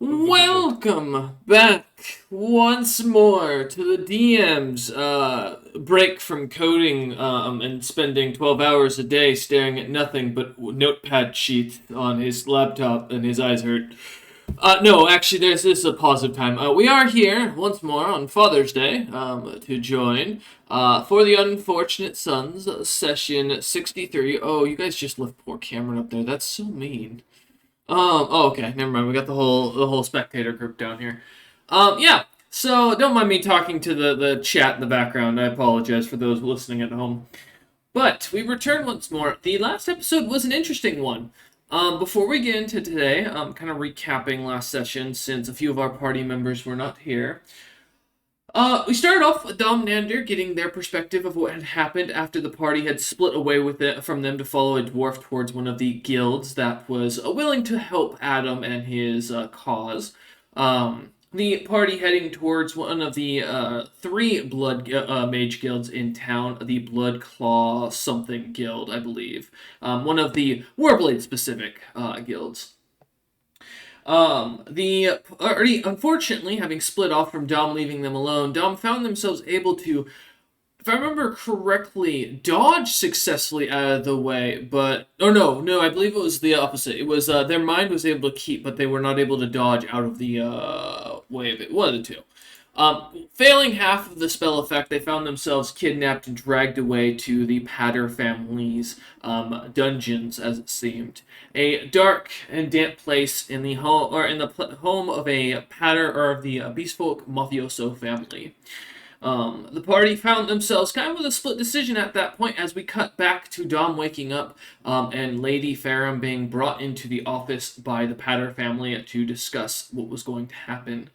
Welcome back once more to the DM's break from coding and spending 12 hours a day staring at nothing but notepad sheets on his laptop and his eyes hurt. No, actually, this is a positive time. We are here once more on Father's Day to join for the Unfortunate Sons session 63. Oh, you guys just left poor Cameron up there. That's so mean. Okay, never mind. We got the whole spectator group down here. Yeah. So don't mind me talking to the chat in the background. I apologize for those listening at home. But we return once more. The last episode was an interesting one. Before we get into today, kind of recapping last session since a few of our party members were not here. We started off with Dom Nander getting their perspective of what had happened after the party had split away with it from them to follow a dwarf towards one of the guilds that was willing to help Adam and his cause. The party heading towards one of the three blood mage guilds in town, the Blood Claw something guild, I believe. One of the Warblade specific guilds. The already unfortunately having split off from Dom, leaving them alone, Dom found themselves able to, if I remember correctly, dodge successfully out of the way. But no, I believe it was the opposite. It was their mind was able to keep, but they were not able to dodge out of the way of it. One of the two. Failing half of the spell effect, they found themselves kidnapped and dragged away to the Patter family's dungeons, as it seemed. A dark and damp place in the home, home of a Patter or of the Beastfolk mafioso family. The party found themselves kind of with a split decision at that point as we cut back to Dom waking up and Lady Ferrum being brought into the office by the Patter family to discuss what was going to happen.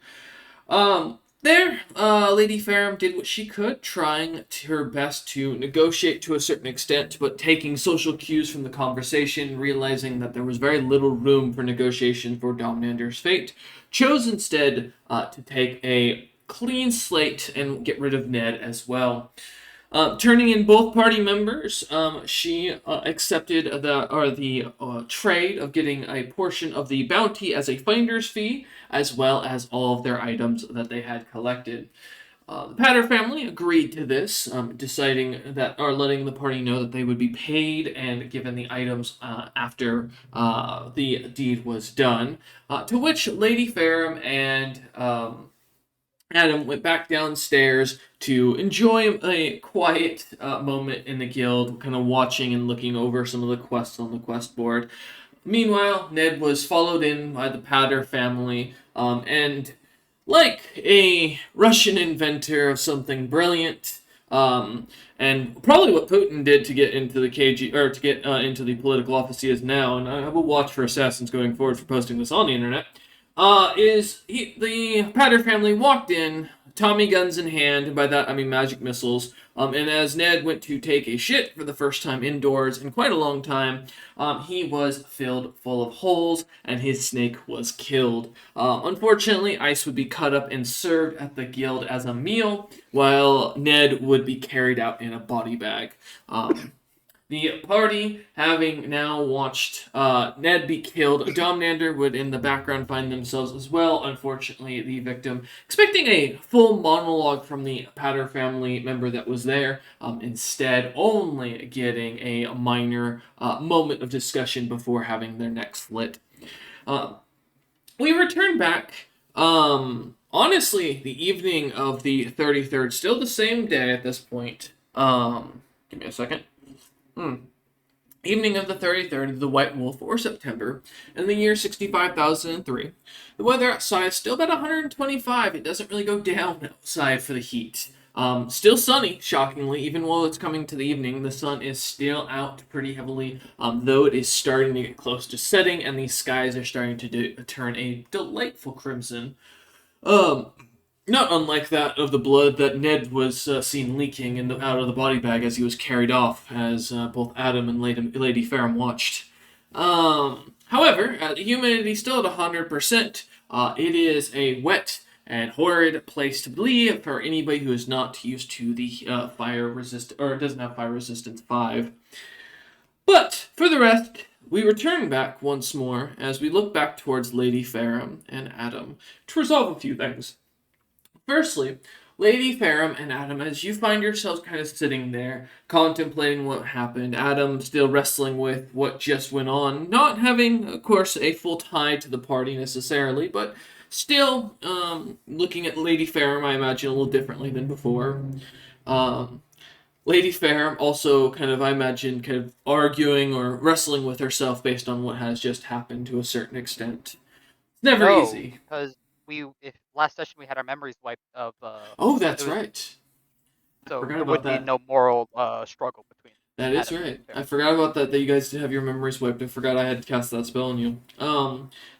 Lady Ferrum did what she could, trying her best to negotiate to a certain extent, but taking social cues from the conversation, realizing that there was very little room for negotiation for Domnander's fate, chose instead to take a clean slate and get rid of Ned as well. Turning in both party members, she accepted the trade of getting a portion of the bounty as a finder's fee, as well as all of their items that they had collected. The Patter family agreed to this, deciding that or letting the party know that they would be paid and given the items after the deed was done. To which Lady Ferrum and Adam went back downstairs to enjoy a quiet moment in the guild, kind of watching and looking over some of the quests on the quest board. Meanwhile, Ned was followed in by the Patter family, and like a Russian inventor of something brilliant, and probably what Putin did to get into the KG or to get into the political office he is now, and I will watch for assassins going forward for posting this on the internet. The Patter family walked in, Tommy guns in hand, and by that I mean magic missiles. And as Ned went to take a shit for the first time indoors in quite a long time, he was filled full of holes, and his snake was killed. Unfortunately, Ice would be cut up and served at the guild as a meal, while Ned would be carried out in a body bag. The party, having now watched Ned be killed, Domnander would in the background find themselves as well, unfortunately, the victim, expecting a full monologue from the Patter family member that was there, instead only getting a minor moment of discussion before having their neck slit. We return back, honestly, the evening of the 33rd, still the same day at this point. Give me a second. Evening of the 33rd of the White Wolf, or September, in the year 65,003. The weather outside is still about 125. It doesn't really go down outside for the heat. Still sunny, shockingly, even while it's coming to the evening. The sun is still out pretty heavily, though it is starting to get close to setting, and the skies are starting to turn a delightful crimson. Not unlike that of the blood that Ned was seen leaking out of the body bag as he was carried off, as both Adam and Lady Ferrum watched. However, the humidity still at 100%. It is a wet and horrid place to be for anybody who is not used to the fire resist or doesn't have fire resistance 5. But for the rest, We return back once more as we look back towards Lady Ferrum and Adam to resolve a few things. Firstly, Lady Ferrum and Adam, as you find yourselves kind of sitting there, contemplating what happened, Adam still wrestling with what just went on, not having, of course, a full tie to the party necessarily, but still looking at Lady Ferrum, I imagine, a little differently than before. Um, Lady Ferrum also kind of, I imagine, kind of arguing or wrestling with herself based on what has just happened to a certain extent. It's never No, easy. because if last session we had our memories wiped of Oh, it that's was right. I so forgot there about would be that. no moral struggle between That is Adam and right. I Farron. forgot about that. That you guys did have your memories wiped. I forgot I had cast that spell on you.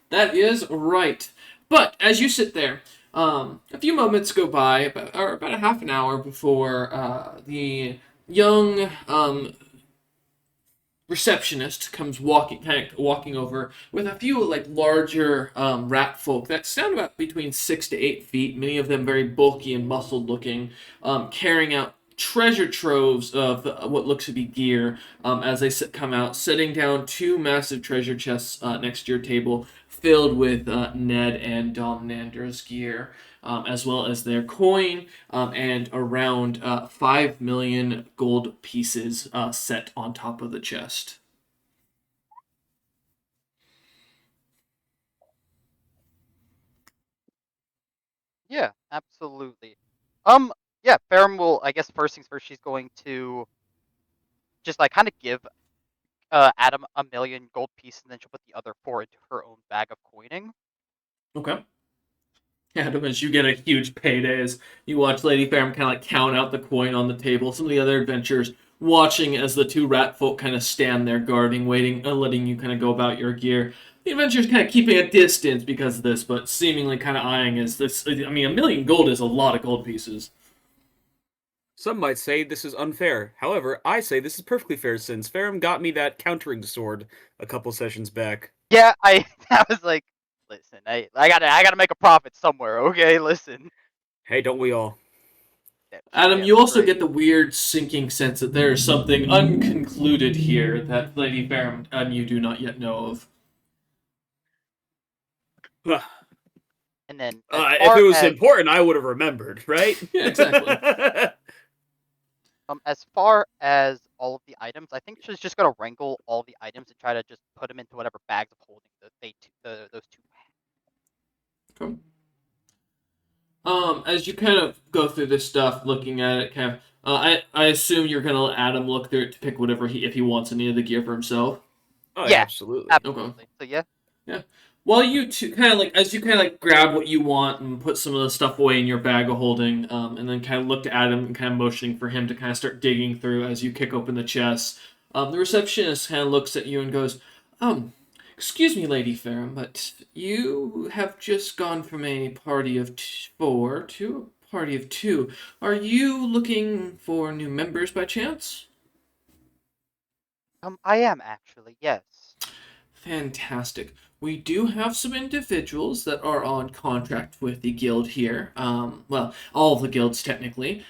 That is right. But as you sit there, a few moments go by, about a half an hour before the young receptionist comes kind of walking over with a few like larger rat folk that stand about between 6 to 8 feet. Many of them very bulky and muscled looking, carrying out treasure troves of what looks to be gear. As they come out, setting down two massive treasure chests next to your table, filled with Ned and Domnander's gear. As well as their coin and around 5 million gold pieces set on top of the chest. Yeah, absolutely. Um, yeah, Farron will. I guess first things first, she's going to just like kind of give Adam a million gold pieces, and then she'll put the other four into her own bag of coining. Okay. Adam, as you get a huge payday as you watch Lady Fairham kind of like count out the coin on the table. Some of the other adventurers watching as the two rat folk kind of stand there guarding, waiting, letting you kind of go about your gear. The adventurers kind of keeping a distance because of this, but seemingly kind of eyeing as this. I mean, a million gold is a lot of gold pieces. Some might say this is unfair. However, I say this is perfectly fair since Ferrum got me that countering sword a couple sessions back. Yeah, I I was like, listen, I gotta make a profit somewhere. Okay, listen. Hey, don't we all? Adam, Yeah, you also great. get the weird sinking sense that there is something unconcluded here that Lady Fairham and you do not yet know of. And then as If it far was as important, I would have remembered, right? Yeah, exactly. all of the items, I think she's just gonna wrangle all the items and try to just put them into whatever bags of holding those two. Okay. As you kind of go through this stuff, looking at it, kind of, I assume you're gonna let Adam look through it to pick whatever if he wants any of the gear for himself. Oh, Yeah, absolutely. Okay. absolutely. So yeah, Yeah. While you two kind of like, as you kind of like grab what you want and put some of the stuff away in your bag of holding, and then kind of look to Adam and kind of motioning for him to kind of start digging through as you kick open the chest. The receptionist kind of looks at you and goes, um, "Excuse me, Lady Ferrum, but you have just gone from a party of four to a party of two. Are you looking for new members by chance?" I am actually, yes. Fantastic. We do have some individuals that are on contract with the guild here. Well, all of the guilds technically.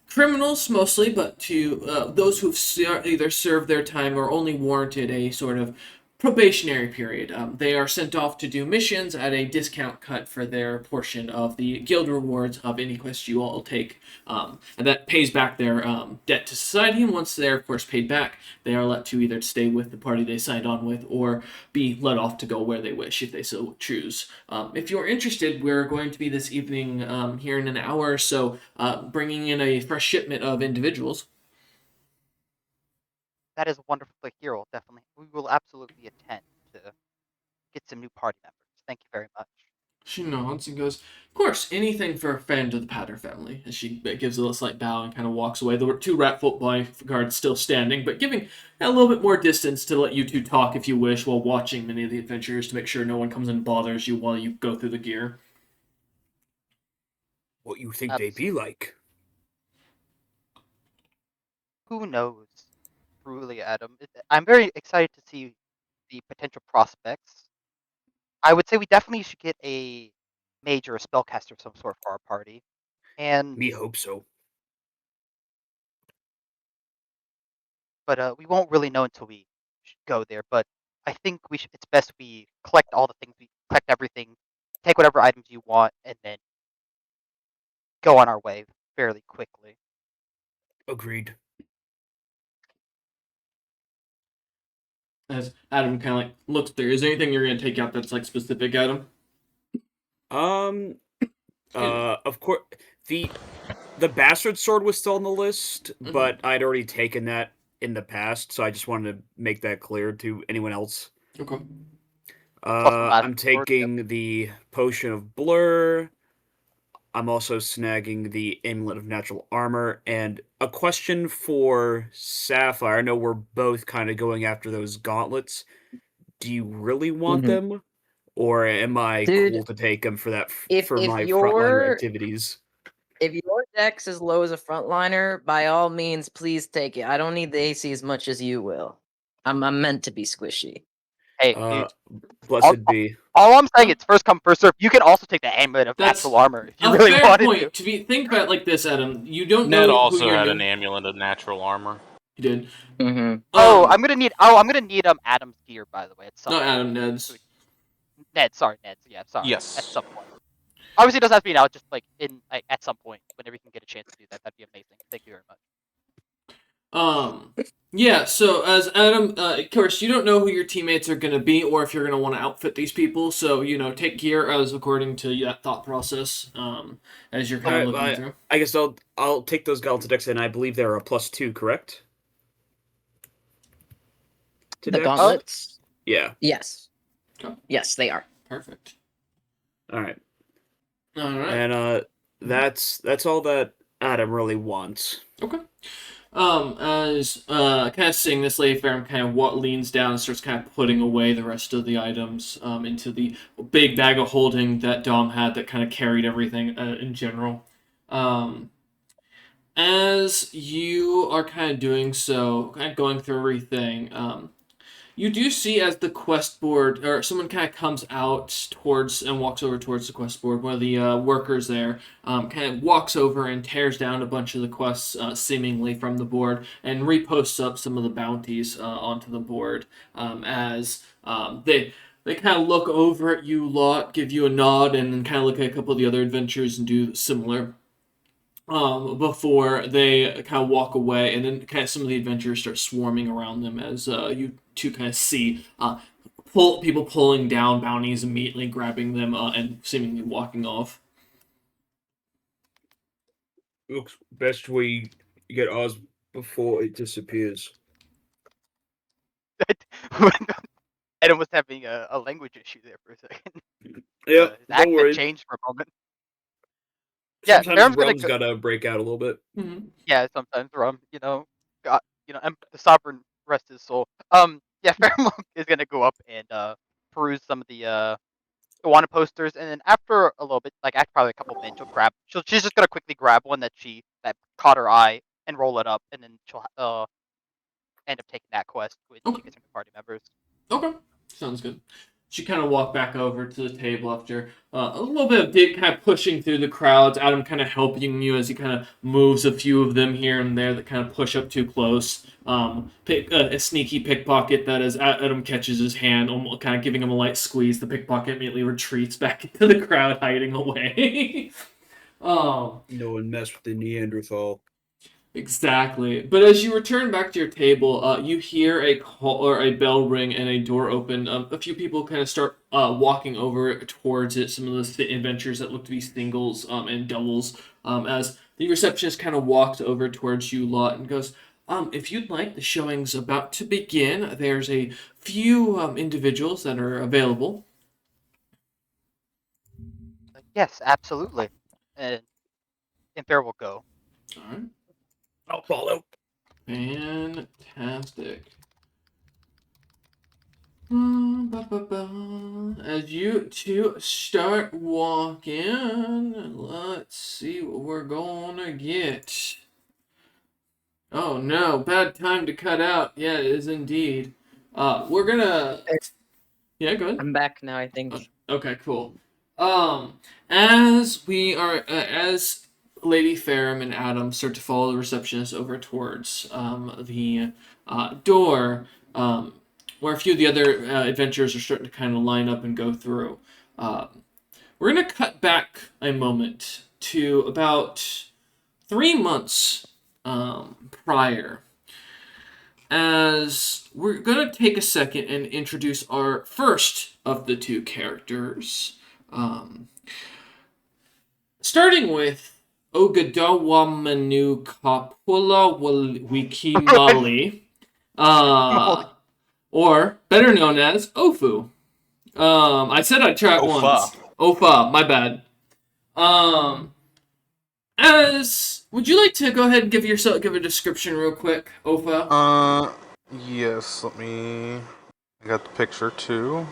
Criminals mostly, but to those who've either served their time or only warranted a sort of probationary period. They are sent off to do missions at a discount cut for their portion of the guild rewards of any quest you all take. And that pays back their debt to society. And once they're, of course, paid back, they are let to either stay with the party they signed on with or be let off to go where they wish if they so choose. If you're interested, we're going to be this evening here in an hour or so bringing in a fresh shipment of individuals. That is wonderful to hear. Definitely, we will absolutely attend to get some new party members. Thank you very much. She nods and goes, "Of course, anything for a friend of the Patter family." As she gives a little slight bow and kind of walks away. The two Ratfoot bodyguards still standing, but giving a little bit more distance to let you two talk if you wish while watching many of the adventurers to make sure no one comes and bothers you while you go through the gear. What you think they be Absolutely. like? Who knows? Truly, Adam. I'm very excited to see the potential prospects. I would say we definitely should get a mage or a spellcaster of some sort for our party. And Me hope so. but we won't really know until we go there. But I think it's best we collect all the things, we collect everything, take whatever items you want, and then go on our way fairly quickly. Agreed. As Adam kind of like looks through, is there anything you're gonna take out that's like specific, Adam? Um. And, Of course, the the bastard sword was still on the list, mhm. but I'd already taken that in the past, so I just wanted to make that clear to anyone else. Okay. Plus the last I'm sword. Yep. taking the potion of blur. I'm also snagging the amulet of natural armor. And a question for Sapphire. I know we're both kind of going after those gauntlets. Do you really want Mhm. them, or am I Dude, cool to take them for that if for if my frontliner your activities? if your deck's as low as a frontliner, by all means, please take it. I don't need the AC as much as you will. I'm meant to be squishy. Hey, Uh, dude. All, blessed be. all I'm saying, it's first come first serve. You can also take the amulet of That's natural armor if you a really fair wanted to. point. Think about it like this, Adam. You don't Ned know who also you're had doing. an amulet of natural armor. You did. Mm-hmm. Oh, I'm gonna need Adam's gear, by the way, at some Not point. Adam, Ned's. Ned, sorry, Ned. Yeah, sorry. At Yes. some point. Obviously, it doesn't have to be now. Just like at some point, whenever you can get a chance to do that, that'd be amazing. Thank you very much. Yeah, so as Adam, of course, you don't know who your teammates are going to be or if you're going to want to outfit these people, so, take gear as according to that thought process, as you're kind of looking through. I guess I'll take those gauntlets decks, and I believe they're a +2, correct? To The dex? gauntlets? Yeah. Yes. Okay. Yes, they are. Perfect. All right. Alright. And that's all that Adam really wants. Okay. As kind of seeing this, Lady Farum kind of leans down and starts kind of putting away the rest of the items into the big bag of holding that Dom had that kind of carried everything in general. As you are kind of doing so, kind of going through everything, you do see as the quest board, or someone kind of comes out towards and walks over towards the quest board. One of the workers there kind of walks over and tears down a bunch of the quests, seemingly from the board, and reposts up some of the bounties onto the board. As they kind of look over at you lot, give you a nod, and then kind of look at a couple of the other adventures and do similar. Before they kind of walk away, and then kind of some of the adventurers start swarming around them as you two kind of see people pulling down bounties, immediately grabbing them and seemingly walking off. Looks best we get ours before it disappears. Adam was having a language issue there for a second. Yeah, His don't accent worry. changed for a moment. Yeah, Sometimes Farum's gonna rum's gotta break out a little bit. Mm-hmm. Yeah, sometimes Rum, got the sovereign rest his soul. Yeah, Farum is gonna go up and peruse some of the wanted posters, and then after a little bit, like after probably a couple minutes, she's just gonna quickly grab one that caught her eye and roll it up, and then she'll end up taking that quest when she gets into party members. Okay, sounds good. She kind of walked back over to the table after a little bit of dig, kind of pushing through the crowds. Adam kind of helping you as he kind of moves a few of them here and there that kind of push up too close. A sneaky pickpocket that as Adam catches his hand, almost kind of giving him a light squeeze, the pickpocket immediately retreats back into the crowd, hiding away. No one mess with the Neanderthal. Exactly. But as you return back to your table, you hear a call or a bell ring and a door open. A few people kind of start walking over towards it. Some of the adventures that look to be singles and doubles. As the receptionist kind of walks over towards you lot and goes, if you'd like, the showing's about to begin. There's a few individuals that are available. Yes, absolutely. And Fair will go. All right. I'll follow. Fantastic. As you two start walking, let's see what we're gonna get. Oh no, bad time to cut out. Yeah, it is indeed. We're gonna. Yeah, go ahead. I'm back now, I think. Okay, cool. As we are, as Lady Farum and Adam start to follow the receptionist over towards the door, where a few of the other adventurers are starting to kind of line up and go through. We're going to cut back a moment to about 3 months prior, as we're going to take a second and introduce our first of the two characters. Starting with Ogadawamanu Kapula Wikimali, or better known as Ofu. I said I'd try it Ofa. once. Ofa, my bad. Would you like to go ahead and give a description real quick, Ofa? Yes, I got the picture too.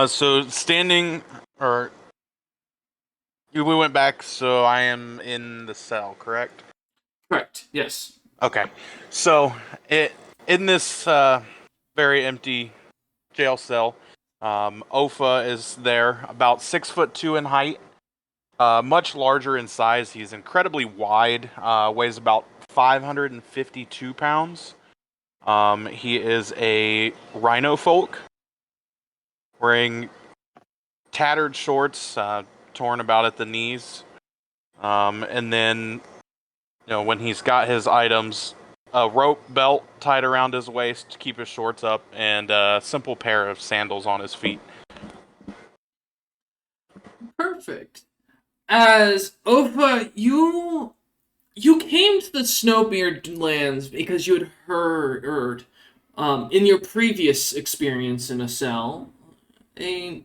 So standing, or we went back, so I am in the cell, correct? Correct. Yes. Okay. So in this very empty jail cell, Ofa is there, about 6'2" in height, much larger in size. He's incredibly wide, weighs about 552 pounds. He is a rhino folk, wearing tattered shorts, torn about at the knees. And then, when he's got his items, a rope belt tied around his waist to keep his shorts up, and a simple pair of sandals on his feet. Perfect. As Ofa, you came to the Snowbeard lands because you had heard, in your previous experience in a cell, a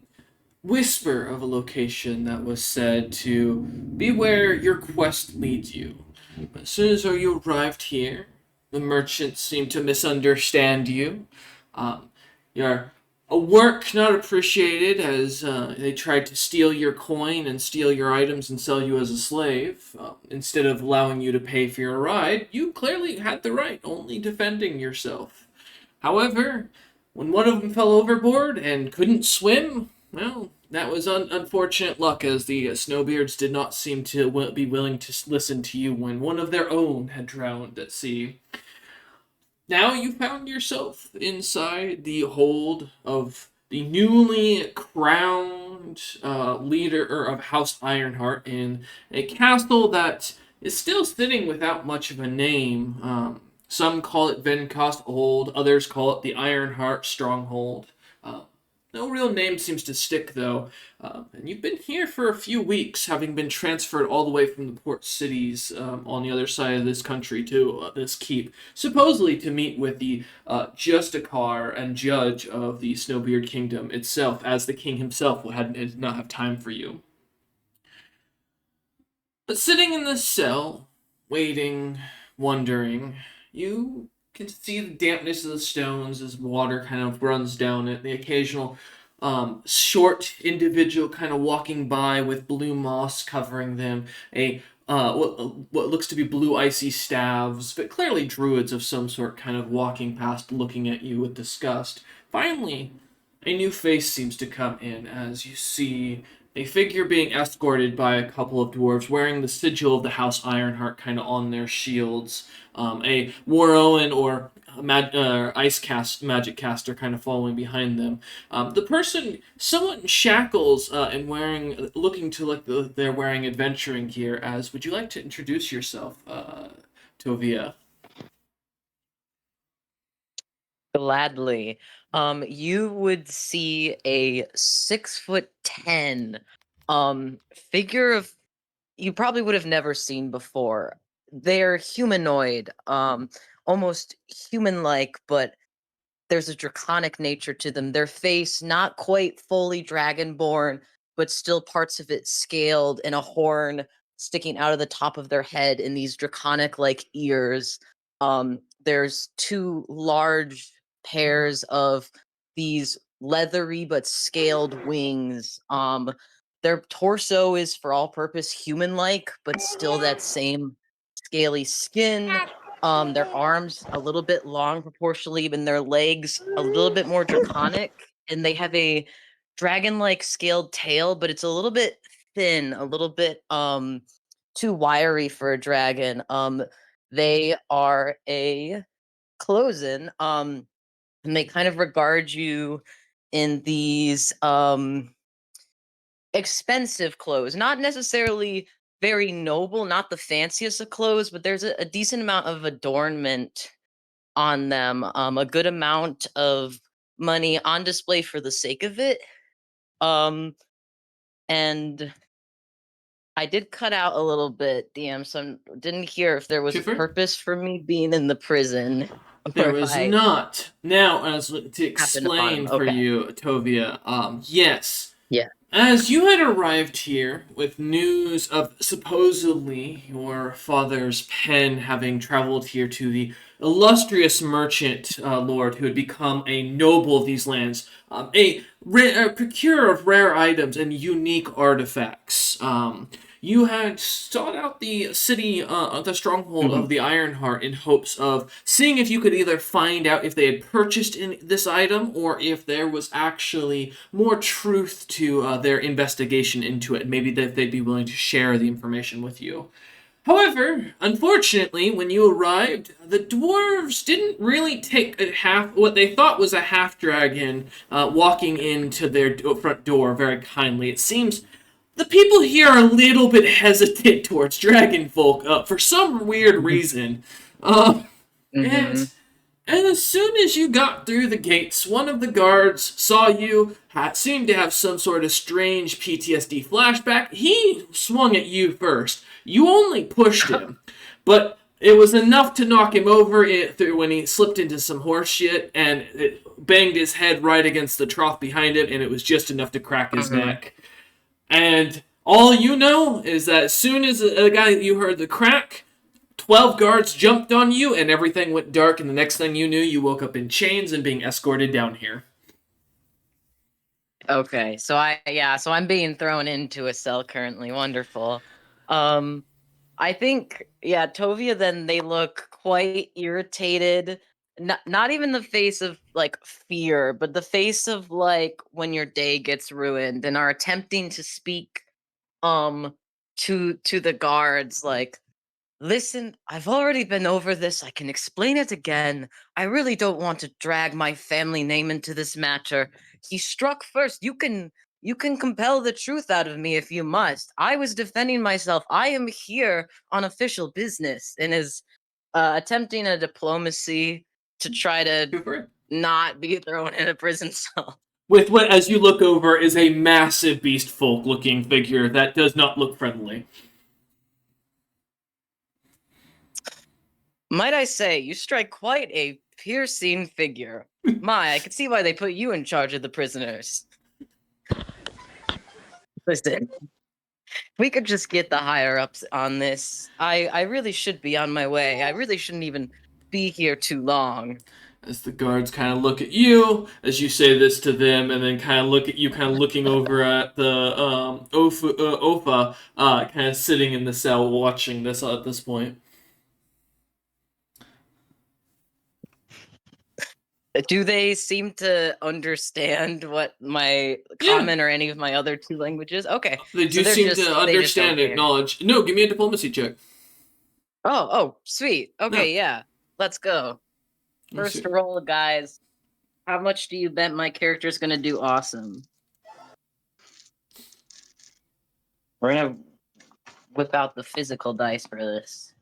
whisper of a location that was said to be where your quest leads you. As soon as you arrived here, the merchants seemed to misunderstand you. Your work not appreciated, as they tried to steal your coin and steal your items and sell you as a slave. Instead of allowing you to pay for your ride, you clearly had the right, only defending yourself. However, when one of them fell overboard and couldn't swim, well, that was unfortunate luck, as the Snowbeards did not seem to be willing to listen to you when one of their own had drowned at sea. Now you found yourself inside the hold of the newly crowned leader of House Ironheart in a castle that is still sitting without much of a name. Some call it Venkost Old, others call it the Ironheart Stronghold. No real name seems to stick, though. And you've been here for a few weeks, having been transferred all the way from the port cities on the other side of this country to this keep, supposedly to meet with the Justicar and judge of the Snowbeard Kingdom itself, as the king himself did not have time for you. But sitting in the cell, waiting, wondering, you can see the dampness of the stones as water kind of runs down it. The occasional short individual kind of walking by with blue moss covering them. What looks to be blue icy staves, but clearly druids of some sort, kind of walking past, looking at you with disgust. Finally, a new face seems to come in as you see a figure being escorted by a couple of dwarves wearing the sigil of the House Ironheart kind of on their shields. A Waroan or magic caster kind of following behind them. The person somewhat in shackles and looking to look they're wearing adventuring gear. As would you like to introduce yourself, Tovia? Gladly. You would see a 6'10" figure of you probably would have never seen before. They're humanoid, almost human-like, but there's a draconic nature to them. Their face not quite fully dragonborn, but still parts of it scaled, and a horn sticking out of the top of their head in these draconic like ears. There's two large pairs of these leathery but scaled wings. Their torso is for all purpose human like, but still that same scaly skin. Their arms a little bit long proportionally, and their legs a little bit more draconic. And they have a dragon-like scaled tail, but it's a little bit thin, a little bit too wiry for a dragon. They are a closing. And they kind of regard you in these expensive clothes, not necessarily very noble, not the fanciest of clothes, but there's a decent amount of adornment on them, a good amount of money on display for the sake of it. Um, and I did cut out a little bit, DM, so I didn't hear if there was a Chipper? purpose for me being in the prison. There Or if was I not. Now, as to happened upon him. explain for Okay. you, Tovia, yes. Yeah. As you had arrived here with news of supposedly your father's pen having traveled here to the illustrious merchant lord who had become a noble of these lands, a procurer of rare items and unique artifacts. You had sought out the city, the stronghold of the Ironheart, in hopes of seeing if you could either find out if they had purchased this item or if there was actually more truth to their investigation into it. Maybe that they'd be willing to share the information with you. However, unfortunately, when you arrived, the dwarves didn't really take what they thought was a half dragon walking into their front door very kindly. It seems the people here are a little bit hesitant towards dragon folk for some weird reason. And Mhm. and as soon as you got through the gates, one of the guards saw you, seemed to have some sort of strange PTSD flashback. He swung at you first. You only pushed him, but it was enough to knock him over when he slipped into some horse shit, and it banged his head right against the trough behind him, and it was just enough to crack his neck. And all you know is that as soon as the guy you heard the crack, 12 guards jumped on you and everything went dark, and the next thing you knew, you woke up in chains and being escorted down here. Okay, so I'm being thrown into a cell currently. Wonderful. I think, Tovia, then they look quite irritated. Not even the face of like fear, but the face of like when your day gets ruined, and are attempting to speak to the guards like, listen, I've already been over this. I can explain it again. I really don't want to drag my family name into this matter. He struck first. You can compel the truth out of me if you must. I was defending myself. I am here on official business, and is attempting a diplomacy to try to Go for it. not be thrown in a prison cell. With what, as you look over, is a massive beast folk looking figure that does not look friendly. Might I say, you strike quite a piercing figure. My, I can see why they put you in charge of the prisoners. Listen, we could just get the higher ups on this. I really should be on my way. I really shouldn't even be here too long. As the guards kind of look at you, as you say this to them, and then kind of look at you, kind of looking over at the Ofa, kind of sitting in the cell watching this at this point. Do they seem to understand what my common or any of my other two languages? Okay. They do they're seem just- to they just don't understand and care. acknowledge. No, give me a diplomacy check. Oh, sweet. Okay, No. yeah. Let's go. Let's First see. roll, guys. How much do you bet my character's gonna do awesome? We're gonna whip out the physical dice for this.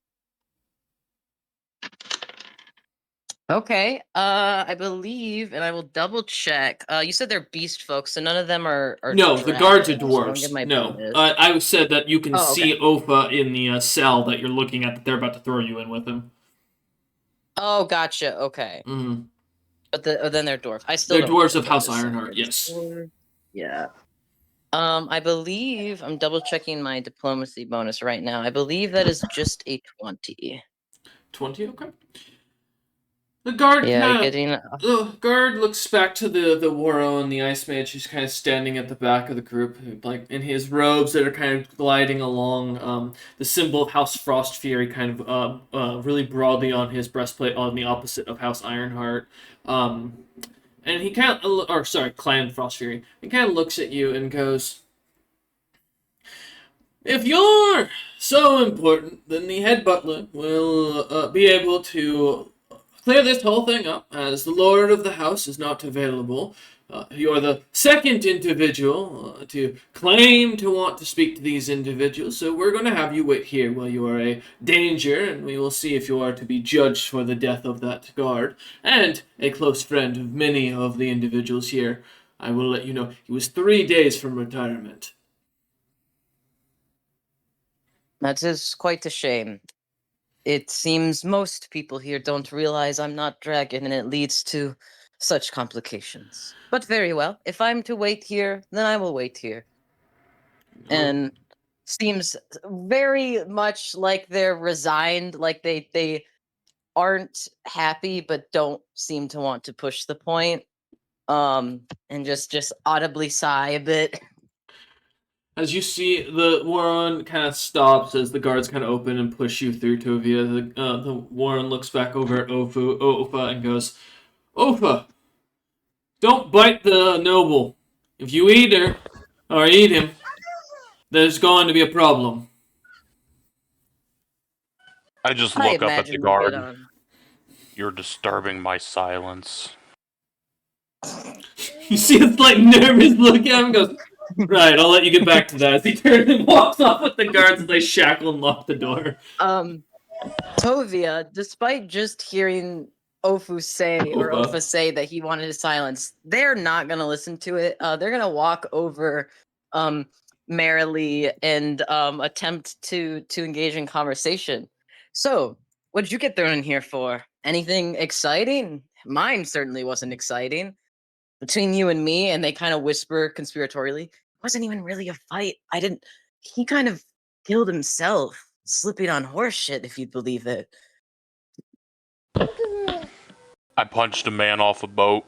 Okay, I believe, and I will double check. You said they're beast folks, so none of them are No, the guards are dragons, so don't give dwarves. my No, bonus. I said that you can Oh, see Ofa in the cell that you're looking at that they're about to throw you in with him. Oh, gotcha. Okay, Mm-hmm. but then they're dwarf. I still They're don't get dwarves the of House bonus, so Ironheart. Yes. Yeah. I believe I'm double checking my diplomacy bonus right now. I believe that is just a 20. 20. Okay. The guard Yeah, kind getting. of. The guard looks back to the Waro and the Ice Mage, who's kind of standing at the back of the group, like in his robes that are kind of gliding along. The symbol of House Frost Fury, kind of really broadly on his breastplate, on the opposite of House Ironheart. And he kind of, or sorry, Clan Frost Fury. He kind of looks at you and goes, "If you're so important, then the head butler will be able to clear this whole thing up, as the lord of the house is not available. You're the second individual to claim to want to speak to these individuals, so we're going to have you wait here while you are a danger, and we will see if you are to be judged for the death of that guard, and a close friend of many of the individuals here. I will let you know he was 3 days from retirement. That is quite a shame. It seems most people here don't realize I'm not dragon, and it leads to such complications. But very well. If I'm to wait here, then I will wait here. And seems very much like they're resigned, like they aren't happy but don't seem to want to push the point. And just audibly sigh a bit. As you see, the Warren kind of stops as the guards kind of open and push you through, Tovia. The Warren looks back over at Ofa and goes, Ofa, don't bite the noble. If you eat her, or eat him, there's going to be a problem. I just I look up at the imagine we'll get guard. on. You're disturbing my silence. You see a slight nervous look at him and goes, right, I'll let you get back to that. As he turns and walks off with the guards as they shackle and lock the door. Tovia, despite just hearing Ofa say that he wanted to silence, they're not gonna listen to it. They're gonna walk over merrily and attempt to engage in conversation. So, what did you get thrown in here for? Anything exciting? Mine certainly wasn't exciting. Between you and me, and they kind of whisper conspiratorially, it wasn't even really a fight. He kind of killed himself, slipping on horse shit, if you'd believe it. I punched a man off a boat.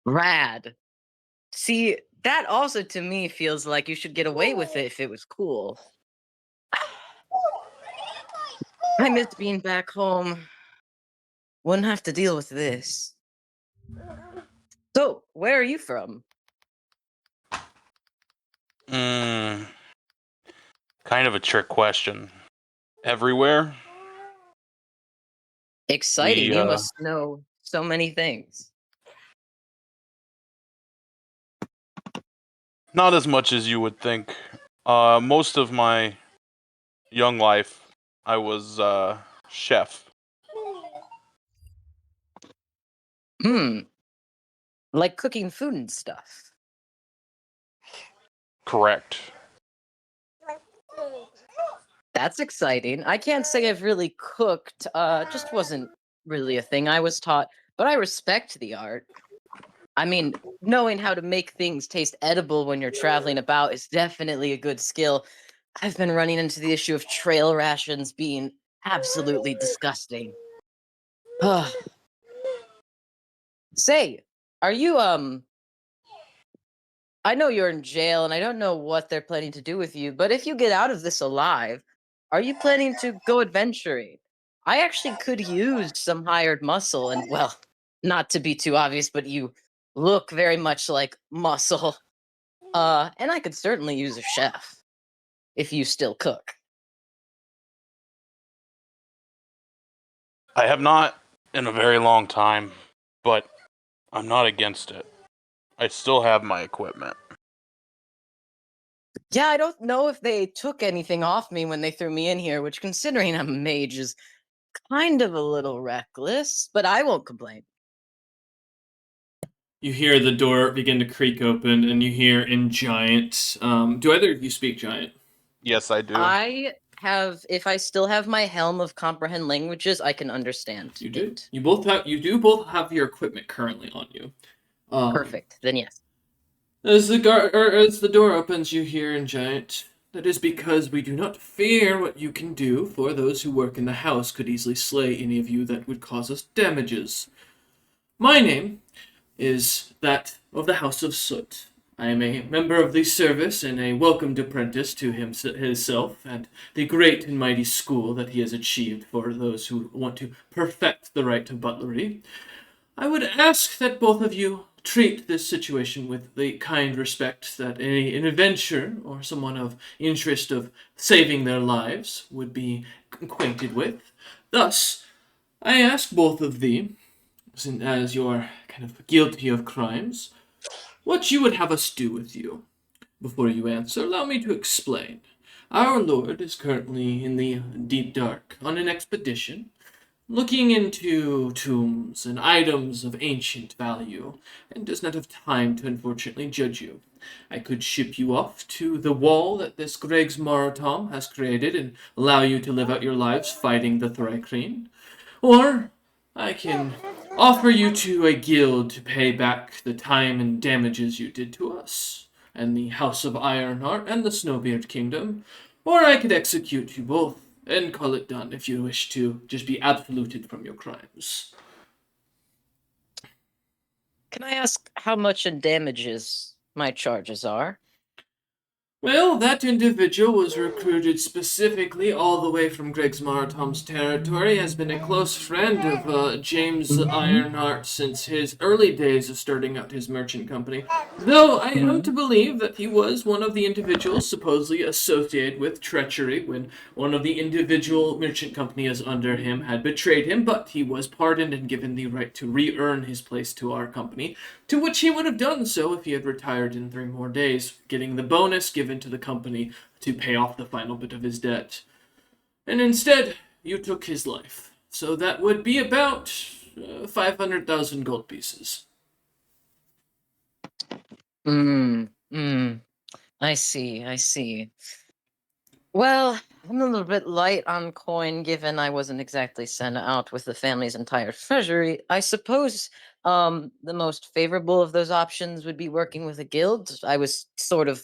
Rad. See, that also to me feels like you should get away with it if it was cool. I miss being back home. Wouldn't have to deal with this. So, where are you from? Kind of a trick question. Everywhere? Exciting. You must know so many things. Not as much as you would think. Most of my young life, I was chef. Like cooking food and stuff. Correct. That's exciting. I can't say I've really cooked. Just wasn't really a thing I was taught, but I respect the art. I mean, knowing how to make things taste edible when you're traveling about is definitely a good skill. I've been running into the issue of trail rations being absolutely disgusting. Say, are you I know you're in jail and I don't know what they're planning to do with you, but if you get out of this alive, are you planning to go adventuring? I actually could use some hired muscle, and well, not to be too obvious, but you look very much like muscle. And I could certainly use a chef if you still cook. I have not in a very long time, but I'm not against it. I still have my equipment. Yeah, I don't know if they took anything off me when they threw me in here, which, considering I'm a mage, is kind of a little reckless, but I won't complain. You hear the door begin to creak open, and you hear in Giant. Do either of you speak Giant? Yes, I do. If I still have my helm of comprehend languages, I can understand. You do. It. You both have your equipment currently on you. Perfect. Then yes. As the door opens, you hear in Giant. That is because we do not fear what you can do, for those who work in the house could easily slay any of you that would cause us damages. My name is that of the House of Soot. I am a member of the service and a welcomed apprentice to himself and the great and mighty school that he has achieved for those who want to perfect the right of butlery. I would ask that both of you treat this situation with the kind respect that an adventurer or someone of interest of saving their lives would be acquainted with. Thus, I ask both of thee, as you're kind of guilty of crimes, what you would have us do with you. Before you answer, allow me to explain. Our lord is currently in the deep dark on an expedition, looking into tombs and items of ancient value, and does not have time to unfortunately judge you. I could ship you off to the wall that this Greg's Marathon has created and allow you to live out your lives fighting the Thrycreen. Or I can offer you to a guild to pay back the time and damages you did to us, and the House of Ironheart and the Snowbeard Kingdom. Or I could execute you both and call it done if you wish to just be absoluted from your crimes. Can I ask how much in damages my charges are? Well, that individual was recruited specifically all the way from Greg's Maratom's territory, has been a close friend of James Ironheart since his early days of starting out his merchant company. Though I am to believe that he was one of the individuals supposedly associated with treachery when one of the individual merchant companies under him had betrayed him, but he was pardoned and given the right to re-earn his place to our company, to which he would have done so if he had retired in 3 more days, getting the bonus given to the company to pay off the final bit of his debt. And instead, you took his life. So that would be about 500,000 gold pieces. I see. Well, I'm a little bit light on coin given I wasn't exactly sent out with the family's entire treasury. I suppose the most favorable of those options would be working with a guild. I was sort of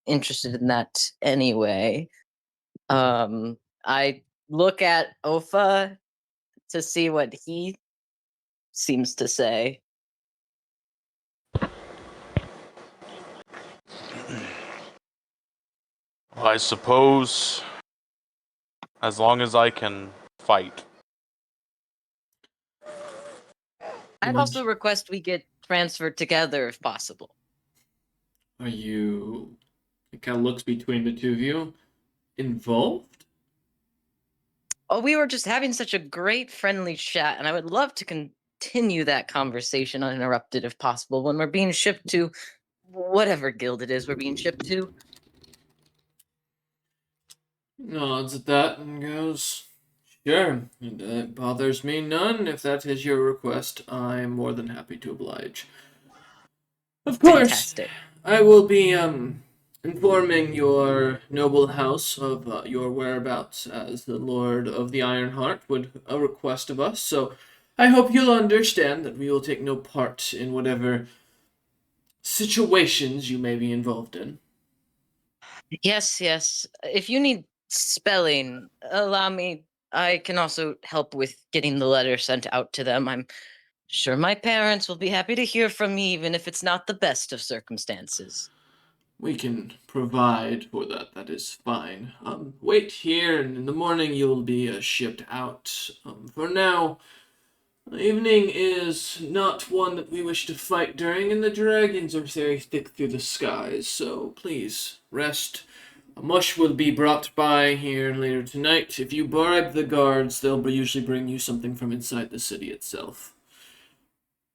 interested in that anyway. I look at Ofa to see what he seems to say. I suppose as long as I can fight. I'd also request we get transferred together if possible. Are you... It kind of looks between the two of you. Involved? Oh, we were just having such a great friendly chat, and I would love to continue that conversation uninterrupted if possible when we're being shipped to whatever guild it is we're being shipped to. Nods at that and goes, sure, it bothers me none. If that is your request, I'm more than happy to oblige. Of course, Fantastic. I will be informing your noble house of your whereabouts as the Lord of the Ironheart would a request of us. So I hope you'll understand that we will take no part in whatever situations you may be involved in. Yes. If you need spelling, allow me. I can also help with getting the letter sent out to them. I'm sure my parents will be happy to hear from me, even if it's not the best of circumstances. We can provide for that. That is fine. Wait here, and in the morning you'll be shipped out. For now, the evening is not one that we wish to fight during, and the dragons are very thick through the skies. So please rest. A mush will be brought by here later tonight. If you bribe the guards, they'll usually bring you something from inside the city itself.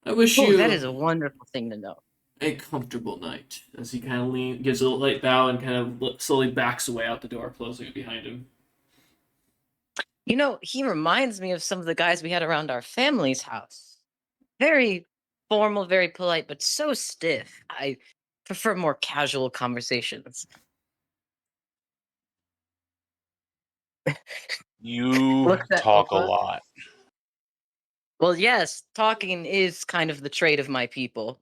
I wish Oh, you that is a wonderful thing to know. a comfortable night, as he kind of gives a light bow and kind of slowly backs away out the door, closing it behind him. You know, he reminds me of some of the guys we had around our family's house. Very formal, very polite, but so stiff. I prefer more casual conversations. You Looks at talk a Opa. lot. Well, yes, talking is kind of the trait of my people.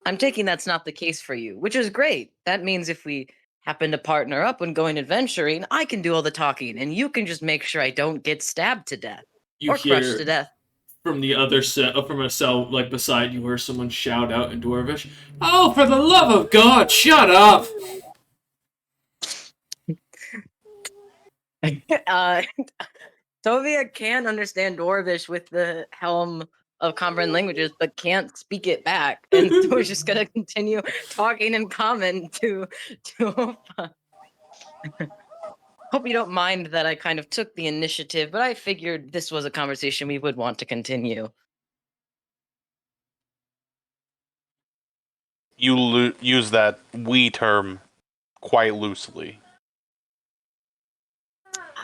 I'm taking that's not the case for you, which is great. That means if we happen to partner up when going adventuring, I can do all the talking, and you can just make sure I don't get stabbed to death You or crushed to hear death. from the other from a cell like beside you, where someone shout out in Dwarvish, "Oh, for the love of God, shut up!" uh, Tovia can understand Dwarvish with the helm of Common Languages, but can't speak it back. And so we're just gonna continue talking in common to Hope you don't mind that I kind of took the initiative, but I figured this was a conversation we would want to continue. You use that "we" term quite loosely.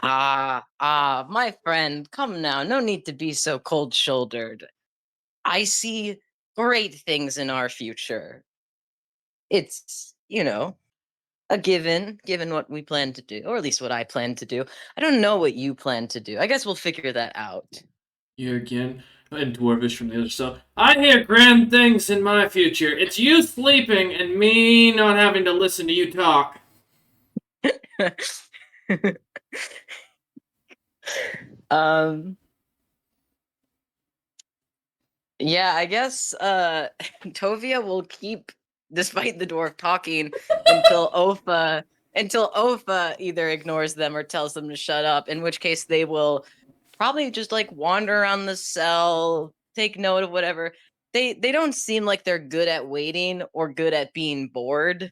My friend, come now. No need to be so cold-shouldered. I see great things in our future. It's, a given what we plan to do, or at least what I plan to do. I don't know what you plan to do. I guess we'll figure that out. You again, and Dwarvish from the other side. I hear grand things in my future. It's you sleeping and me not having to listen to you talk. um Yeah, I guess Tovia will keep, despite the dwarf talking, until Ofa either ignores them or tells them to shut up, in which case they will probably just like wander around the cell, take note of whatever. They don't seem like they're good at waiting or good at being bored.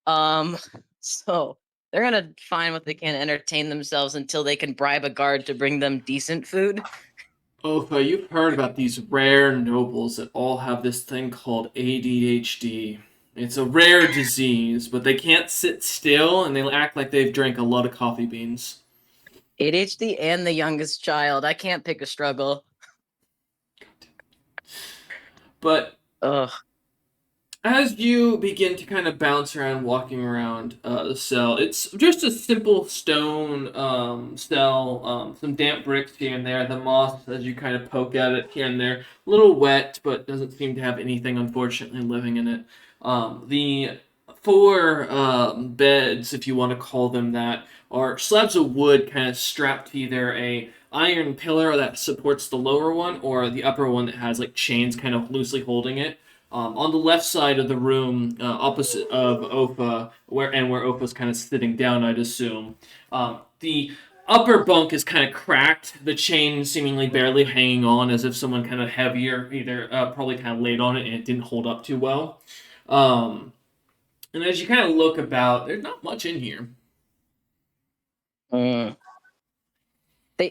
Um so they're gonna find what they can to entertain themselves until they can bribe a guard to bring them decent food. Ofa, you've heard about these rare nobles that all have this thing called ADHD. It's a rare disease, but they can't sit still and they act like they've drank a lot of coffee beans. ADHD and the youngest child. I can't pick a struggle. But Ugh. as you begin to kind of bounce around, walking around the cell, it's just a simple stone cell, some damp bricks here and there. The moss, as you kind of poke at it here and there, a little wet, but doesn't seem to have anything, unfortunately, living in it. The four beds, if you want to call them that, are slabs of wood kind of strapped to either a iron pillar that supports the lower one or the upper one that has like chains kind of loosely holding it. On the left side of the room, opposite of Opa, where Opa's kind of sitting down, I'd assume, the upper bunk is kind of cracked. The chain seemingly barely hanging on, as if someone kind of heavier, either probably kind of laid on it and it didn't hold up too well. Um, and as you kind of look about, there's not much in here. Mm.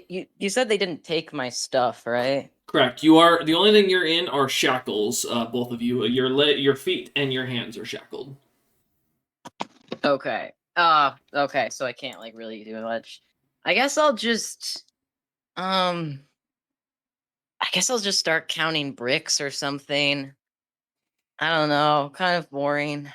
You said they didn't take my stuff, right? Correct. You are the only thing you're in are shackles. Both of you, your feet and your hands are shackled. Okay. Okay, so I can't like really do much. I guess I'll just um I guess I'll just start counting bricks or something. I don't know, kind of boring.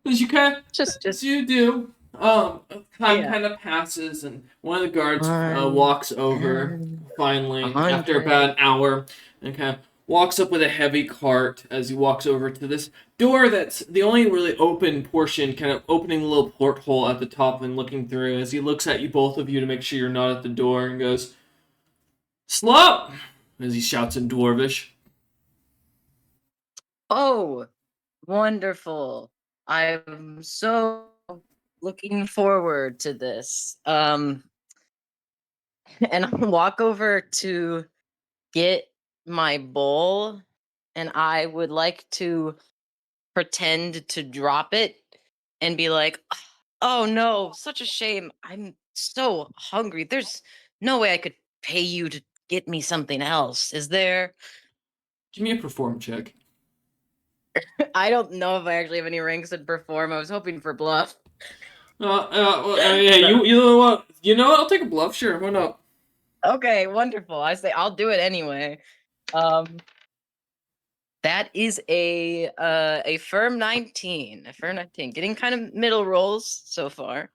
As you kind of, Just as you do, time yeah. kind of passes, and one of the guards One, walks over 10, finally after 100. about an hour, and kind of walks up with a heavy cart as he walks over to this door that's the only really open portion, kind of opening a little porthole at the top and looking through. As he looks at you, both of you, to make sure you're not at the door, and goes, "Slup!" as he shouts in Dwarvish. Oh, wonderful. I'm so looking forward to this. And I'll walk over to get my bowl, and I would like to pretend to drop it and be like, "Oh no, such a shame. I'm so hungry. There's no way I could pay you to get me something else. Is there?" Give me a perform check. I don't know if I actually have any ranks in perform. I was hoping for bluff. Yeah, you know what? You know what? I'll take a bluff. Sure, why not? Okay, wonderful. I say I'll do it anyway. Um, that is a firm 19. A firm 19. Getting kind of middle rolls so far.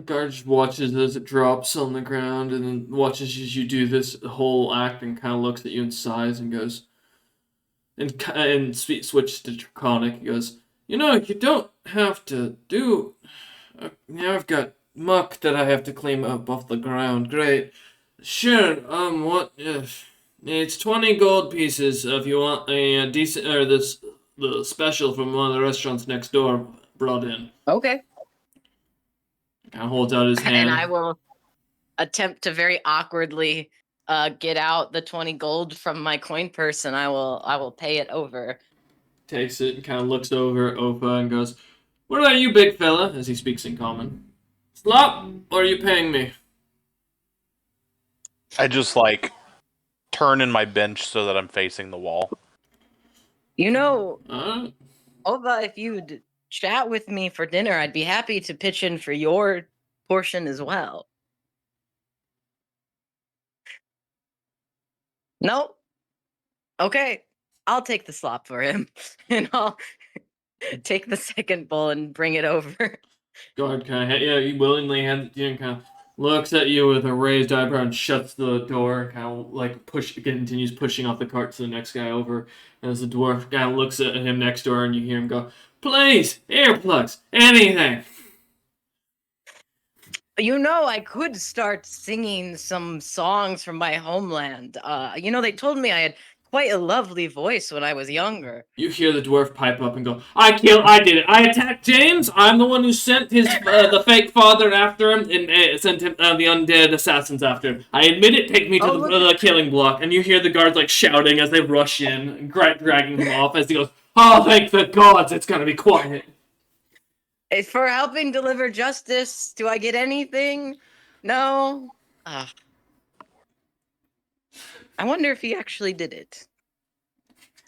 Guard just watches as it drops on the ground, and then watches as you do this whole act, and kind of looks at you and sighs and goes, switches to Draconic. He goes, "You know, you don't have to do. I've got muck that I have to clean up off the ground. Great, sure. What? It's 20 gold pieces if you want a decent or the special from one of the restaurants next door brought in." Okay. Kind of holds out his And I hand. will attempt to very awkwardly get out the 20 gold from my coin purse, and I will pay it over. Takes it and kind of looks over at Opa and goes, What about you, big fella? As he speaks in common. Slop, or are you paying me? I just turn in my bench so that I'm facing the wall. You know, Uh, Ova, if you'd chat with me for dinner, I'd be happy to pitch in for your portion as well. Nope. Okay. I'll take the slop for him, and I'll take the second bowl and bring it over. guard kind of, yeah, he willingly hands it to you and kind of looks at you with a raised eyebrow and shuts the door. Kind of continues pushing off the cart to the next guy over. As the dwarf kind of looks at him next door, and you hear him go, "Please, earplugs, anything." You know, I could start singing some songs from my homeland. They told me I had quite a lovely voice when I was younger. You hear the dwarf pipe up and go, I did it. I attacked James. I'm the one who sent the fake father after him and sent him the undead assassins after him. I admit it. Take me to the killing block. And you hear the guards shouting as they rush in, dragging him off as he goes, oh, thank the gods, it's gonna be quiet. It's for helping deliver justice. Do I get anything? No. I wonder if he actually did it.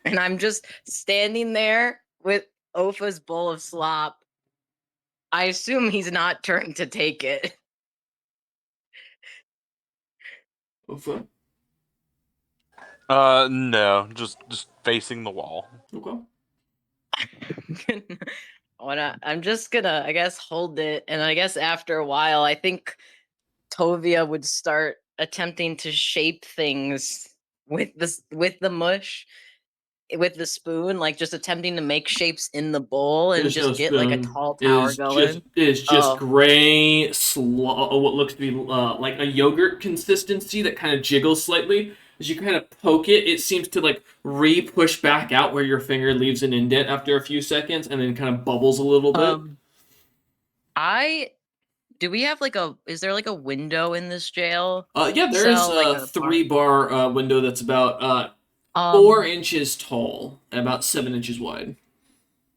And I'm just standing there with Ofa's bowl of slop. I assume he's not turned to take it. Ofa? No, just facing the wall. Okay. I'm just gonna, I guess, hold it, and I guess after a while, I think Tovia would start attempting to shape things with the mush, with the spoon, just attempting to make shapes in the bowl and There's just no get a spoon. tall tower going. It's just Oh. gray, what looks to be like a yogurt consistency that kind of jiggles slightly. As you kind of poke it, it seems to re-push back out where your finger leaves an indent after a few seconds, and then kind of bubbles a little bit. Do we have is there a window in this jail? Yeah, there is Cell, a 3-bar window that's about 4 inches tall and about 7 inches wide.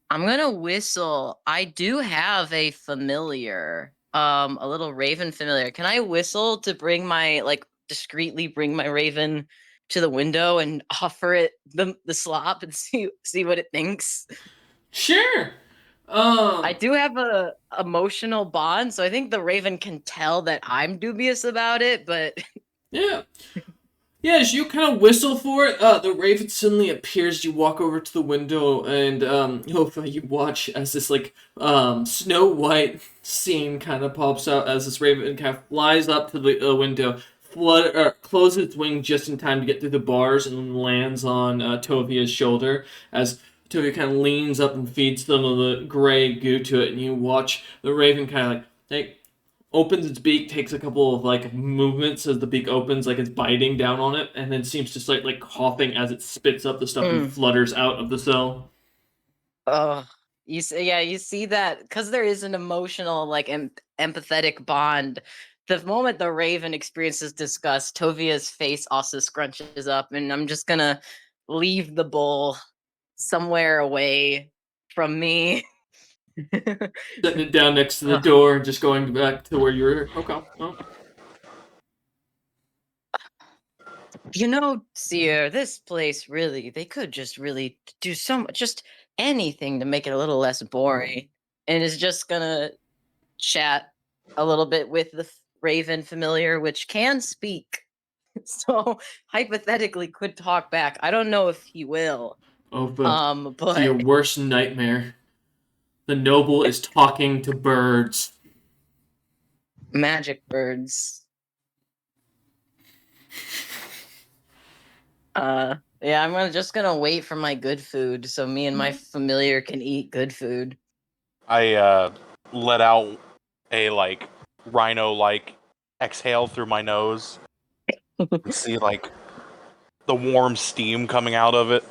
I'm gonna whistle. I do have a familiar, a little raven familiar. Can I whistle to bring my discreetly bring my raven to the window and offer it the slop and see what it thinks? Sure. I do have a emotional bond, so I think the raven can tell that I'm dubious about it, but Yeah. Yeah, as you kind of whistle for it, the raven suddenly appears. You walk over to the window, and you watch as this Snow White scene kind of pops out as this raven kind of flies up to the window, closes its wing just in time to get through the bars, and lands on Tovia's shoulder as Tovia kind of leans up and feeds some of the gray goo to it, and you watch the raven kind of opens its beak, takes a couple of movements as the beak opens, like it's biting down on it, and then seems to start coughing as it spits up the stuff and flutters out of the cell. You see that because there is an emotional, empathetic bond. The moment the raven experiences disgust, Tovia's face also scrunches up, and I'm just gonna leave the bowl somewhere away from me. Setting it down next to the door and just going back to where you were. Okay. Oh. Seer, this place they could just really do just anything to make it a little less boring. And is just gonna chat a little bit with the raven familiar, which can speak. So hypothetically could talk back. I don't know if he will. But But to your worst nightmare, the noble is talking to birds. Magic birds. Yeah, I'm just gonna wait for my good food so me and my familiar can eat good food. I let out a rhino exhale through my nose and see the warm steam coming out of it.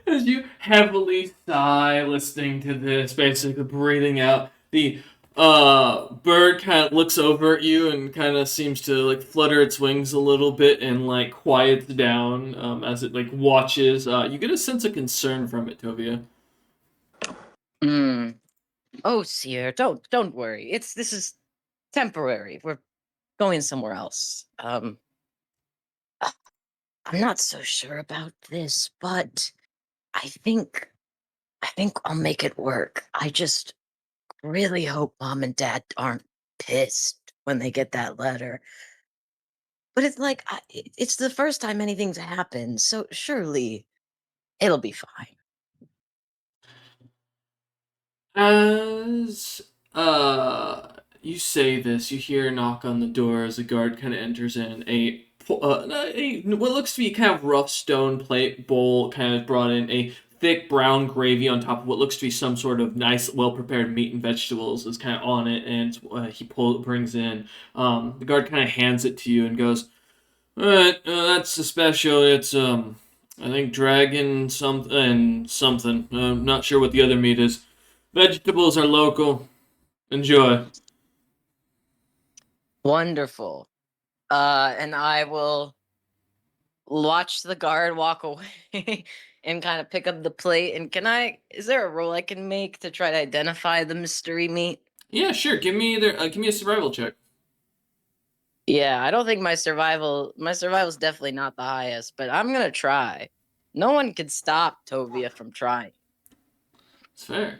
As you heavily sigh listening to this, basically breathing out, the bird kind of looks over at you and kind of seems to flutter its wings a little bit and quiets down as it watches. You get a sense of concern from it, Tovia. Mm. Oh, Seer, don't worry. This is temporary. We're going somewhere else. I'm not so sure about this, but I think I think I'll make it work. I just really hope Mom and Dad aren't pissed when they get that letter. But it's like it's the first time anything's happened, so surely it'll be fine. As you say this, you hear a knock on the door as a guard kind of enters in. What looks to be kind of rough stone plate bowl kind of brought in a thick brown gravy on top of what looks to be some sort of nice, well prepared meat and vegetables is kind of on it, and brings in. The guard kind of hands it to you and goes, "All right, that's the special. It's I think dragon something and something. I'm not sure what the other meat is. Vegetables are local. Enjoy." Wonderful. And I will watch the guard walk away and kind of pick up the plate. And is there a roll I can make to try to identify the mystery meat? Yeah, sure. Give me a survival check. Yeah, I don't think my survival's definitely not the highest, but I'm gonna try. No one can stop Tovia from trying. It's fair.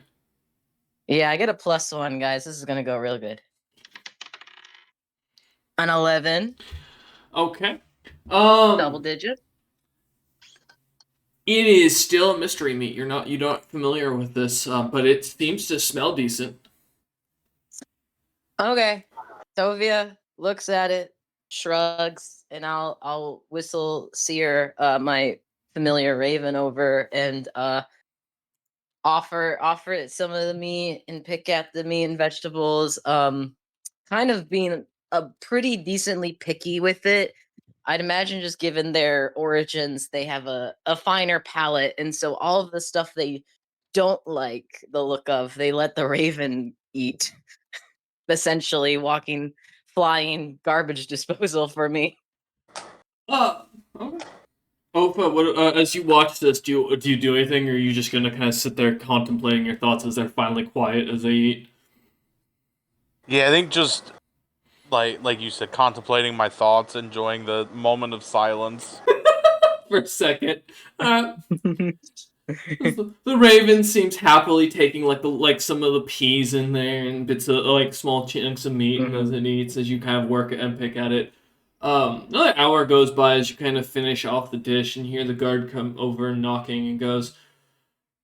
Yeah, I get a +1, guys. This is gonna go real good. An 11, Okay. double digit. It is still a mystery meat. You're not familiar with this, but it seems to smell decent. Okay. Tovia looks at it, shrugs, and I'll whistle Seer, my familiar raven, over and offer it some of the meat and pick at the meat and vegetables. Kind of being a pretty decently picky with it. I'd imagine just given their origins, they have a finer palate, and so all of the stuff they don't like the look of, they let the raven eat. Essentially, walking, flying garbage disposal for me. Okay. Opa, what as you watch this, do you do anything, or are you just gonna kind of sit there contemplating your thoughts as they're finally quiet as they eat? Yeah, I think just like you said, contemplating my thoughts, enjoying the moment of silence. For a second. Uh, the raven seems happily taking like some of the peas in there and bits of like small chunks of meat, and as it eats, as you kind of work and pick at it. Another hour goes by as you kind of finish off the dish and hear the guard come over and knocking and goes,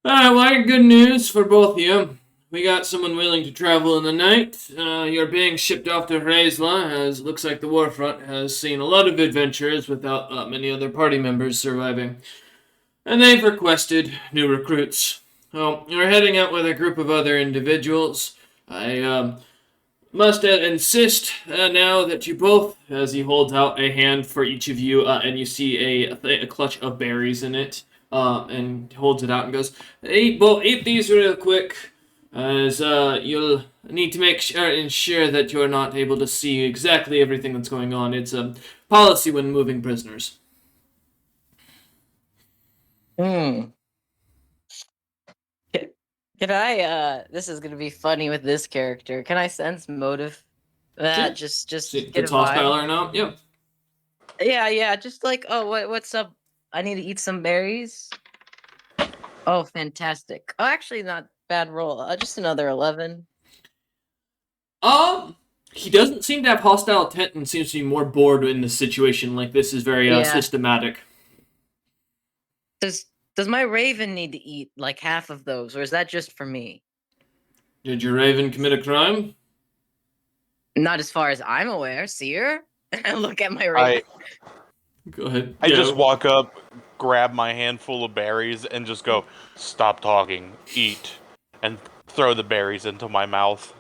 "Well, I got good news for both of you. We got someone willing to travel in the night. You're being shipped off to Hraesla, as it looks like the warfront has seen a lot of adventurers without many other party members surviving. And they've requested new recruits. So, you're heading out with a group of other individuals. I must insist now that you both," as he holds out a hand for each of you, and you see a clutch of berries in it, and holds it out and goes, eat these real quick, as you'll need to ensure that you're not able to see exactly everything that's going on. It's a policy when moving prisoners." Hmm. Can I this is gonna be funny with this character. Can I sense motive? Sure. That just See if get a it's hostile vibe. or not. Yep. Yeah, just like, oh, what's up? I need to eat some berries. Oh, fantastic. Oh, actually not bad roll. Just another 11. Um, he doesn't seem to have hostile intent and seems to be more bored in the situation. Like this is very Yeah. systematic. Does does my raven need to eat like half of those, or is that just for me? Did your raven commit a crime? Not as far as I'm aware, Seer. I look at my raven. I Go ahead. I just Go. walk up, grab my handful of berries, and just go, "Stop talking, eat," and throw the berries into my mouth.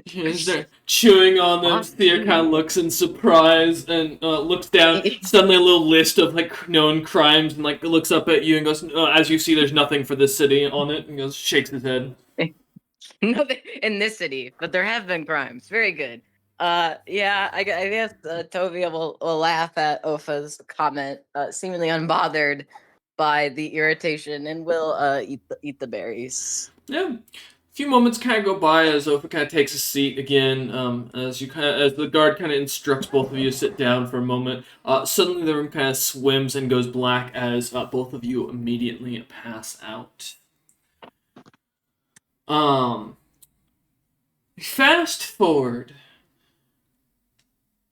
You start chewing on them. Fuck Thea kind of you. looks in surprise and looks down. Suddenly, a little list of like known crimes, and like looks up at you and goes, "As you see, there's nothing for this city on it." And goes, shakes his head. Nothing in this city, but there have been crimes. Very good. Yeah, I guess Tovia will laugh at Ofa's comment, seemingly unbothered. by the irritation and will eat the berries. Yeah. A few moments kind of go by as Ofa kind of takes a seat again. As the guard kind of instructs both of you to sit down for a moment. Suddenly the room kind of swims and goes black as both of you immediately pass out. Fast forward.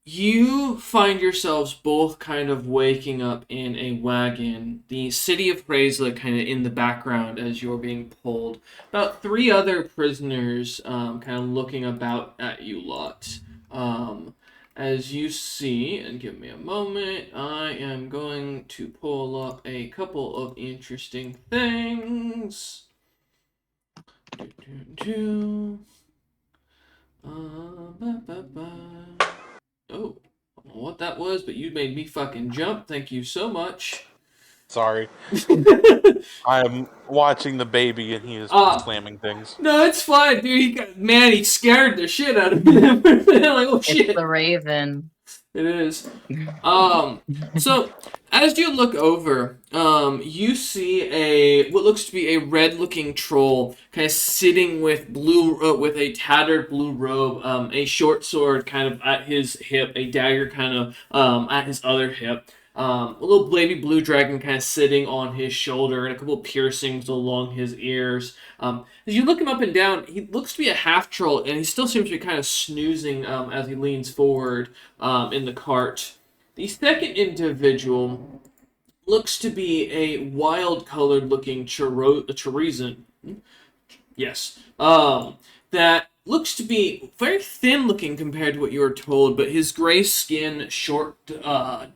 You find yourselves both kind of waking up in a wagon. The city of Praisla kind of in the background as you're being pulled. About 3 other prisoners kind of looking about at you lot. As you see, and give me a moment, I am going to pull up a couple of interesting things. Oh, I don't know what that was, but you made me fucking jump. Thank you so much. Sorry. I am watching the baby and he is slamming things. No, it's fine, dude. He scared the shit out of me. Like, oh shit. It's the raven. It is. So as you look over, you see what looks to be a red-looking troll, kind of sitting with with a tattered blue robe, a short sword kind of at his hip, a dagger kind of at his other hip. A little baby blue dragon kind of sitting on his shoulder, and a couple of piercings along his ears. As you look him up and down, he looks to be a half troll, and he still seems to be kind of snoozing as he leans forward in the cart. The second individual looks to be a wild-colored looking chorizo. Yes. That looks to be very thin looking compared to what you were told, but his gray skin, short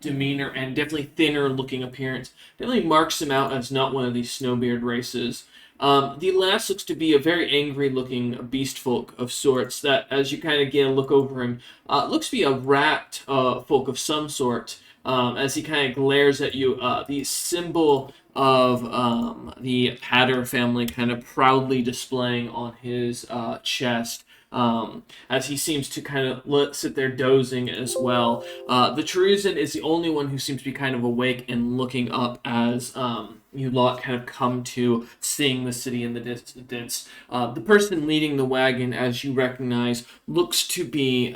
demeanor, and definitely thinner looking appearance definitely marks him out as not one of these snowbeard races. The last looks to be a very angry looking beast folk of sorts that, as you kind of again look over him, looks to be a rat folk of some sort. As he kind of glares at you, the symbol of the Patter family kind of proudly displaying on his chest. As he seems to kind of sit there dozing as well. The Teresian is the only one who seems to be kind of awake and looking up as you lot kind of come to seeing the city in the distance. The person leading the wagon, as you recognize, looks to be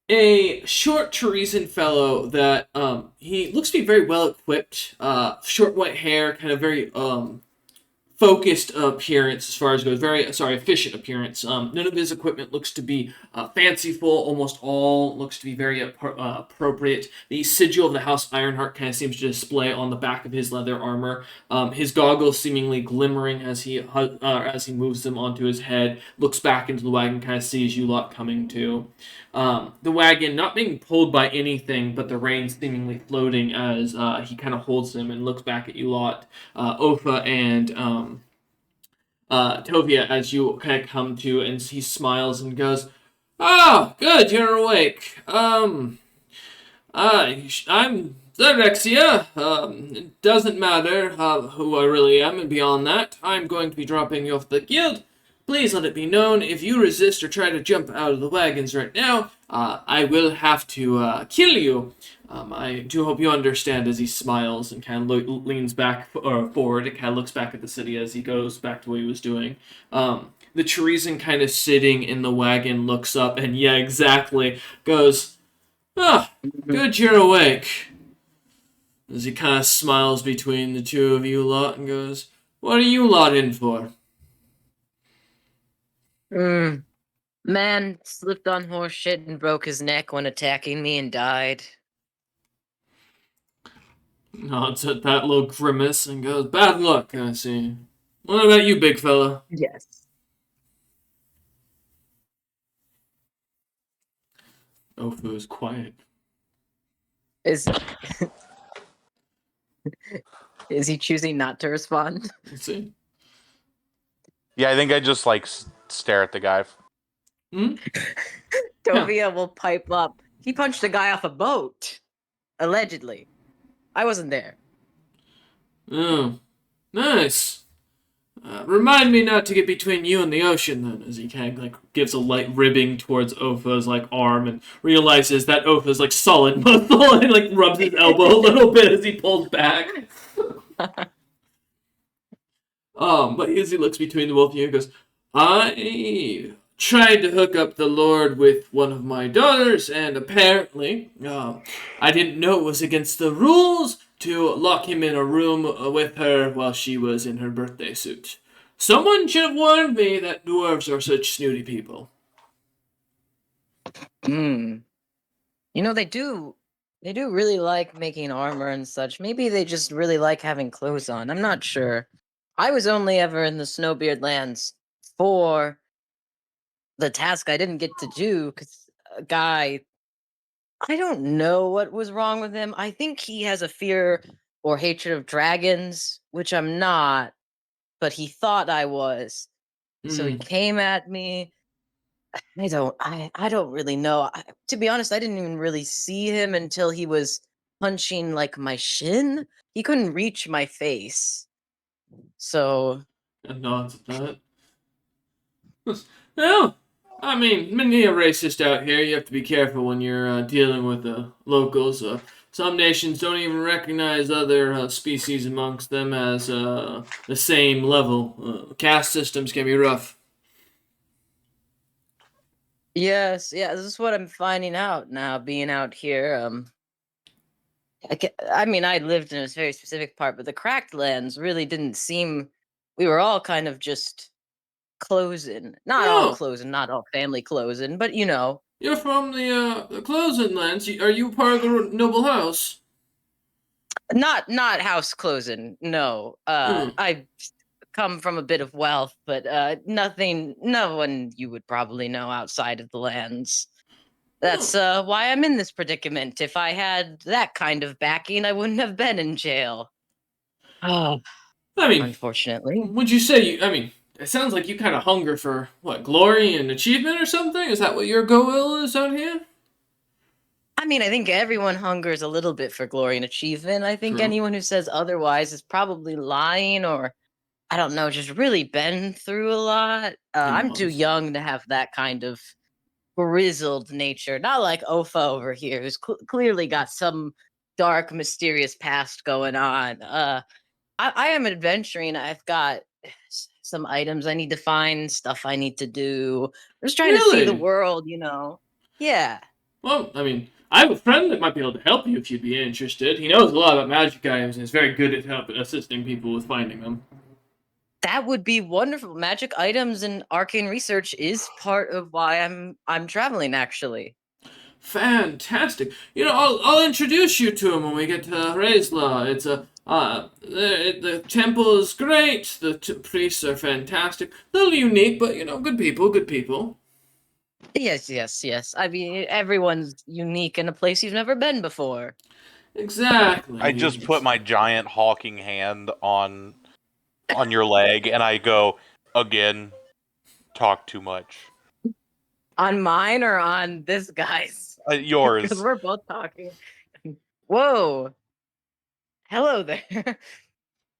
a short Teresian fellow that he looks to be very well equipped, short white hair, kind of very focused appearance as far as goes. Efficient appearance. None of his equipment looks to be fanciful. Almost all looks to be very appropriate. The sigil of the House Ironheart kind of seems to display on the back of his leather armor. His goggles seemingly glimmering as he moves them onto his head. Looks back into the wagon, kind of sees you lot coming to. The wagon not being pulled by anything, but the reins seemingly floating as he kind of holds them and looks back at you lot, Ofa and Tovia, as you kind of come to, and he smiles and goes, "Oh, good, you're awake. I'm Zerexia. It doesn't matter who I really am, and beyond that, I'm going to be dropping you off the guild. Please let it be known, if you resist or try to jump out of the wagons right now, I will have to kill you. I do hope you understand," as he smiles and kind of leans back forward and kind of looks back at the city as he goes back to what he was doing. The Teresian kind of sitting in the wagon looks up and, yeah, exactly, goes, "Ah, good you're awake." As he kind of smiles between the two of you lot and goes, "What are you lot in for?" Man slipped on horse shit and broke his neck when attacking me and died. Nods at that little grimace and goes, "Bad luck, I see. What about you, big fella?" Yes. Ofu is quiet. Is is he choosing not to respond? Let's see. Yeah, I think I just stare at the guy. Tovia will pipe up. He punched a guy off a boat. Allegedly. I wasn't there. Oh, nice. Remind me not to get between you and the ocean, then, as he kind of like gives a light ribbing towards Opha's like arm and realizes that Opha's like solid muscle and like rubs his elbow a little bit as he pulls back. But as he looks between the both of you, he goes, I tried to hook up the Lord with one of my daughters, and apparently, I didn't know it was against the rules to lock him in a room with her while she was in her birthday suit. Someone should have warned me that dwarves are such snooty people. Hmm. You know, they do really like making armor and such. Maybe they just really like having clothes on. I'm not sure. I was only ever in the Snowbeard lands for the task I didn't get to do because a guy, I don't know what was wrong with him. I think he has a fear or hatred of dragons, which I'm not, but he thought I was. So he Hmm. came at me. I don't really know. To be honest, I didn't even really see him until he was punching like my shin. He couldn't reach my face. So And nods at that. Well, I mean, many a racist out here. You have to be careful when you're dealing with locals. Some nations don't even recognize other species amongst them as the same level. Caste systems can be rough. yes, yeah, this is what I'm finding out now, being out here. I mean, I lived in a very specific part, but the cracked lands really didn't seem. We were all kind of just closing, not all Oh, closing, not all family closing, but you know, you're from the closing lands. Are you part of the noble house? not house closing. No, Hmm. I come from a bit of wealth, but nothing, no one you would probably know outside of the lands. Oh. That's why I'm in this predicament. If I had that kind of backing, I wouldn't have been in jail. Oh, I mean, unfortunately. would you say you? I mean, it sounds like you kind of hunger for what glory and achievement or something. Is that what your goal is out here? I mean, I think everyone hungers a little bit for glory and achievement. I think True. anyone who says otherwise is probably lying or, I don't know, just really been through a lot. He I'm too nods. young to have that kind of grizzled nature. Not like Ofa over here, who's clearly got some dark, mysterious past going on. I am adventuring. I've got some items I need to find, stuff I need to do. I'm just trying to see the Really? world, you know. Yeah. Well, I mean, I have a friend that might be able to help you if you'd be interested. He knows a lot about magic items and is very good at assisting people with finding them. That would be wonderful. Magic items and arcane research is part of why I'm traveling actually. Fantastic. You know, I'll introduce you to him when we get to Raisla. It's a the temple is great. The priests are fantastic. A little unique, but you know, good people. Good people. Yes, yes, yes. I mean, everyone's unique in a place you've never been before. I Exactly. just put my giant hawking hand on your leg, and I go again. Talk too much. On mine or on this guy's? Because Yours. we're both talking. Whoa. Hello there.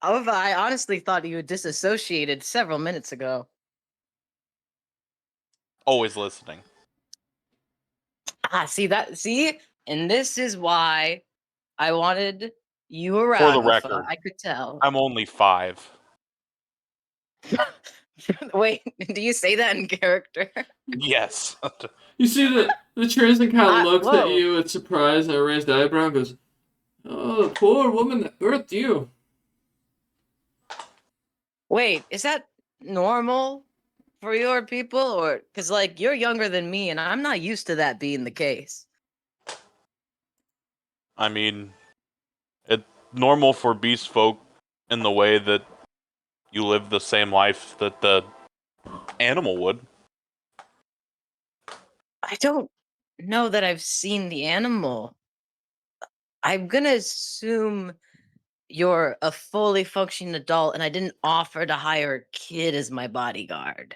Ova, I honestly thought you had disassociated several minutes ago. Always listening. See? And this is why I wanted you For the around, Ova. record, I could tell. I'm only 5. Wait, do you say that in character? Yes. You see the Tristan kind of looks at Whoa. you with surprise and a raised eyebrow and goes, "Oh, the poor woman that birthed you." Wait, is that normal for your people? Or, because, like, you're younger than me, and I'm not used to that being the case. I mean, it's normal for beast folk in the way that you live the same life that the animal would. I don't know that I've seen the animal. I'm gonna assume you're a fully functioning adult, and I didn't offer to hire a kid as my bodyguard.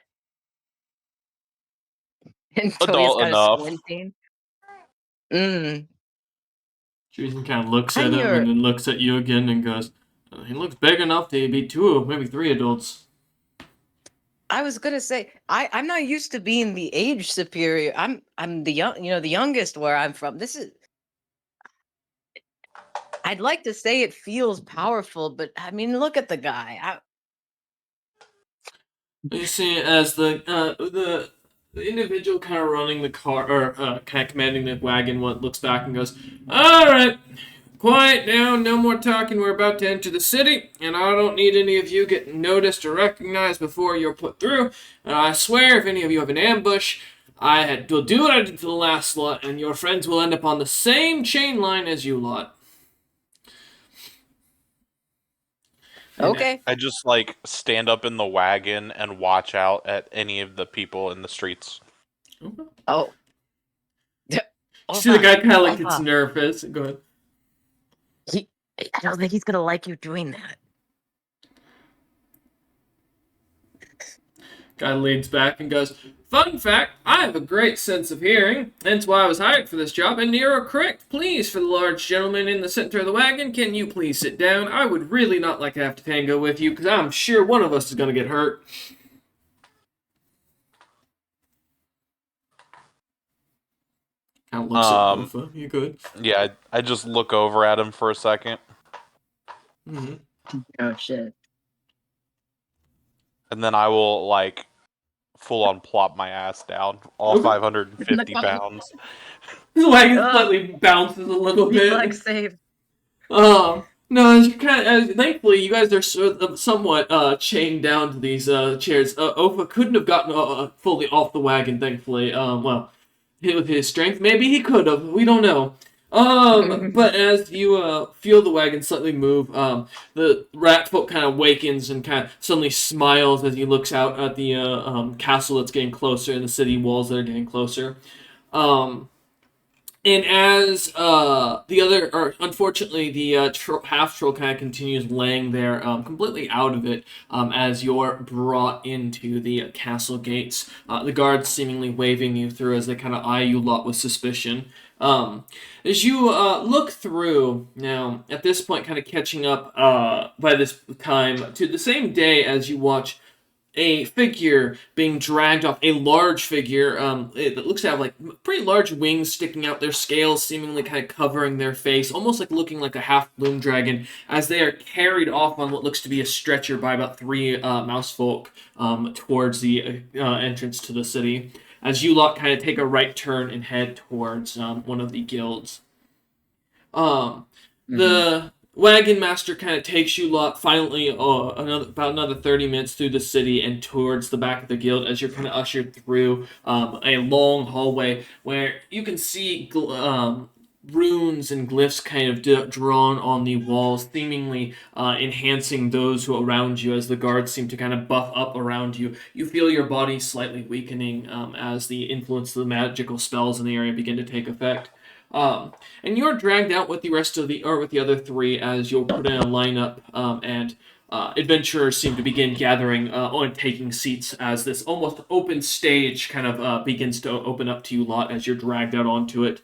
And Toya's Adult kind of enough. squinting. Mm. Tristan kind of looks at I'm him and your. then looks at you again and goes, "He looks big enough to be two, maybe three adults." I was gonna say I'm not used to being the age superior. I'm the the youngest where I'm from. This is I'd like to say it feels powerful, but I mean, look at the guy. You see, as the individual kind of running the car or kind of commanding the wagon, looks back and goes, "All right, quiet now. No more talking. We're about to enter the city, and I don't need any of you getting noticed or recognized before you're put through. And I swear, if any of you have an ambush, will do what I did to the last lot, and your friends will end up on the same chain line as you lot." Okay. I just like stand up in the wagon and watch out at any of the people in the streets. Oh. See the guy kind of like Olfa. gets nervous. Go ahead. I don't think he's gonna like you doing that. Guy leans back and goes, "Fun fact, I have a great sense of hearing. That's why I was hired for this job, and you're correct. Please, for the large gentleman in the center of the wagon, can you please sit down? I would really not like to have to tango with you, because I'm sure one of us is going to get hurt." Kind of looks at Alpha. You good? Yeah, I just look over at him for a second. Mm-hmm. Oh shit. And then I will like full on plop my ass down, all Okay. 550 pounds. The wagon slightly bounces a little bit. Like save. No, as you thankfully, you guys are somewhat chained down to these chairs. Ofa couldn't have gotten fully off the wagon, thankfully. Well, with his strength, maybe he could have. We don't know. But as you feel the wagon slightly move, the rat folk kind of wakens and kind of suddenly smiles as he looks out at the castle that's getting closer and the city walls that are getting closer. And as unfortunately, the half troll kind of continues laying there, completely out of it, as you're brought into the castle gates. The guards seemingly waving you through as they kind of eye you lot with suspicion. As you look through now, at this point, kind of catching up by this time to the same day as you watch a figure being dragged off, a large figure that looks to have like pretty large wings sticking out, their scales seemingly kind of covering their face, almost like looking like a half bloom dragon, as they are carried off on what looks to be a stretcher by about three mouse folk towards the entrance to the city, as you lot kind of take a right turn and head towards one of the guilds. The wagon master kind of takes you lot finally about another 30 minutes through the city and towards the back of the guild as you're kind of ushered through a long hallway where you can see runes and glyphs kind of drawn on the walls, seemingly enhancing those who are around you as the guards seem to kind of buff up around you. You feel your body slightly weakening as the influence of the magical spells in the area begin to take effect. And you're dragged out with the rest of with the other three as you'll put in a lineup, and adventurers seem to begin gathering and taking seats as this almost open stage kind of begins to open up to you lot as you're dragged out onto it.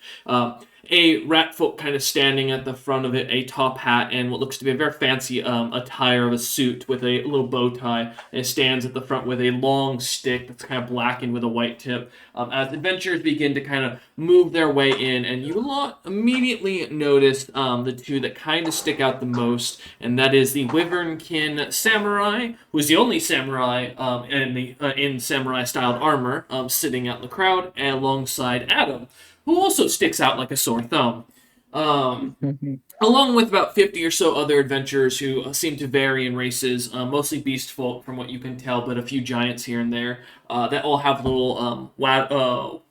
A rat folk kind of standing at the front of it, a top hat and what looks to be a very fancy attire of a suit with a little bow tie, and stands at the front with a long stick that's kind of blackened with a white tip. As adventurers begin to kind of move their way in, and you will immediately notice the two that kind of stick out the most, and that is the Wyvernkin Samurai, who is the only samurai in samurai-styled armor, sitting out in the crowd, alongside Adam, who also sticks out like a sore thumb. Along with about 50 or so other adventurers who seem to vary in races, mostly beast folk from what you can tell, but a few giants here and there, that all have little, what are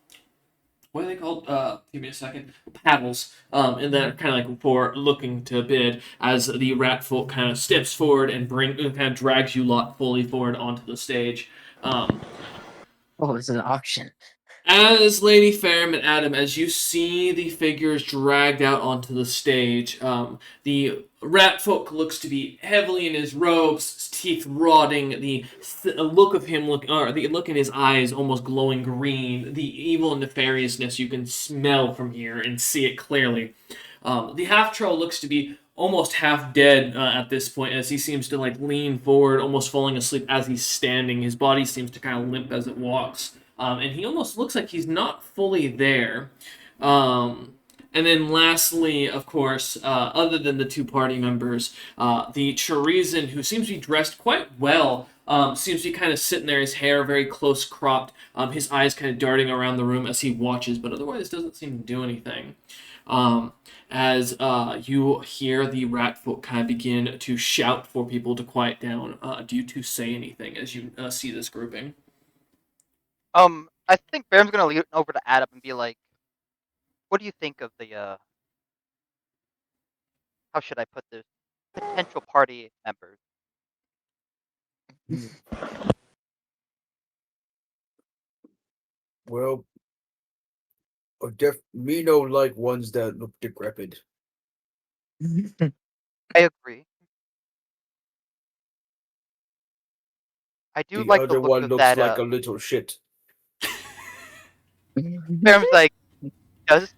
they called? Give me a second. Paddles, and that are kind of like for looking to bid, as the rat folk kind of steps forward and kind of drags you lot fully forward onto the stage. Oh, it's an auction. As Lady Ferrum and Adam, as you see the figures dragged out onto the stage, the rat folk looks to be heavily in his robes, his teeth rotting, the look of him, the look in his eyes almost glowing green, the evil and nefariousness you can smell from here and see it clearly. The half-troll looks to be almost half dead at this point, as he seems to like lean forward, almost falling asleep as he's standing. His body seems to kind of limp as it walks, and he almost looks like he's not fully there. And then lastly, of course, other than the two party members, the Chorizen, who seems to be dressed quite well, seems to be kind of sitting there, his hair very close cropped, his eyes kind of darting around the room as he watches, but otherwise doesn't seem to do anything. As you hear the rat folk kind of begin to shout for people to quiet down, do you two say anything as you see this grouping? I think Baron's gonna lean over to Adam and be like, "What do you think of the how should I put this? Potential party members?" Well, me no like ones that look decrepit. I agree. I do The like the other look one of looks that. like a little shit. Baron's like, "Does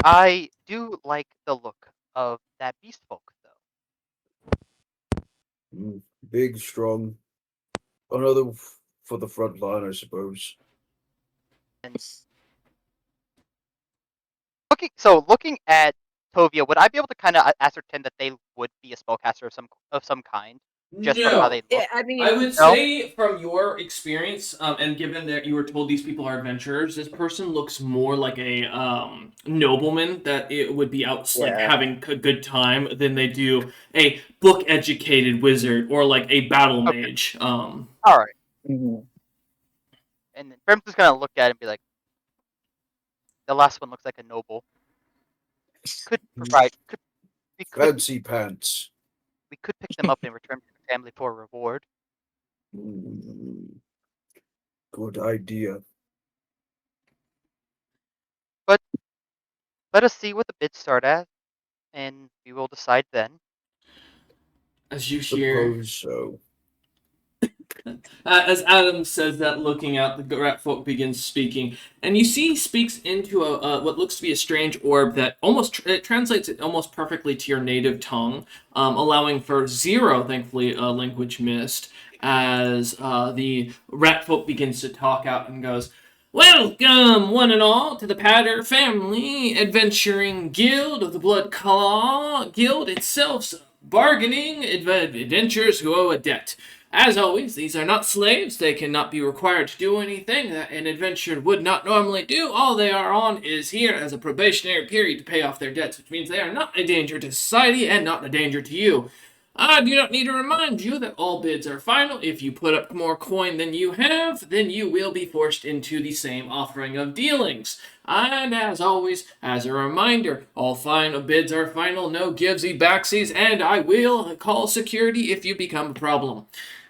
I do like the look of that beast folk, though." Big, strong. Another for the front line, I suppose. And looking at Tovia, would I be able to kind of ascertain that they would be a spellcaster of some kind, just from how they look? Yeah, I mean, I would say from your experience, and given that you were told these people are adventurers, this person looks more like a nobleman that it would be out like Yeah. having a good time than they do a book-educated wizard or like a battle Okay. mage. All right. Mhm. And then Brim's just gonna look at it and be like, "The last one looks like a noble. Could provide. Fancy pants. We could pick them up and return to the family for a reward." Good idea. But let us see what the bids start at, and we will decide then. As you hear, Suppose so. as Adam says that, looking out, the rat folk begins speaking, and you see he speaks into a what looks to be a strange orb that almost it translates it almost perfectly to your native tongue, allowing for zero, thankfully, language missed. As the rat folk begins to talk out and goes, "Welcome, one and all, to the Patter Family Adventuring Guild of the Blood Claw Guild itself, bargaining adventurers who owe a debt. As always, these are not slaves. They cannot be required to do anything that an adventurer would not normally do. All they are on is here as a probationary period to pay off their debts, which means they are not a danger to society and not a danger to you. I do not need to remind you that all bids are final. If you put up more coin than you have, then you will be forced into the same offering of dealings. And as always, as a reminder, all final bids are final, no givesy backsies, and I will call security if you become a problem."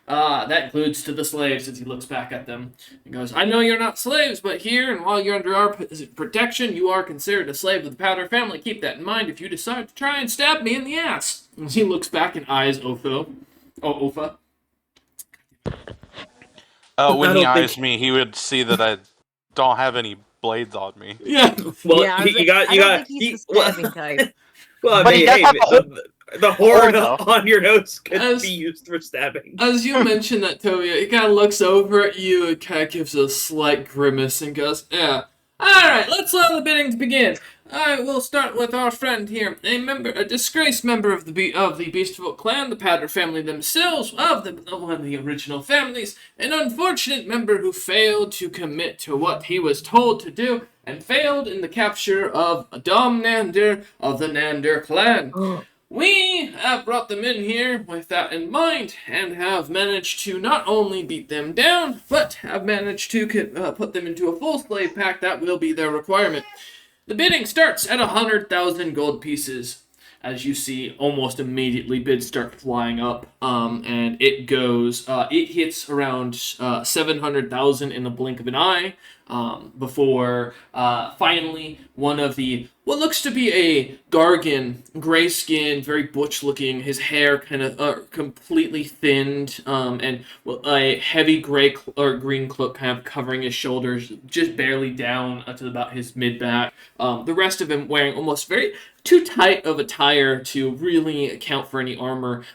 That includes to the slaves as he looks back at them and goes, "I know you're not slaves, but here, and while you're under our protection, you are considered a slave of the Powder family. Keep that in mind if you decide to try and stab me in the ass." As he looks back and eyes Ofa. When I he don't eyes think- me, he would see that I don't have any blades on me. Yeah. Well, Yeah, I was you like, got I you don't got think he's the well, stabbing type. well, I But he mean, does hey, have the horn though. on your nose could As- be used for stabbing. As you mention that, Tovia, he kind of looks over at you and kind of gives a slight grimace and goes, "Yeah. Alright, let's allow the bidding to begin. I will start with our friend here, a disgraced member of the Beastfolk clan, the Powder family themselves, one of the original families, an unfortunate member who failed to commit to what he was told to do, and failed in the capture of Dom Nander of the Nander clan. We have brought them in here with that in mind, and have managed to not only beat them down, but have managed to put them into a full slave pack that will be their requirement. The bidding starts at 100,000 gold pieces." As you see, almost immediately bids start flying up, and it hits around 700,000 in the blink of an eye. before finally one of the what looks to be a Gargan, gray skin, very butch looking, his hair kind of completely thinned, and a heavy gray or green cloak kind of covering his shoulders, just barely down to about his mid back. The rest of him wearing almost very too tight of attire to really account for any armor.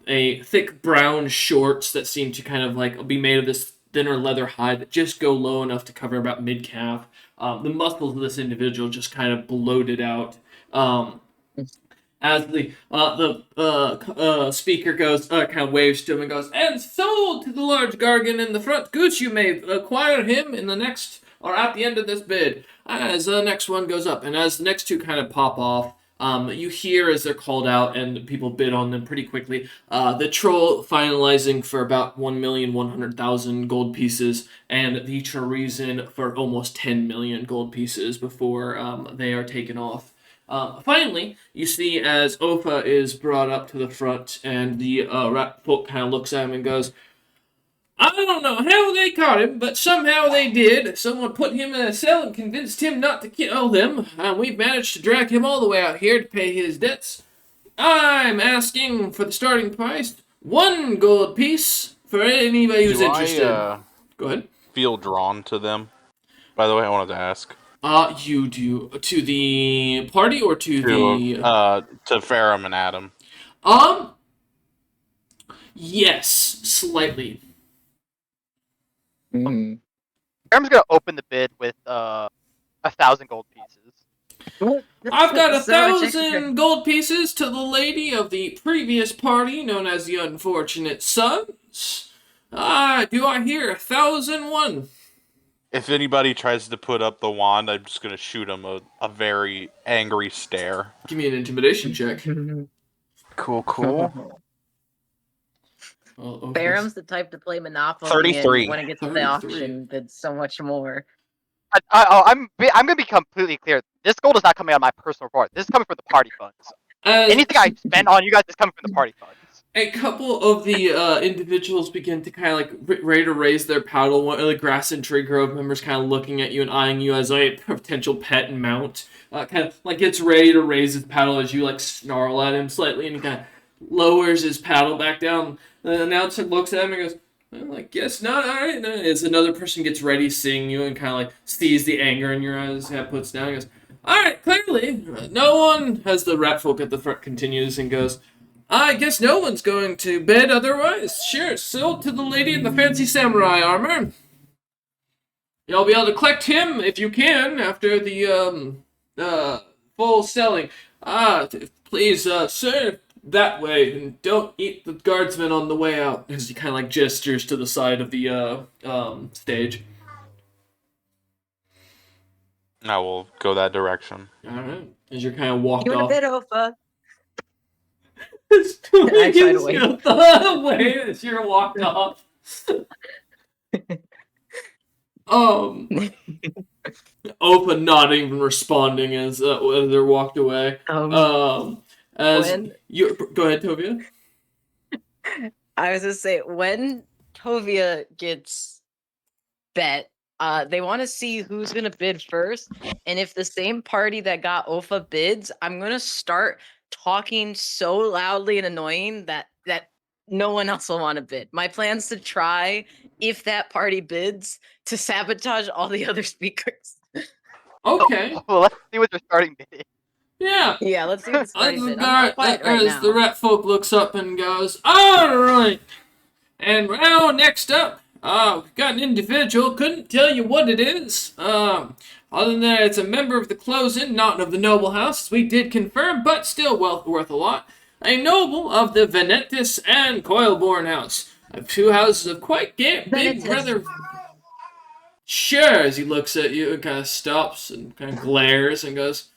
A thick brown shorts that seem to kind of like be made of this thinner leather hide that just go low enough to cover about mid calf. The muscles of this individual just kind of bloated out. As the speaker goes, kind of waves to him and goes, and sold to the large Gargan in the front. Gooch, you may acquire him in the next, or at the end of this bid, as the next one goes up. And as the next two kind of pop off, you hear as they're called out and people bid on them pretty quickly. The troll finalizing for about 1,100,000 gold pieces, and the Treason for almost 10 million gold pieces before they are taken off. Finally, you see as Ofa is brought up to the front, and the rat folk kind of looks at him and goes, I don't know how they caught him, but somehow they did. Someone put him in a cell and convinced him not to kill them, and we've managed to drag him all the way out here to pay his debts. I'm asking for the starting price, 1 gold piece for anybody who's interested. Go ahead. Feel drawn to them? By the way, I wanted to ask. You do. To the party or to the... To Ferrum and Adam. Yes, slightly. Ferrum's gonna open the bid with 1,000 gold pieces. I've got 1,000 gold pieces to the lady of the previous party, known as the Unfortunate Sons. Do I hear 1,001? If anybody tries to put up the wand, I'm just gonna shoot him a very angry stare. Give me an intimidation check. Cool. Well, Ferrum's the type to play Monopoly. 33. And when it gets to the auction, bids so much more. I'm gonna be completely clear. This gold is not coming out of my personal report. This is coming from the party funds. Anything I spend on you guys is coming from the party funds. A couple of the individuals begin to kind of like ready to raise their paddle. One of the Grass and Tree Grove members kind of looking at you and eyeing you as a potential pet and mount. Kind of like gets ready to raise his paddle as you like snarl at him slightly, and he kind of lowers his paddle back down. The announcer looks at him and goes, well, I guess not. All right. As another person gets ready seeing you and kind of like sees the anger in your eyes, kind of puts down and goes, all right, clearly, no one, as the rat folk at the front continues and goes, I guess no one's going to bid otherwise. Sure, sold to the lady in the fancy samurai armor. You'll be able to collect him if you can after the full selling. Please, sir, that way, and don't eat the guardsmen on the way out. As he kind of like gestures to the side of the stage. I will go that direction. All right, as you're kind of walked You in a off. bit, Ofa? It's I tried to wait. the way as you're walked off. Opa not even responding as they're walked away. As you go ahead, Tovia. I was gonna say when Tovia gets bet, they want to see who's gonna bid first, and if the same party that got Ofa bids, I'm gonna start talking so loudly and annoying that no one else will want to bid. My plan's to try, if that party bids, to sabotage all the other speakers. Okay. Well, let's see what they're starting bidding. Yeah. Yeah, let's see what's starting bid. As the rat folk looks up and goes, all right. And now next up, we've got an individual. Couldn't tell you what it is. Other than that, it's a member of the close-in, not of the noble house, as we did confirm, but still worth a lot. A noble of the Venetis and Coilborn house. Two houses of quite big, rather... Sure, as he looks at you and kind of stops and kind of glares and goes,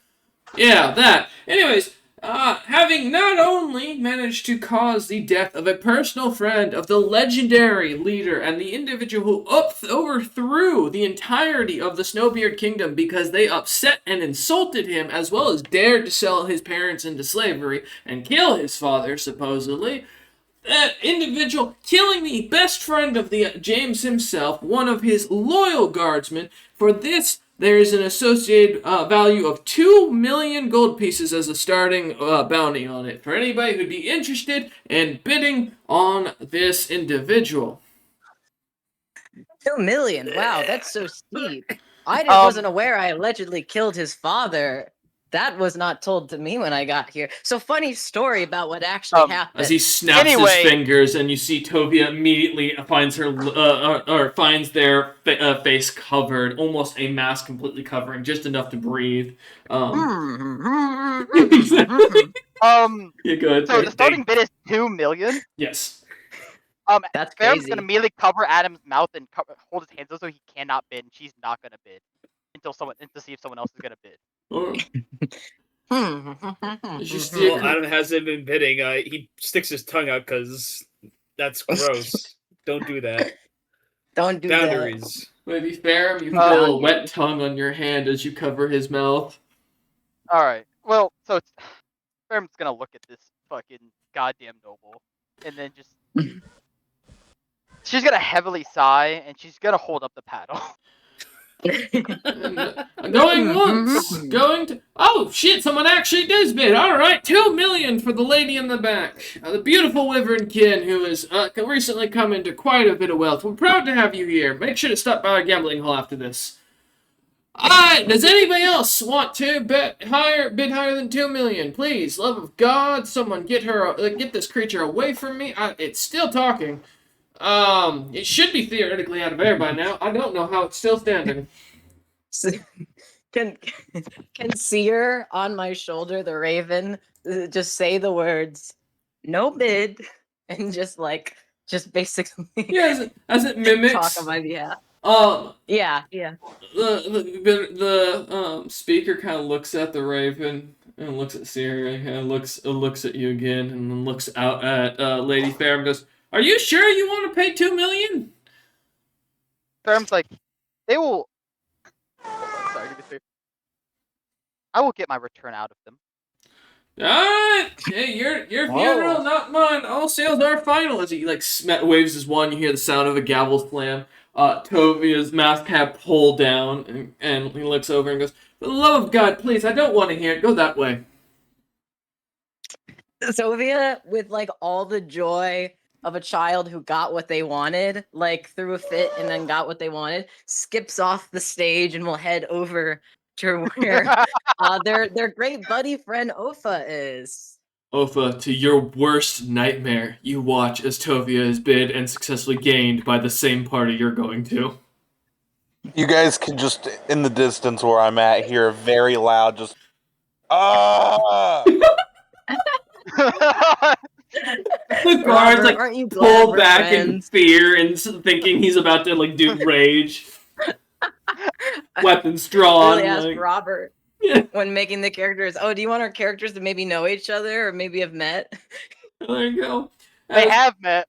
yeah, that. Anyways, having not only managed to cause the death of a personal friend of the legendary leader and the individual who overthrew the entirety of the Snowbeard Kingdom because they upset and insulted him, as well as dared to sell his parents into slavery and kill his father, supposedly, that individual killing the best friend of the James himself, one of his loyal guardsmen. For this, there is an associated value of 2 million gold pieces as a starting bounty on it. For anybody who'd be interested in bidding on this individual. 2 million. Wow, that's so steep. I Um, wasn't aware I allegedly killed his father. That was not told to me when I got here. So funny story about what actually happened. As he snaps his Anyway. fingers, and you see Tovia immediately finds her or finds their face covered, almost a mask completely covering, just enough to breathe. Exactly. Yeah, good. So the starting bid is 2 million. Yes. That's Faram's crazy. gonna immediately cover Adam's mouth and hold his hands so he cannot bid, and she's not gonna bid until to see if someone else is gonna bid. You see Well, Adam hasn't been bidding. He sticks his tongue out because that's gross. Don't do that. Don't do Boundaries. Maybe Farum, you Boundaries. feel a wet tongue on your hand as you cover his mouth. All right. Well, so Faram's gonna look at this fucking goddamn noble, and then just she's gonna heavily sigh, and she's gonna hold up the paddle. Going once, going to. Oh shit! Someone actually does bid. All right, 2 million for the lady in the back, the beautiful Wyvern kin who has recently come into quite a bit of wealth. We're proud to have you here. Make sure to stop by our gambling hall after this. All right. Does anybody else want to bid higher than 2 million? Please, love of God, someone get this creature away from me. It's still talking. It should be theoretically out of air by now. I don't know how it's still standing. Can Seer on my shoulder, the Raven, just say the words "no bid" and just basically as it mimics talk on my behalf. Yeah. The speaker kind of looks at the Raven and looks at Siri and kind of looks at you again and then looks out at Lady Fair and goes, "Are you sure you want to pay 2 million?" Faram's like, they will. Sorry, give me a second. I will get my return out of them. Alright, hey, your funeral, not mine. All sales are final. As he waves his wand, you hear the sound of a gavel slam. Tovia's mask cap pulled down, and he looks over and goes, "For the love of God, please, I don't want to hear it. Go that way." Sylvia, with all the joy of a child who got what they wanted, threw a fit and then got what they wanted, skips off the stage and will head over to where their great buddy friend Ofa is. Ofa, to your worst nightmare, you watch as Tovia is bid and successfully gained by the same party you're going to. You guys can just, in the distance where I'm at, hear a very loud just, ah! The guards Robert, aren't you glad pull we're back in friends? fear and thinking he's about to do rage. Weapons drawn. Really asked Robert Yeah. when making the characters. Oh, do you want our characters to maybe know each other or maybe have met? There you go. They have met.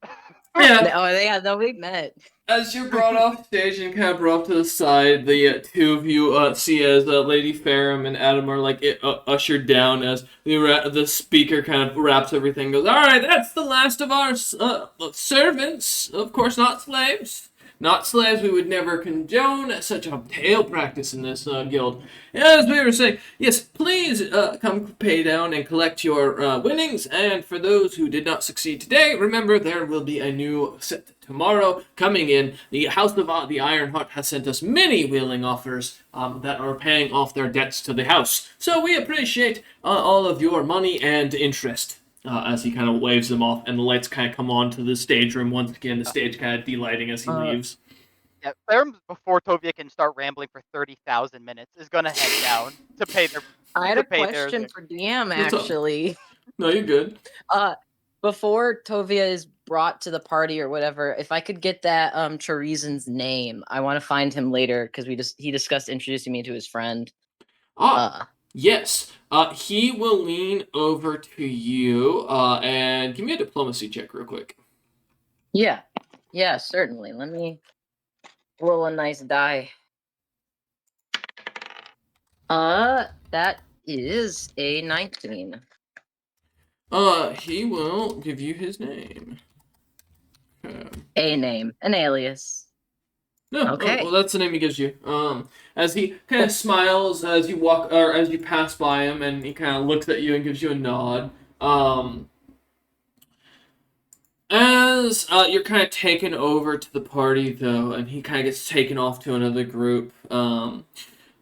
Yeah. We've met. As you're brought off stage and kind of brought to the side, the two of you see as Lady Farum and Adam are ushered down as the speaker kind of wraps everything. Goes, all right, that's the last of our servants, of course, not slaves. Not slaves. We would never condone such a tail practice in this guild. As we were saying, yes, please come pay down and collect your winnings. And for those who did not succeed today, remember there will be a new set tomorrow coming in. The House of the Iron Heart has sent us many willing offers that are paying off their debts to the house. So we appreciate all of your money and interest. As he kind of waves them off, and the lights kind of come on to the stage room once again. The stage kind of delighting as he leaves. Yeah, Farum, before Tovia can start rambling for 30,000 minutes, is gonna head down to pay their. I had a question for DM actually. No, you're good. Before Tovia is brought to the party or whatever, if I could get that Chorizen's name, I want to find him later because he discussed introducing me to his friend. Yes. He will lean over to you and give me a diplomacy check real quick. Yeah, certainly. Let me roll a nice die. That is a 19. He will give you his name. A name, an alias. No, Okay. well, that's the name he gives you. As he kind of smiles as you walk, or as you pass by him, and he kind of looks at you and gives you a nod. As you're kind of taken over to the party, though, and he kind of gets taken off to another group,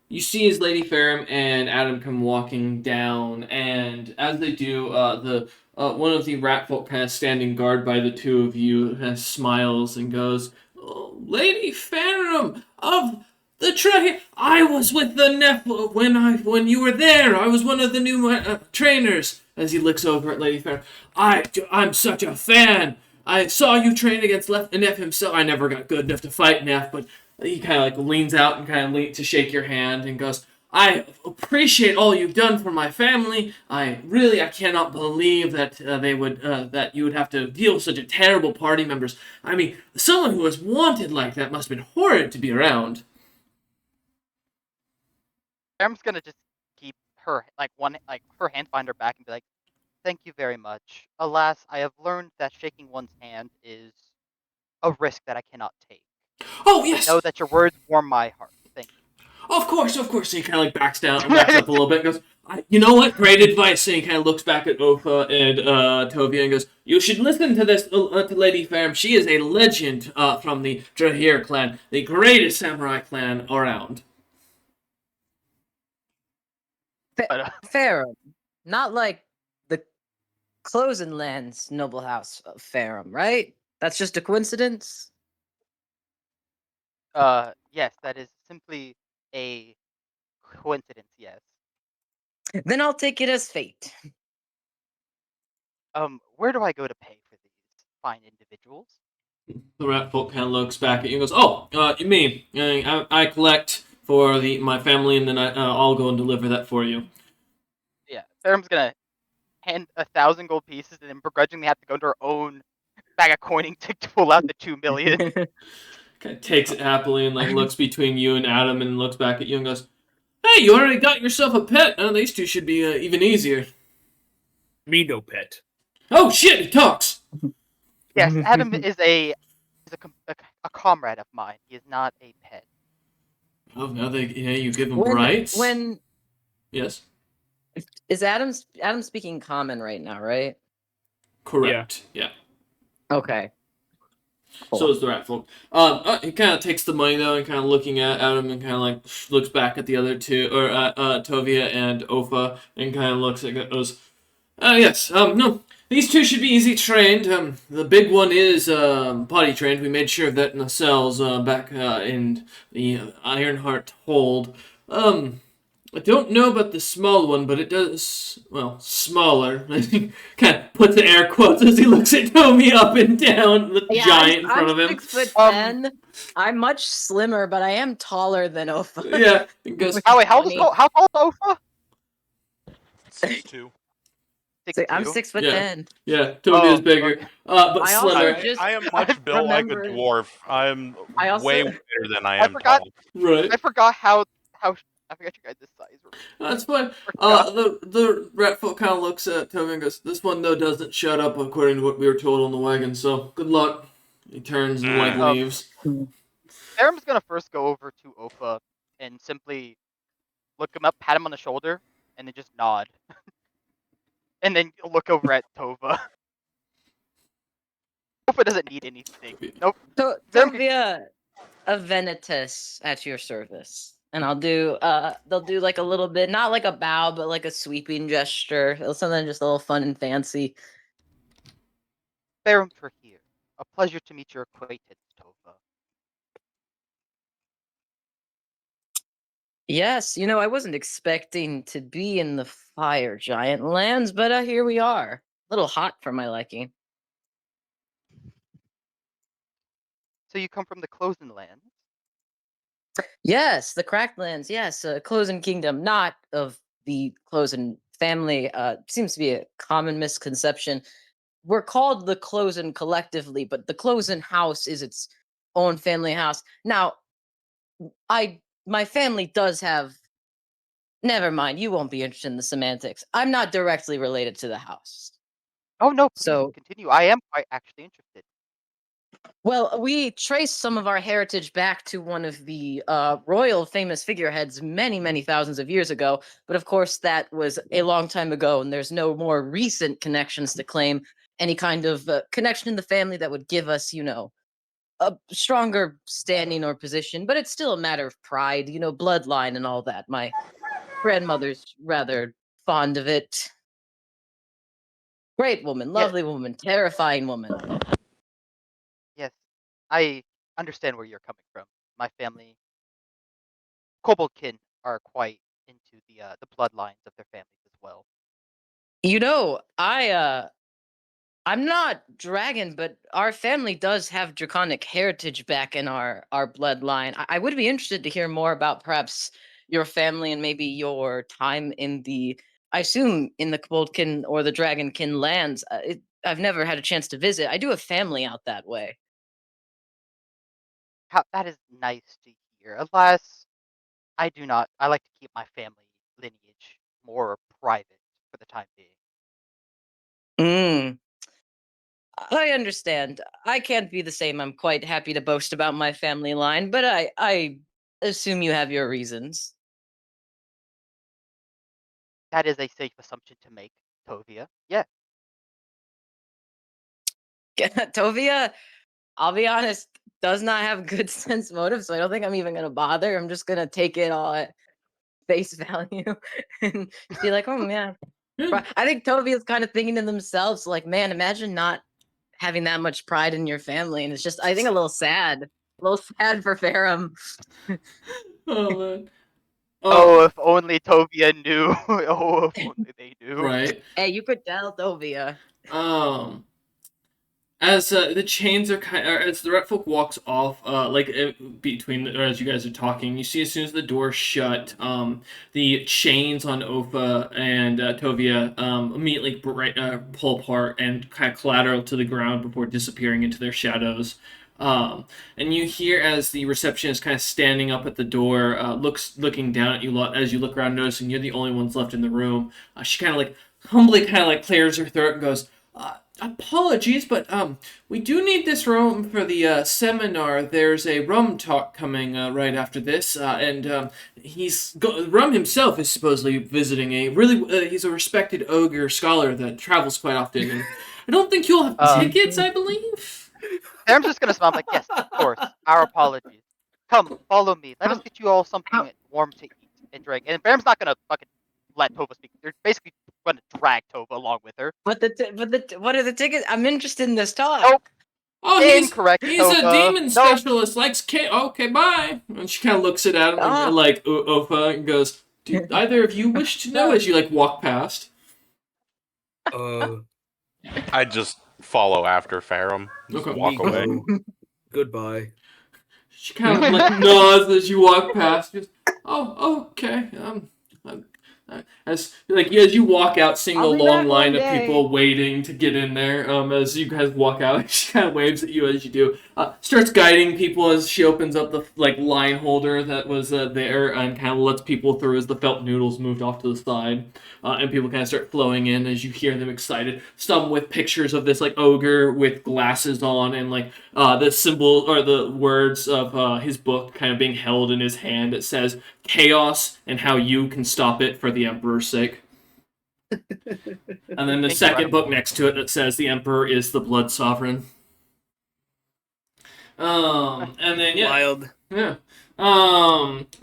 you see his Lady Ferrum and Adam come walking down, and as they do, the one of the rat folk kind of standing guard by the two of you kind of smiles and goes, "Oh, Lady Ferrum of the I was with the Nephilim when you were there. I was one of the new trainers." As he looks over at Lady Ferrum, I'm such a fan. I saw you train against Neff himself. I never got good enough to fight Neff, but he kind of like leans out and kind of to shake your hand and goes, "I appreciate all you've done for my family. I cannot believe that that you would have to deal with such a terrible party members. I mean, someone who was wanted like that must have been horrid to be around." Ferrum's gonna just keep her her hand behind her back and be like, "Thank you very much. Alas, I have learned that shaking one's hand is a risk that I cannot take. Oh I yes, know that your words warm my heart. Thank you." of course, of course. He kind of like backs up a little bit, and goes, "You know what? Great advice." And he kind of looks back at Ofa and Tovia and goes, "You should listen to this to Lady Ferrum. She is a legend from the Drahir clan, the greatest samurai clan around." But Ferrum, not like the Closenland's noble house of Ferrum, right? That's just a coincidence. yes, that is simply a coincidence. Yes. Then I'll take it as fate. Where do I go to pay for these fine individuals? The rat folk kind of looks back at you and goes, "Oh, you mean I collect for my family, and then I'll go and deliver that for you." Yeah, Ferrum's gonna hand 1,000 gold pieces and then begrudgingly have to go into her own bag of coining to pull out the 2,000,000. Kind of takes it happily and like looks between you and Adam and looks back at you and goes, "Hey, you already got yourself a pet. These two should be even easier." Me no pet. Oh shit, he talks. Yes, Adam is a comrade of mine. He is not a pet. Oh, now you give him when rights. when Yes, is Adam speaking common right now, right? correct. Yeah. Okay. So is the rat folk. He kind of takes the money though, and kind of looking at Adam, and kind of like looks back at the other two, or at Tovia and Ofa, and kind of looks at goes, yes. No, these two should be easy trained. The big one is potty trained. We made sure of that in the cells back in the Ironheart hold. I don't know about the small one, but it does, well, smaller. Kind of puts the air quotes as he looks at Tomi up and down, the giant in front of him. 6'10". I'm much slimmer, but I am taller than Ofa. Yeah, he goes, Oh wait, how tall is Ofa? 6'2". I'm 6'2". 6'10". yeah, Tomi is bigger, Okay. but I also slimmer. just I am much built like a remembered- dwarf. I'm I also- way wider than I am forgot- tall. Right. I forgot I forgot you guys this size. That's fine. The rat folk kind of looks at Tomi and goes, "This one though doesn't shut up according to what we were told on the wagon. So good luck." He turns and like leaves. Ferrum's gonna first go over to Ofa and simply look him up, pat him on the shoulder, and then just nod. And then look over at Tova. Ofa doesn't need anything. Nope. Tovia, a Venitus at your service. And I'll do they'll do like a little bit, not like a bow, but like a sweeping gesture. Something just a little fun and fancy. Ferrum for here. A pleasure to meet your acquaintance, Tova. Yes, I wasn't expecting to be in the fire giant lands, but here we are. A little hot for my liking. So you come from the Closen lands? Yes, the Cracklands. Yes, Closen Kingdom, not of the Closen family. Seems to be a common misconception. We're called the Closen collectively, but the Closen house is its own family house. Now, my family does have. Never mind. You won't be interested in the semantics. I'm not directly related to the house. Oh no, please So, continue. I am quite actually interested. well, we trace some of our heritage back to one of the royal famous figureheads many, many thousands of years ago. But of course, that was a long time ago, and there's no more recent connections to claim any kind of connection in the family that would give us, a stronger standing or position. But it's still a matter of pride, bloodline and all that. My grandmother's rather fond of it. Great woman, Yes, lovely woman, terrifying woman. yes. I understand where you're coming from. My family, Koboldkin, are quite into the bloodlines of their families as well. I'm not dragon, but our family does have draconic heritage back in our bloodline. I would be interested to hear more about perhaps your family and maybe your time in I assume in the Koboldkin or the Dragonkin lands. I've never had a chance to visit. I do have family out that way. How that is nice to hear. Alas, I do not. I like to keep my family lineage more private for the time being. Mm, I understand. I can't be the same. I'm quite happy to boast about my family line, but I assume you have your reasons. That is a safe assumption to make, Tovia. Yeah. Tovia, I'll be honest, does not have good sense motive, so I don't think I'm even gonna bother. I'm just gonna take it all at face value and just be like, oh yeah. Yeah. But I think Tovia's kind of thinking to themselves, like, man, imagine not having that much pride in your family. And it's just, I think, a little sad. A little sad for Ferrum. Oh man. Oh, Oh, if only Tovia knew. Oh, if only they knew. right. Hey, you could tell Tovia. Um, as the chains are as the red folk walks off, between or as you guys are talking, you see as soon as the door shut, the chains on Ofa and Tovia immediately pull apart and kind of clatter to the ground before disappearing into their shadows. And you hear as the receptionist kind of standing up at the door, looking down at you lot as you look around, noticing you're the only ones left in the room. She kind of like humbly kind of like clears her throat and goes, apologies, but we do need this room for the seminar. There's a rum talk coming right after this, and Rum himself is supposedly visiting a really he's a respected ogre scholar that travels quite often, and I don't think you'll have Uh, tickets, I believe. Sam's just gonna smile. I'm like, yes, of course. Our apologies. Come, follow me. Let us How, get you all how, something warm to eat and drink. And Bam's not gonna fucking let Tova speak. They're basically gonna drag Tova along with her. what are the tickets? I'm interested in this talk. Nope. Oh, Incorrect, he's a Tova. demon Nope. specialist. Likes okay, bye. And she kind of looks at him and Ah, like Ofa and goes, "Do either of you wish to know?" no. As you like walk past. Uh, I just follow after Ferrum. Just Okay. walk me away. go. Goodbye. She kind of like nods as you walk past. Just, oh, okay. As you walk out, seeing the I'll be long back one line of day. people waiting to get in there. As you guys walk out, she kind of waves at you as you do. Starts guiding people as she opens up the line holder that was there and kind of lets people through as the felt noodles moved off to the side. And people kind of start flowing in as you hear them excited. Some with pictures of this like ogre with glasses on and like the symbol or the words of his book kind of being held in his hand. It says chaos and how you can stop it for the emperor's sake. And then the second book Incredible. next to it that says the emperor is the blood sovereign. And then yeah, Wild. yeah.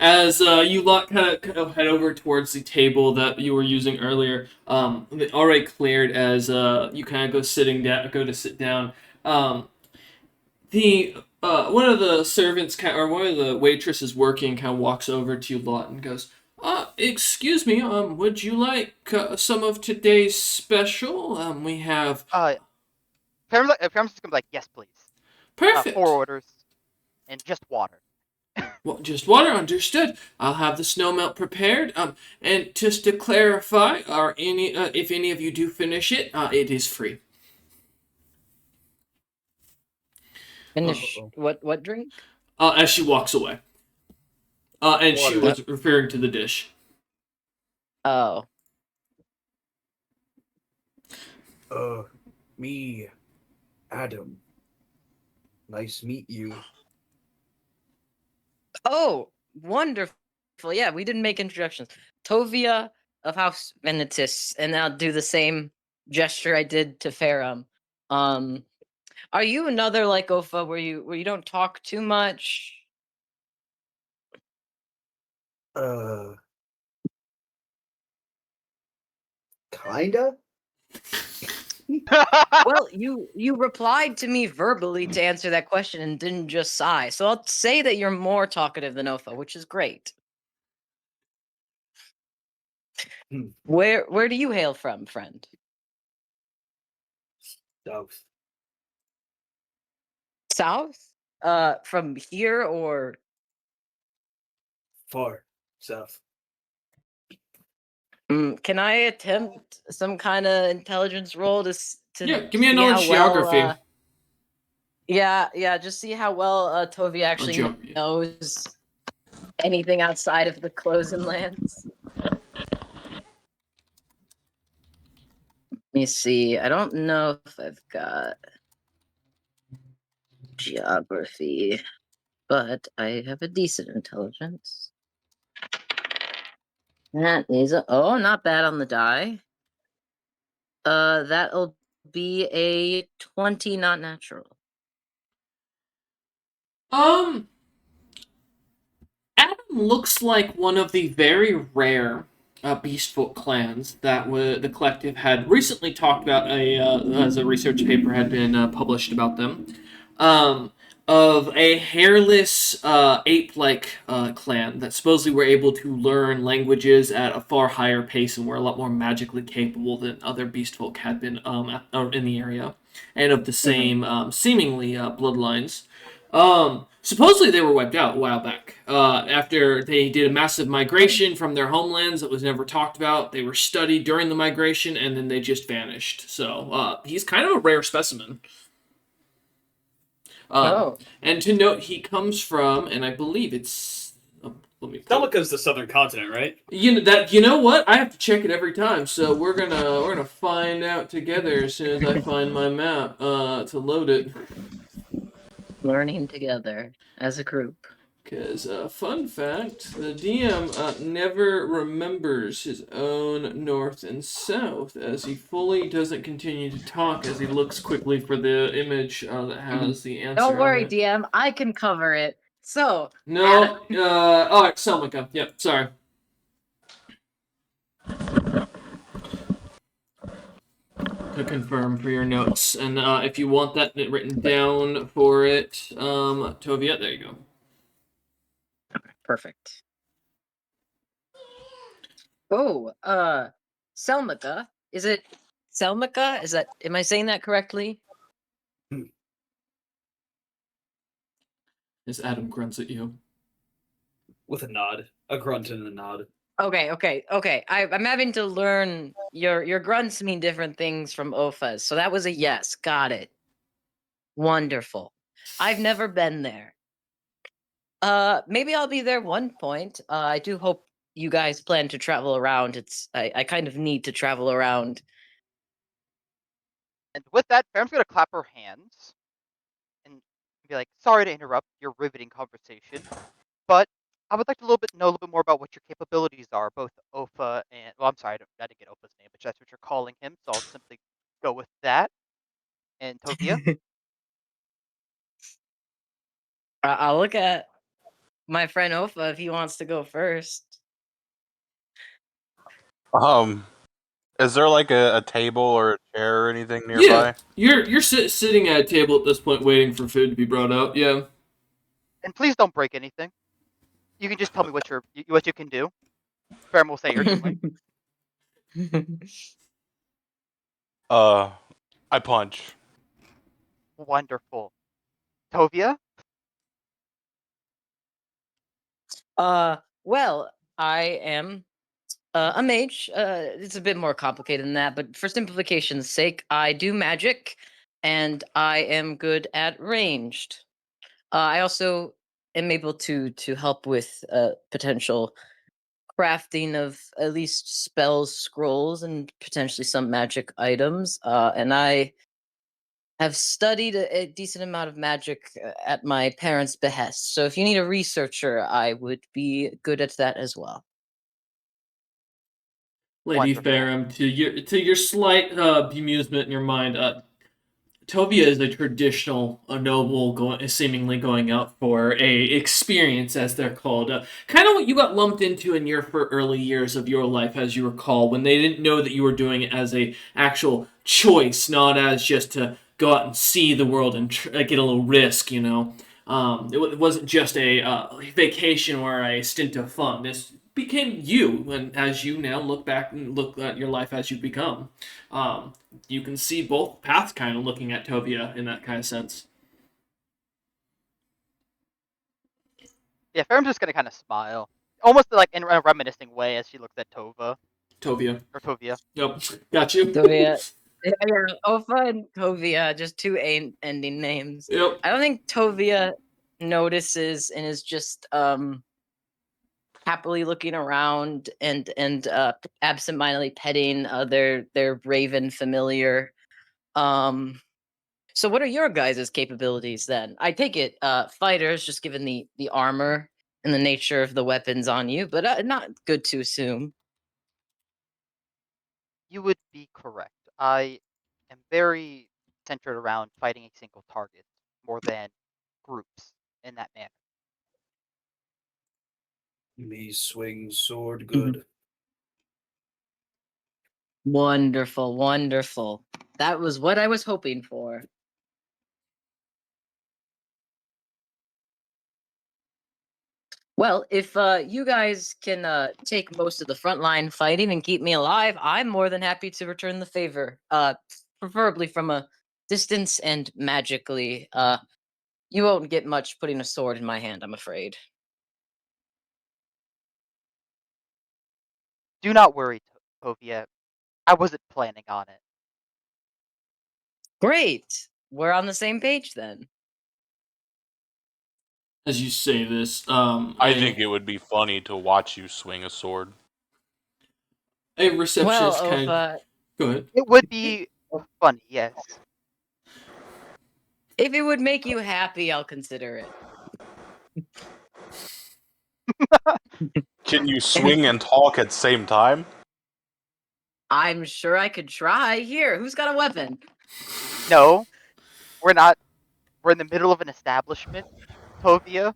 As you lot kind of head over towards the table that you were using earlier, already cleared as you kind of go to sit down. The one of the servants or one of the waitresses working kind of walks over to you lot and goes, excuse me, would you like some of today's special? We have Ferum's just gonna be like, yes, please. 4 perfect. orders and just water. Well, just water, understood. I'll have the snow melt prepared. And just to clarify, if any of you do finish it, it is free. Finish Uh-oh. what drink? As she walks away. And she Water. was referring to the dish. Oh. Uh, Me, Adam. Nice meet you. Oh, wonderful. Yeah, we didn't make introductions. Tovia of House Venitus, and I'll do the same gesture I did to Farum. Are you another like Ofa where you don't talk too much? Uh, kinda? Well, you replied to me verbally to answer that question and didn't just sigh. So I'll say that you're more talkative than Ofa, which is great. Hmm. Where do you hail from, friend? South. South? From here or Far. South. Can I attempt some kind of intelligence roll to Yeah, give me a see how knowledge well? geography. Yeah, just see how well Tovi Or actually geography. knows anything outside of the Closen lands. Let me see. I don't know if I've got geography, but I have a decent intelligence. That is not bad on the die. That'll be a 20, not natural. Um, Adam looks like one of the very rare Beastfolk clans that the collective had recently talked about as a research paper had been published about them. Um, of a hairless ape-like clan that supposedly were able to learn languages at a far higher pace and were a lot more magically capable than other Beastfolk had been in the area, and of the same seemingly bloodlines. Supposedly they were wiped out a while back. After they did a massive migration from their homelands that was never talked about. They were studied during the migration, and then they just vanished. So he's kind of a rare specimen. Oh. And to note, he comes from, and I believe it's. Let me. Celica's the southern continent, right? You know what? I have to check it every time. So we're gonna find out together as soon as I find my map to load it. Learning together as a group. Because, fun fact, the DM never remembers his own north and south, as he fully doesn't continue to talk as he looks quickly for the image that has the answer. Don't worry, on it. DM. I can cover it. So, No, alright, Selmica. Yep, sorry. To confirm for your notes. And if you want that written down for it, Tovia, there you go. perfect. Oh, Selmica. Is it Selmica? Am I saying that correctly? As Adam grunts at you. With a nod. A grunt and a nod. Okay. I'm having to learn your grunts mean different things from Ofa's. So that was a yes. Got it. Wonderful. I've never been there. Maybe I'll be there one point. I do hope you guys plan to travel around. I kind of need to travel around. And with that, Farron's gonna clap her hands and be like, "Sorry to interrupt your riveting conversation, but I would like to know a little bit more about what your capabilities are, both Ofa and well, I'm sorry, I didn't get Ofa's name, but that's what you're calling him, so I'll simply go with that. And Tovia, I'll look at my friend Ofa if he wants to go first. Is there like a table or a chair or anything Yeah, nearby? you're sitting at a table at this point, waiting for food to be brought out. Yeah. and please don't break anything. You can just tell me what you can do. Farron will say you're doing. I punch. Wonderful. Tovia, Well, I am a mage. It's a bit more complicated than that, but for simplification's sake, I do magic, and I am good at ranged. I also am able to help with potential crafting of at least spells, scrolls, and potentially some magic items. And I have studied a decent amount of magic at my parents' behest. So if you need a researcher, I would be good at that as well. Lady Wonderful. Farum, to your slight bemusement in your mind, Tovia is a traditional a noble seemingly going out for a experience, as they're called. Kind of what you got lumped into in your early years of your life, as you recall, when they didn't know that you were doing it as a actual choice, not as just to go out and see the world and get a little risk, you know. It wasn't just a vacation or a stint of fun. This became you, and as you now look back and look at your life as you've become. You can see both paths kind of looking at Tovia in that kind of sense. Yeah, Faram's just gonna kind of smile, almost like in a reminiscing way as she looks at Tovia. Tovia. Yep, got you. Tovia. Yeah, Ofa and Tovia, just two ending names. Yep. I don't think Tovia notices and is just happily looking around and absentmindedly petting their raven familiar. So what are your guys' capabilities then? I take it fighters, just given the armor and the nature of the weapons on you, but not good to assume. You would be correct. I am very centered around fighting a single target more than groups in that manner. Me swing sword Mhm. good. Wonderful, wonderful. That was what I was hoping for. Well, if you guys can take most of the frontline fighting and keep me alive, I'm more than happy to return the favor. Preferably from a distance and magically. You won't get much putting a sword in my hand, I'm afraid. Do not worry, Tovia. I wasn't planning on it. Great. We're on the same page then. As you say this, I think it would be funny to watch you swing a sword. a Well, receptionist kind of. Ofa, Go ahead. It would be funny, yes. if it would make you happy, I'll consider it. Can you swing and talk at the same time? I'm sure I could try. Here, who's got a weapon? No, we're not. We're in the middle of an establishment. Tovia,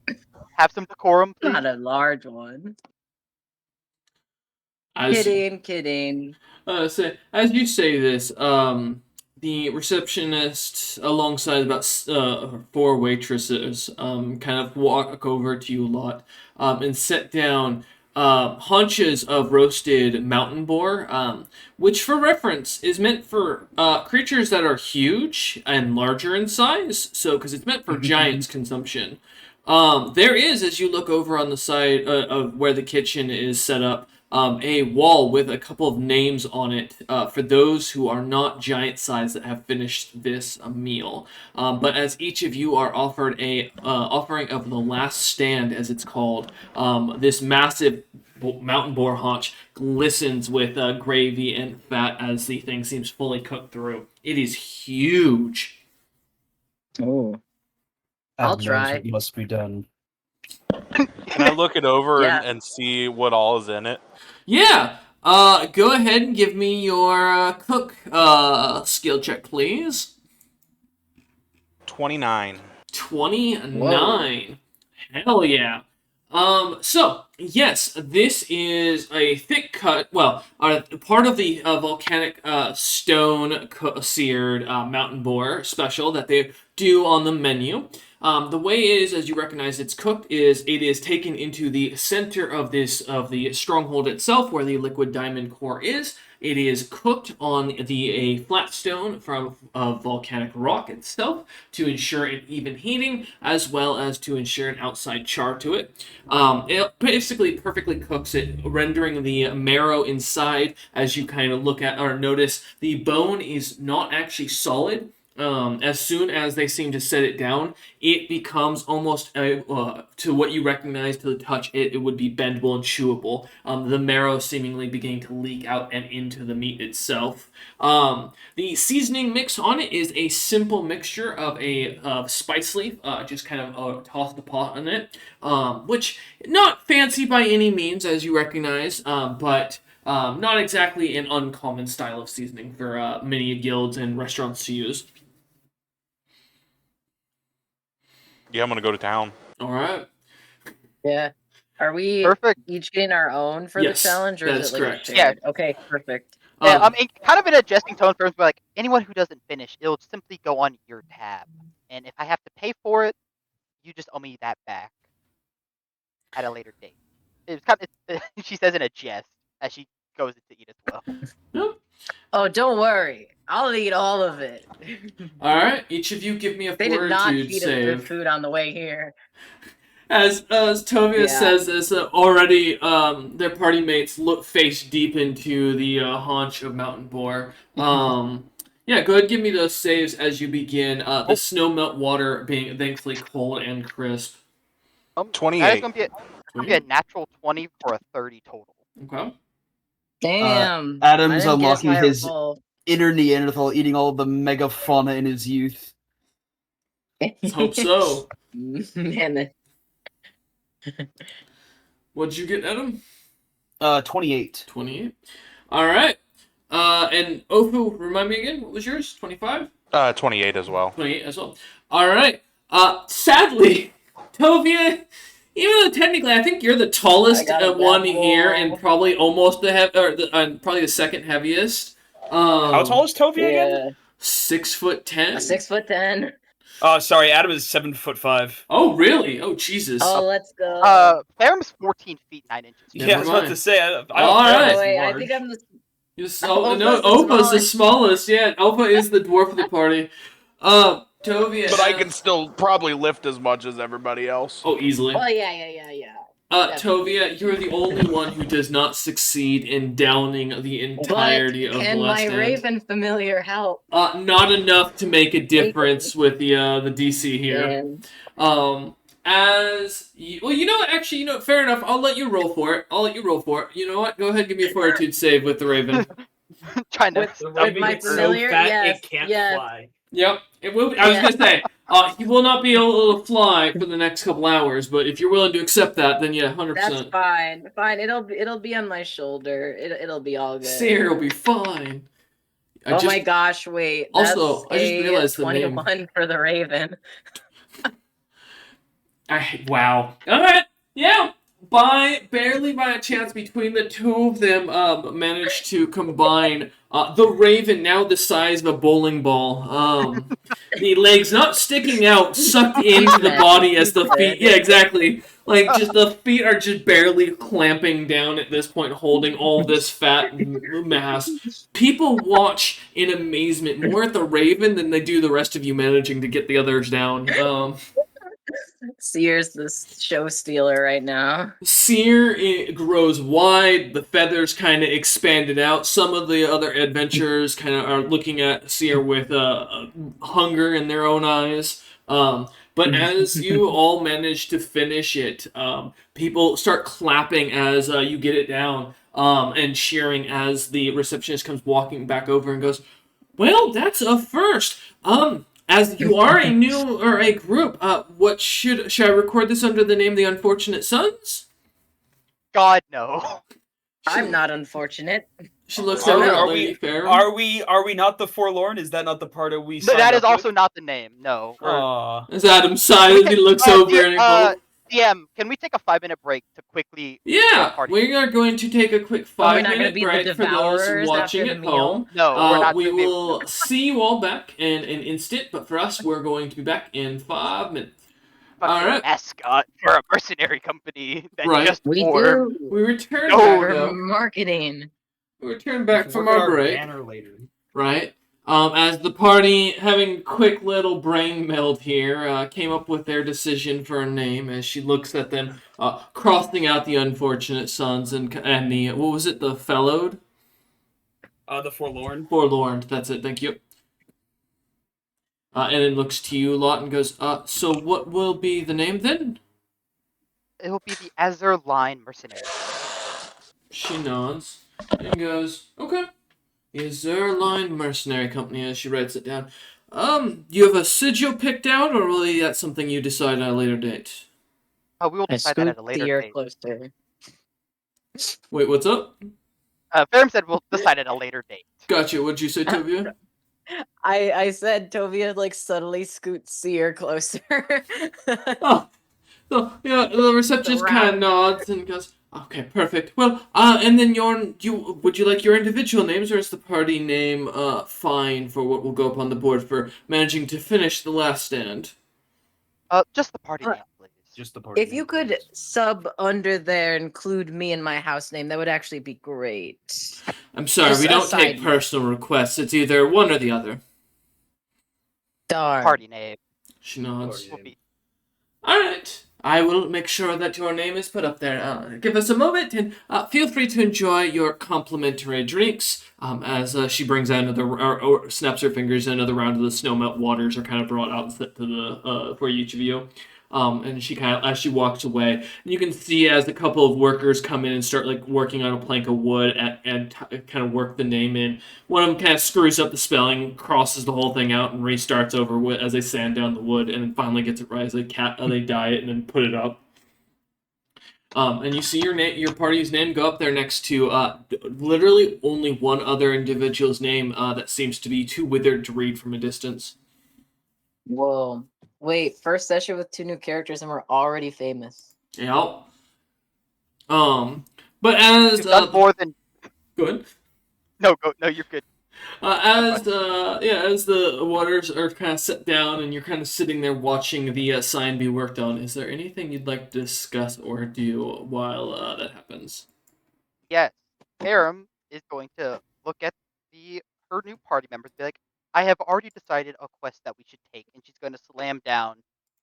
have some decorum, please. Not a large one. As Kidding. as you say this, the receptionist, alongside about four waitresses, kind of walk over to you a lot, and set down haunches of roasted mountain boar, which, for reference, is meant for creatures that are huge and larger in size. So, because it's meant for giants consumption. There is, as you look over on the side of where the kitchen is set up, a wall with a couple of names on it for those who are not giant size that have finished this meal. But as each of you are offered a offering of the last stand, as it's called, this massive mountain boar haunch glistens with gravy and fat as the thing seems fully cooked through. It is huge. Oh. I'll try. What must be done. Can I look it over Yeah. and see what all is in it? Yeah. Go ahead and give me your cook skill check, please. 29. 29. Hell yeah. So, yes, this is a thick cut, well, part of the volcanic stone seared mountain boar special that they do on the menu. The way it is, as you recognize it's cooked, is it is taken into the center of the stronghold itself, where the liquid diamond core is. It is cooked on a flat stone from volcanic rock itself to ensure an even heating, as well as to ensure an outside char to it. It basically perfectly cooks it, rendering the marrow inside, as you kind of look at or notice, the bone is not actually solid. As soon as they seem to set it down, it becomes almost to what you recognize to the touch. It would be bendable and chewable. The marrow seemingly beginning to leak out and into the meat itself. The seasoning mix on it is a simple mixture of a spice leaf, just kind of toss the pot on it, which not fancy by any means, as you recognize, but not exactly an uncommon style of seasoning for many guilds and restaurants to use. Yeah, I'm gonna go to town. All right. Yeah. Are we Perfect. each getting our own for Yes, the challenge, or that is is it like correct. a shared? Okay, perfect. Yeah, kind of in a jesting tone, firms, but like anyone who doesn't finish, it'll simply go on your tab, and if I have to pay for it, you just owe me that back at a later date. It's kind of, she says in a jest as she goes to eat as well. Yep. Oh, don't worry. I'll eat all of it. All right. Each of you give me a They did not fortitude feed us good save. food on the way here. As Tovia Yeah. says this, already their party mates look face deep into the haunch of Mountain Boar. Yeah, go ahead and give me those saves as you begin. The snow melt water being thankfully cold and crisp. That is 28. gonna be a natural 20 for a 30 total. Okay. Damn. Adam's I didn't guess unlocking my his roll. inner Neanderthal, eating all the megafauna in his youth. Let's hope so. Man, What'd you get, Adam? 28. 28. All right. And Ofu, remind me again, what was yours? 25? 28 as well. 28 as well. All right. Sadly, Tovia, even though technically I think you're the tallest I got a one double. here and probably almost probably the second heaviest. How tall is Tovia again? yeah. 6'10". 6'10". Oh, sorry, Adam is 7'5". Oh, really? Oh, Jesus. Oh, let's go. Farum's 14 feet 9 inches. Never Yeah, I was about mind. to say, I don't All care right. if Oh, wait, it's I large. think I'm the. Oh, no, Opa's the Opa's the smallest. Yeah, Opa is the dwarf of the party. Tovia. But I can still probably lift as much as everybody else. Oh, easily. Oh, yeah. Tovia, you're the only one who does not succeed in downing the entirety But of can the West my End. Raven familiar help? Not enough to make a difference with the DC here. Man. Fair enough. I'll let you roll for it. You know what? Go ahead and give me a fortitude save with the Raven. Trying to. With my familiar, yes, yes. fly. Yep, it will. I was gonna say, he will not be able to fly for the next couple hours, but if you're willing to accept that, then yeah, 100%. That's fine. Fine. It'll be on my shoulder. It'll be all good. Sarah will be fine. My gosh! Wait. Also, that's I just realized the name. 21 for the Raven. Wow. All right. Yeah. Barely by a chance between the two of them, managed to combine the Raven, now the size of a bowling ball. The legs not sticking out, sucked into the body as the feet. Yeah, exactly. Like just the feet are just barely clamping down at this point, holding all this fat mass. People watch in amazement more at the Raven than they do the rest of you managing to get the others down. Sear's the show stealer right now. Sear grows wide, the feathers kind of expanded out. Some of the other adventurers kind of are looking at Sear with hunger in their own eyes. But as you all manage to finish it, people start clapping as you get it down, and cheering as the receptionist comes walking back over and goes, "Well, that's a first. As you are a group, what should I record this under the name The Unfortunate Sons?" God, no. I'm not unfortunate. She looks Are over we- at are Lady Fair. Are we not the forlorn? Is that not the part of we? But that is also not the name. No. Aw. As Adam sighs, he looks over and he goes, DM, can we take a 5-minute break to quickly? "Yeah, party? we are going to take a quick We're not gonna 5-minute be the break for those devourers watching after at the meal? home. No, we're not. We gonna be- will see you all back in an instant, but for us, we're going to be back in 5 minutes. Fucking All right. mascot for a mercenary company that Right. just We formed. do. We return No, back, For though. marketing. We return back from Look at our break. banner later. Right. As the party, having quick little brain meld here, came up with their decision for a name as she looks at them, crossing out the Unfortunate Sons and the, what was it, the Fellowed? The forlorn. Forlorn, that's it, thank you. and then looks to you a lot and goes, so what will be the name then? It will be the Azure Line Mercenary. She nods and goes, okay. The Azure Line Mercenary Company, as she writes it down. You have a sigil picked out, or will that something you decide at a later date? We will I decide that scoot at a the later ear date. closer. Wait, what's up? Ferrum said we'll decide at a later date. Gotcha. What'd you say, Tovia? I said Tovia like subtly scoots the ear closer. Oh, the receptionist kind of Surround nods and goes, "Okay, perfect. Well, and then would you like your individual names, or is the party name fine for what will go up on the board for managing to finish the last stand?" Just the party name, please. Just the party. If you could sub under there, include me and my house name, that would actually be great. I'm sorry, Just we a don't side take note. personal requests. It's either one or the other. Darn. Party name She nods. Party will name. be. All right. I will make sure that your name is put up there. Give us a moment and feel free to enjoy your complimentary drinks. As she brings out another, or snaps her fingers, and another round of the snowmelt waters are kind of brought out and set to the for each of you. And she kind of, as she walks away, and you can see as a couple of workers come in and start like working on a plank of wood and kind of work the name in. One of them kind of screws up the spelling, crosses the whole thing out, and restarts over as they sand down the wood, and then finally gets it right as they dye it and then put it up. And you see your party's name go up there next to literally only one other individual's name that seems to be too withered to read from a distance. Whoa. Wait, first session with 2 new characters and we're already famous. Yeah. But as You've done more than. good. No, go. No, you're good. As the waters are kind of set down and you're kind of sitting there watching the sign be worked on, is there anything you'd like to discuss or do while that happens? Yes, Ferrum is going to look at her new party members and be like, I have already decided a quest that we should take, and she's going to slam down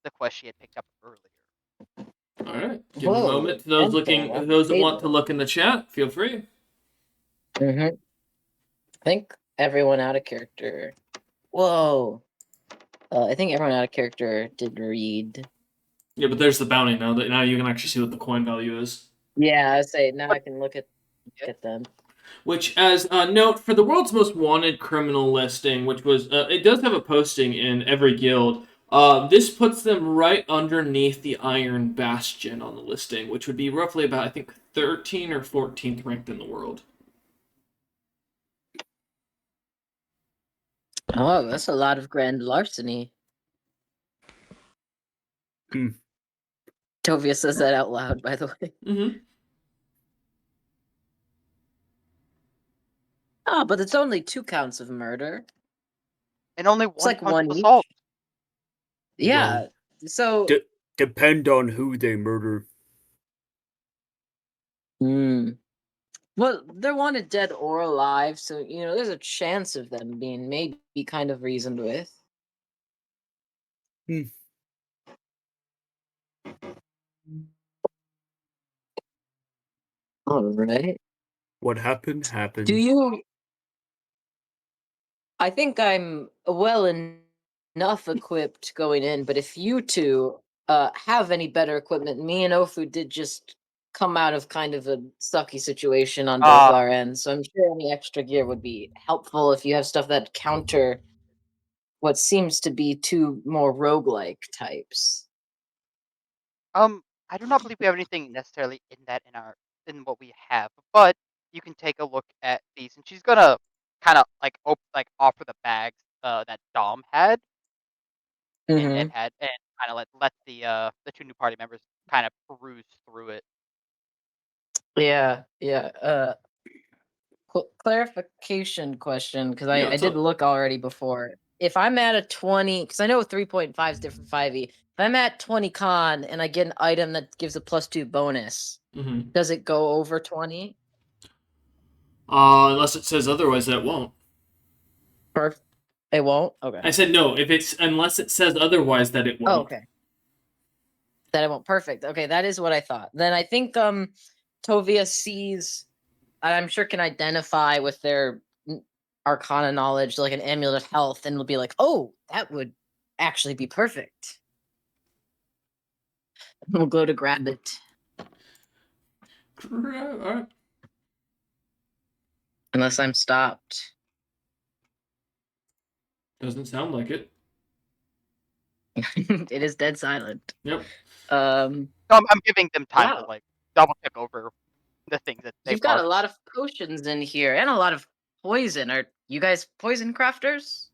the quest she had picked up earlier. All right, give a Whoa, moment to those that want to look in the chat. Feel free. Mm-hmm. I think everyone out of character. Whoa. I think everyone out of character did read. Yeah, but there's the bounty now. That now you can actually see what the coin value is. Yeah, I say now I can look at them. Which, as a note, for the world's most wanted criminal listing, which was, it does have a posting in every guild. This puts them right underneath the Iron Bastion on the listing, which would be roughly about, I think, 13 or 14th ranked in the world. Oh, that's a lot of grand larceny. Tovia says that out loud, by the way. Mm-hmm. Oh, but it's only 2 counts of murder. And only one like count one of each. assault. Yeah. So Depend on who they murder. Well, they're wanted dead or alive, so there's a chance of them being maybe kind of reasoned with. All right. What happened, happened. Do you? I think I'm well enough equipped going in, but if you two have any better equipment, me and Ofu did just come out of kind of a sucky situation on both our ends, so I'm sure any extra gear would be helpful if you have stuff that counter what seems to be 2 more roguelike types. I do not believe we have anything necessarily in what we have, but you can take a look at these, and she's gonna kind of like offer the bags that Dom had and kind of let the 2 new party members kind of peruse through it. Yeah. Clarification question, because I what's did up? look already before. If I'm at a 20, because I know 3.5 is different from 5e. If I'm at 20 con and I get an item that gives a +2 bonus, does it go over 20? Unless it says otherwise, that won't. Perfect. It won't? Okay. I said no. Unless it says otherwise, that it won't. Oh, okay. That it won't. Perfect. Okay, that is what I thought. Then I think Tovia sees, I'm sure can identify with their arcana knowledge, like an amulet of health, and will be like, oh, that would actually be perfect. We'll go to grab it. Alright. Unless I'm stopped. Doesn't sound like it. It is dead silent. Yep. So I'm giving them time Wow. to like double check over the things that they You've got a marked. lot of potions in here and a lot of poison. Are you guys poison crafters?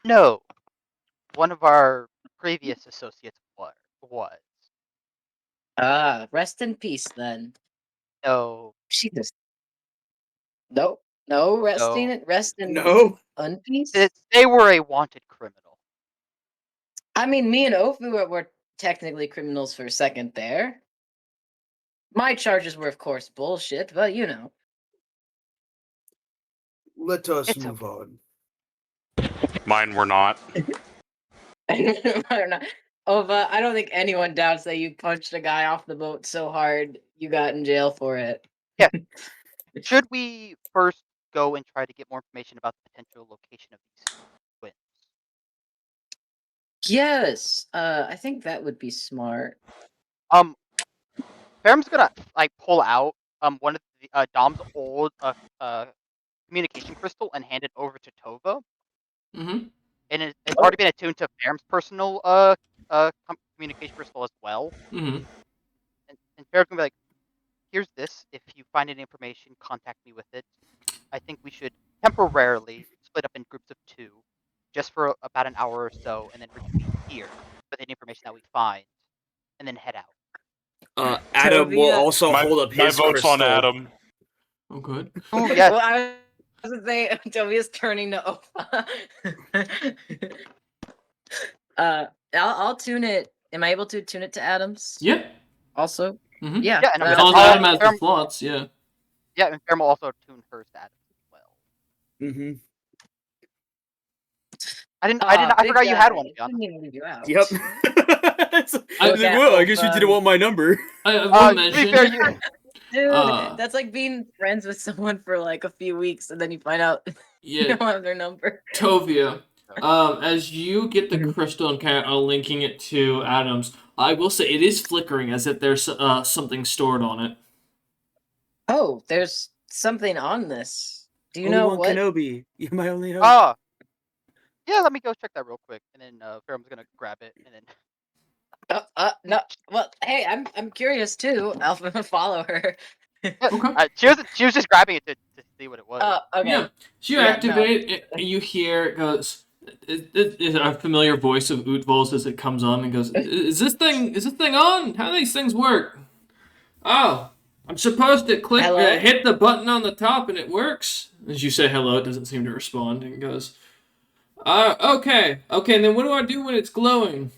No, one of our previous associates was. Rest in peace then. No, Jesus. No, resting No. rest in No. unpeace. they were a wanted criminal. I mean, me and Ofu were technically criminals for a second there. My charges were, of course, bullshit, but you know. Let us It's move on. Mine were not. I don't know. Ova, I don't think anyone doubts that you punched a guy off the boat so hard you got in jail for it. Should we first go and try to get more information about the potential location of these twins? Yes, I think that would be smart. Ferm's gonna like pull out one of the Dom's old communication crystal and hand it over to Tova, Mm-hmm. and it's already been attuned to Ferm's personal communication crystal as well. Mm-hmm. And Ferm's gonna be like, "Here's this. If you find any information, contact me with it. I think we should temporarily split up in groups of 2, just for about an hour or so, and then reconvene here with any information that we find, and then head out." Adam will Tovia- also My, hold up my his vote's on crystal. Adam. Oh, good. Ooh, yes. Well, I was gonna say Tovia's turning to Ofa. I'll tune it. Am I able to tune it to Adams? Yeah. Also? Mm-hmm. Yeah. Yeah, and I'm As gonna long as tell Adam has the Ferm, slots, yeah. yeah, and Ferm will also tune hers to Adam as well. Mm-hmm. I forgot you had one, I John. didn't even leave you out. Yep. I was like, at well, I guess you Opa. didn't want my number. I will To be mention. fair, you, Dude, that's like being friends with someone for like a few weeks and then you find out you Yeah, don't have their number. Tovia. As you get the crystal and kind of linking it to Adam's, I will say it is flickering as if there's something stored on it. Oh, there's something on this. Do you know Obi-Wan what? Kenobi, you're my only hope. yeah, let me go check that real quick, and then Ferm's gonna grab it, and then No. Well, hey, I'm curious too. I'll follow her. Okay. she was just grabbing it to see what it was. Okay. Yeah. So you Yeah, activate it, and you hear it goes. Is a familiar voice of Utvol's as it comes on and goes, is this thing on? How do these things work? Oh, I'm supposed to click, Hello? hit the button on the top and it works. As you say hello, it doesn't seem to respond and it goes, okay, and then what do I do when it's glowing?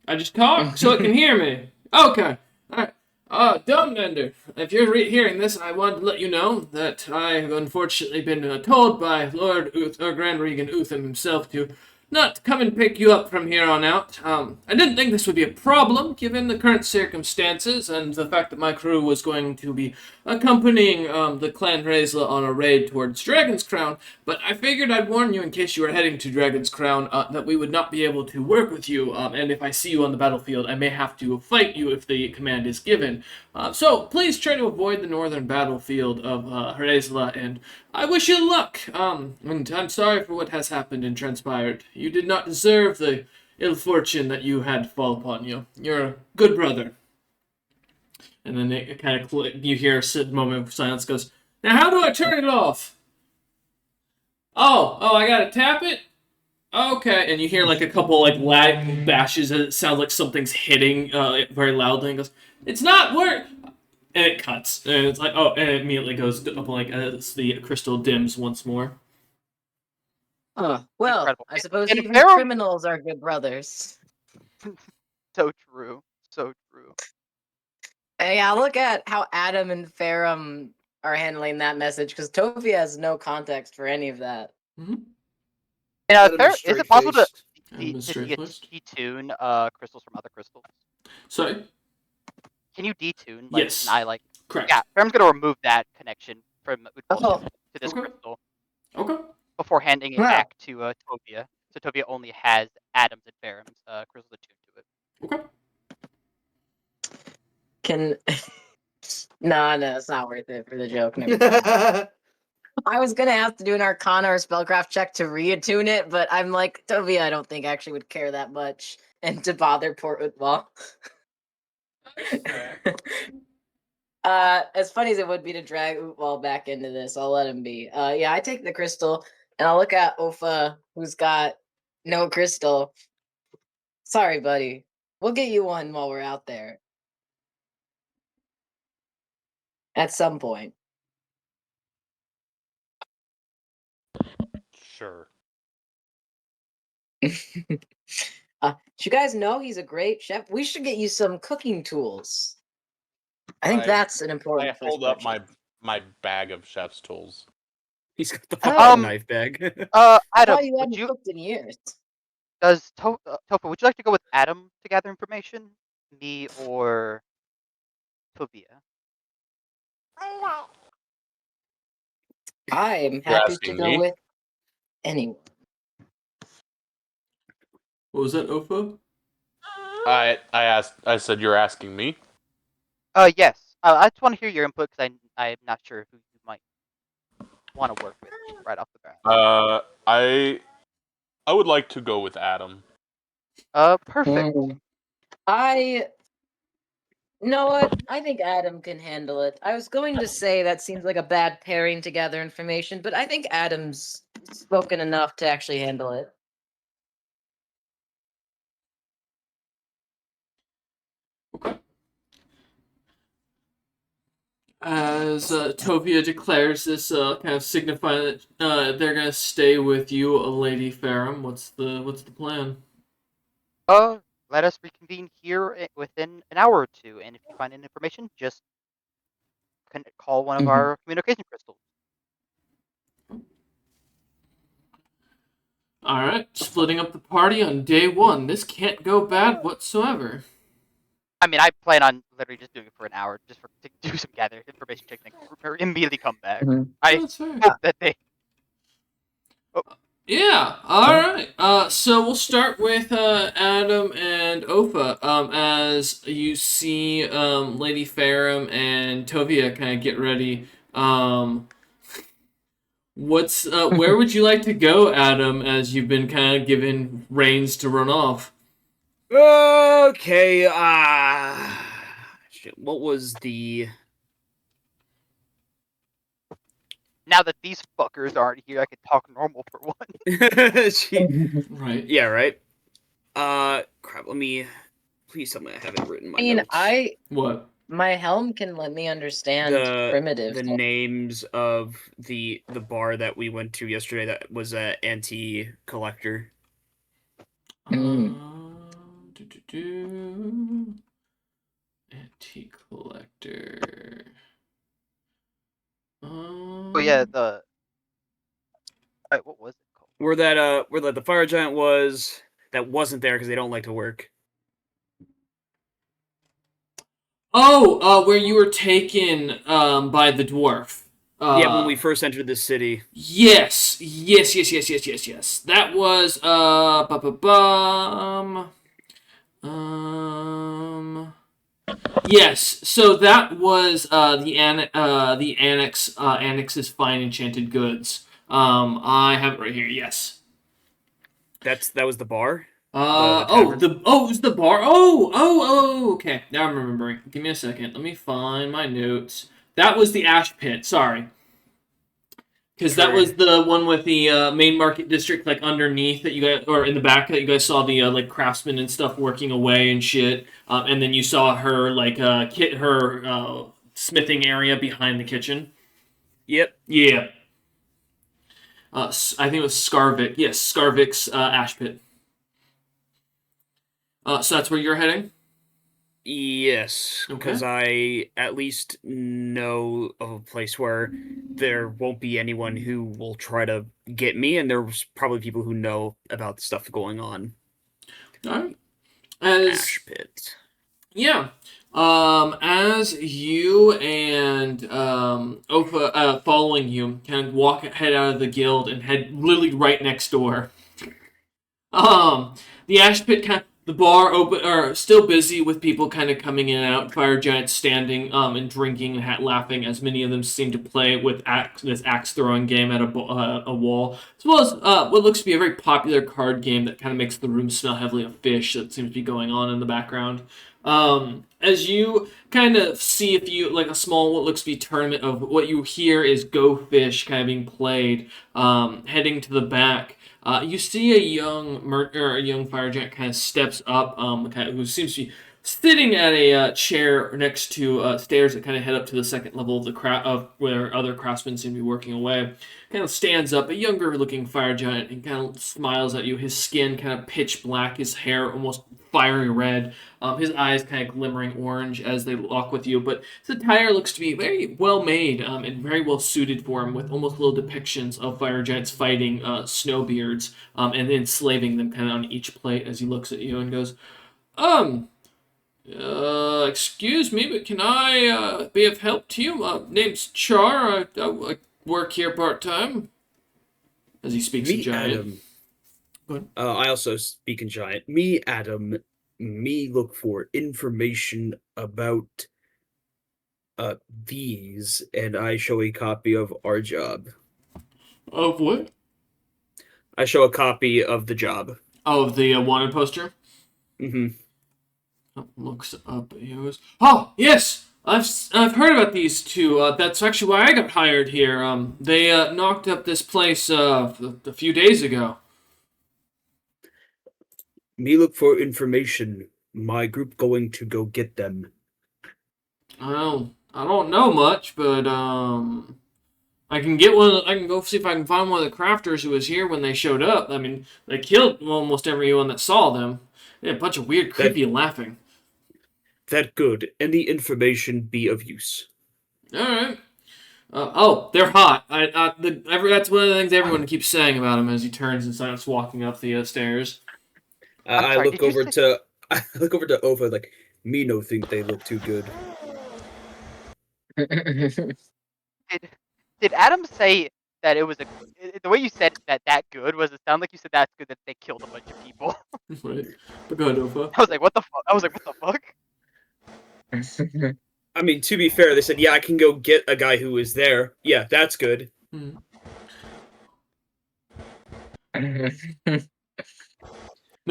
I just talk so it can hear me. Okay, alright. Dumbmender, if you're hearing this, I wanted to let you know that I have unfortunately been told by Lord Grand Regan Utham himself to not come and pick you up from here on out. I didn't think this would be a problem, given the current circumstances and the fact that my crew was going to be accompanying the Clan Rezla on a raid towards Dragon's Crown, but I figured I'd warn you in case you were heading to Dragon's Crown that we would not be able to work with you, and if I see you on the battlefield, I may have to fight you if the command is given. So please try to avoid the northern battlefield of Rezla, and I wish you luck. And I'm sorry for what has happened and transpired. You did not deserve the ill fortune that you had fall upon you. You're a good brother. And then it kind of you hear a moment of silence. Goes, now how do I turn it off? Oh, I gotta tap it. Okay, and you hear like a couple like lag bashes, and it sounds like something's hitting very loudly. And goes, it's not work. And it cuts, and it's like, oh, and it immediately goes up like as the crystal dims once more. Well, Incredible. I suppose And even Pharaoh- criminals are good brothers. So true, so true. Hey, I'll look at how Adam and Ferrum are handling that message because Tovia has no context for any of that. Mm-hmm. And, Adam is it possible to straight-faced. detune crystals from other crystals? Sorry? Can you detune? Like, Yes. Can I like? Correct. Yeah, Ferm's gonna remove that connection from Oh. to this Okay. crystal Okay. before handing it Wow. back to Tovia. Sotovia only has Adam's and Faram's crystals attuned to it. Okay. Can no, it's not worth it for the joke. Never mind. I was gonna have to do an Arcana or Spellcraft check to reattune it, but I'm like, Toby, I don't think actually would care that much, and to bother poor Utwal. As funny as it would be to drag Utwal back into this, I'll let him be. Yeah, I take the crystal, and I'll look at Ofa, who's got no crystal. Sorry, buddy. We'll get you one while we're out there. At some point. Sure. Do you guys know he's a great chef? We should get you some cooking tools. I think that's an I important first hold up purchase. my bag of chef's tools. He's got the Oh. fucking knife bag. I Adam, thought you would hadn't you cooked in years. does Tofa? Would you like to go with Adam to gather information, me or Tovia? I'm You're happy to asking go me? with anyone. What was that, Ofo? I said you're asking me. Yes. I just want to hear your input because I'm not sure who you might want to work with right off the bat. I would like to go with Adam. Perfect. You know what? I think Adam can handle it. I was going to say that seems like a bad pairing to gather information, but I think Adam's spoken enough to actually handle it. Okay. As Tovia declares this, kind of signify that they're gonna stay with you, Lady Farum. What's the plan? Let us reconvene here within an hour or two, and if you find any information, just call one of Mhm. our communication crystals. All right, splitting up the party on day one. This can't go bad whatsoever. I mean, I plan on literally just doing it for an hour, just to do some gather information checks and immediately come back. Mhm. I That's fair. hope that they. Yeah. All right. So we'll start with Adam and Ofa. As you see, Lady Farum and Tovia kind of get ready. Where would you like to go, Adam? As you've been kind of given reins to run off. Okay, shit, what was the... Now that these fuckers aren't here, I can talk normal for once. Right. Yeah, right. Crap, let me... Please tell me I have it written in my I mean, notes. What? my helm can let me understand primitive. The names of the bar that we went to yesterday that was a anti-collector. Anti-collector. Oh yeah, the. Alright, what was it called? Where that the fire giant was that wasn't there because they don't like to work. Oh, where you were taken by the dwarf. Yeah, when we first entered the city. Yes. That was yes. So that was the annex annex's fine enchanted goods. I have it right here. Yes. That was the bar. It was the bar. Okay. Now I'm remembering. Give me a second. Let me find my notes. That was the Ash Pit. Sorry. Because that was the one with the main market district, like underneath that you guys, or in the back that you guys saw the like craftsmen and stuff working away and shit. And then you saw her like her smithing area behind the kitchen. Yep. Yeah. I think it was Scarvik. Yes, Scarvik's Ash Pit. So that's where you're heading? Yes, because I at least know of a place where there won't be anyone who will try to get me, and there's probably people who know about the stuff going on. Alright. Ash Pit. Yeah. As you and Opa following you kind of head out of the guild and head literally right next door. The ash pit the bar open or still busy with people kind of coming in and out. Fire giants standing and drinking and laughing as many of them seem to play with this axe throwing game at a wall, as well as what looks to be a very popular card game that kind of makes the room smell heavily of fish that seems to be going on in the background. As you kind of see if you like a small what looks to be tournament of what you hear is Go Fish kind of being played, heading to the back. You see a young fire giant kind of steps up, who seems to be sitting at a chair next to stairs that kind of head up to the second level of of where other craftsmen seem to be working away. Kind of stands up, a younger looking fire giant, and kind of smiles at you. His skin kind of pitch black, his hair almost fiery red, his eyes kind of glimmering orange as they lock with you. But his attire looks to be very well made and very well suited for him, with almost little depictions of fire giants fighting snowbeards and enslaving them kind of on each plate as he looks at you and goes, um, excuse me, but can I be of help to you? My name's Char. I work here part time. As he speaks in Me, giant. Adam. Go ahead. I also speak in giant. Me, Adam. Me look for information about these, and I show a copy of our job. Of what? I show a copy of the job. Of the wanted poster. Mm-hmm. Looks up at you. Oh yes, I've heard about these two. That's actually why I got hired here. They knocked up this place a few days ago. Me look for information. My group going to go get them. Well, I don't know much, but I can get one. I can go see if I can find one of the crafters who was here when they showed up. I mean, they killed almost everyone that saw them. They had a bunch of weird, creepy laughing. That good. Any information be of use. All right. They're hot. That's one of the things everyone keeps saying about him as he turns and starts walking up the stairs. I sorry, look over to I look over to Ova like me no think they look too good. Did Adam say that it was the way you said that good was it sound like you said that's good that they killed a bunch of people? Right. But go ahead, Ofa. I was like, what the fuck? What the fuck? I mean, to be fair, they said, yeah, I can go get a guy who is there. Yeah, that's good. No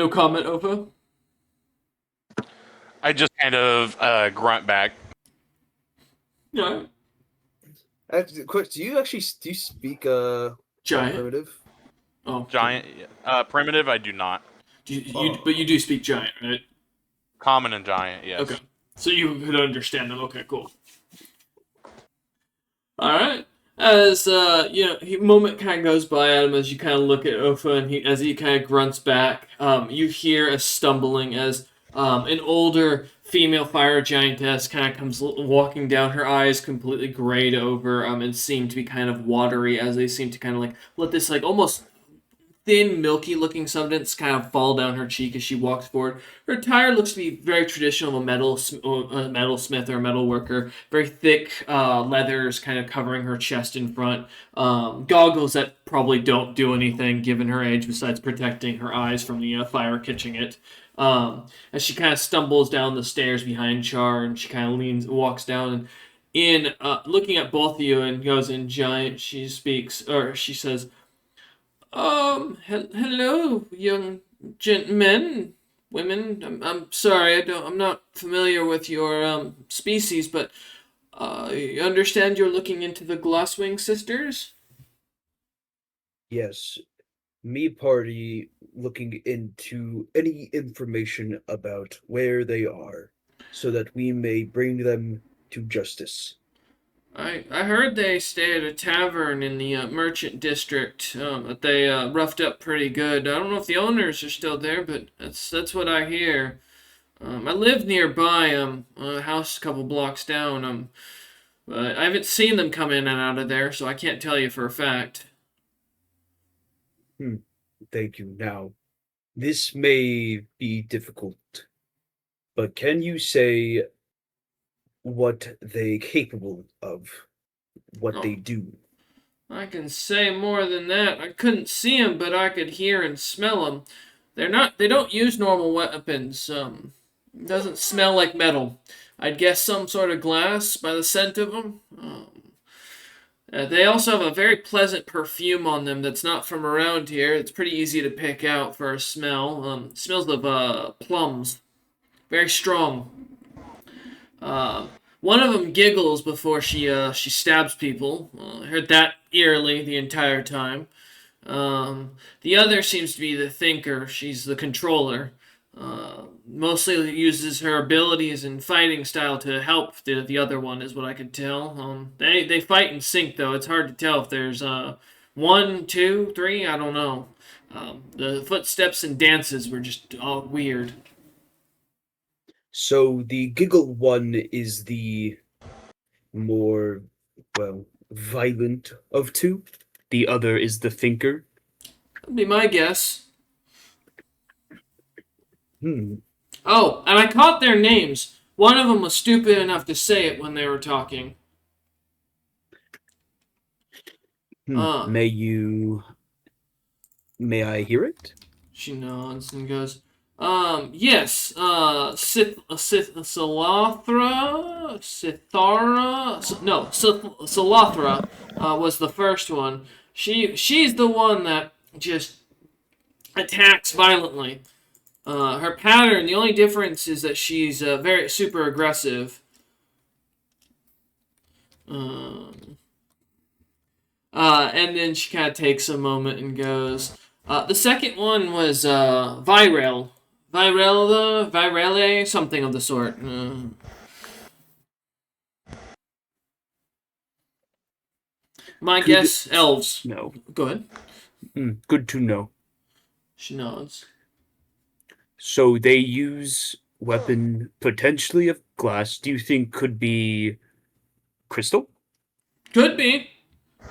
comment, Ofa? I just kind of grunt back. Yeah. Quick, do you speak Giant? primitive? Oh. Giant, primitive, I do not. But you do speak giant, right? Common and giant, yes. Okay. So you could understand them. Okay, cool. Alright. As, moment kind of goes by, Adam, as you kind of look at Ofa, and as he kind of grunts back, you hear a stumbling as an older female fire giantess kind of comes walking down, her eyes completely grayed over, and seem to be kind of watery as they seem to kind of like let this like almost thin, milky-looking substance kind of fall down her cheek as she walks forward. Her attire looks to be very traditional of a metalsmith or a metal worker. Very thick leathers kind of covering her chest in front. Goggles that probably don't do anything given her age besides protecting her eyes from the fire catching it. As she kind of stumbles down the stairs behind Char, and she kind of walks down, and in looking at both of you and goes in giant, she says, hello, young gentlemen, women. I'm sorry, I'm not familiar with your species, but I understand you're looking into the Glosswing sisters. Yes, me party looking into any information about where they are, so that we may bring them to justice. I heard they stay at a tavern in the merchant district. But they roughed up pretty good. I don't know if the owners are still there, but that's what I hear. I live nearby, a house a couple blocks down. But I haven't seen them come in and out of there, so I can't tell you for a fact. Thank you. Now, this may be difficult, but can you say what they capable of, what they do? I can say more than that. I couldn't see them, but I could hear and smell them. They don't use normal weapons. It doesn't smell like metal. I'd guess some sort of glass by the scent of them. They also have a very pleasant perfume on them that's not from around here. It's pretty easy to pick out for a smell. Smells of plums. Very strong. One of them giggles before she stabs people. I heard that eerily the entire time. The other seems to be the thinker. She's the controller. Mostly uses her abilities and fighting style to help the other one, is what I could tell. They fight in sync though. It's hard to tell if there's one, two, three. I don't know. The footsteps and dances were just all weird. So the giggle one is the more, well, violent of two. The other is the thinker. That'd be my guess. Hmm. Oh, and I caught their names. One of them was stupid enough to say it when they were talking. Uh, May I hear it? She nods and goes, yes, Salathra, Salathra, was the first one. She's the one that just attacks violently. Her pattern, the only difference is that she's very super aggressive. And then she kind of takes a moment and goes, the second one was Virele, something of the sort. My guess, elves. No. Go ahead. Good to know. She nods. So they use weapon potentially of glass. Do you think could be crystal? Could be.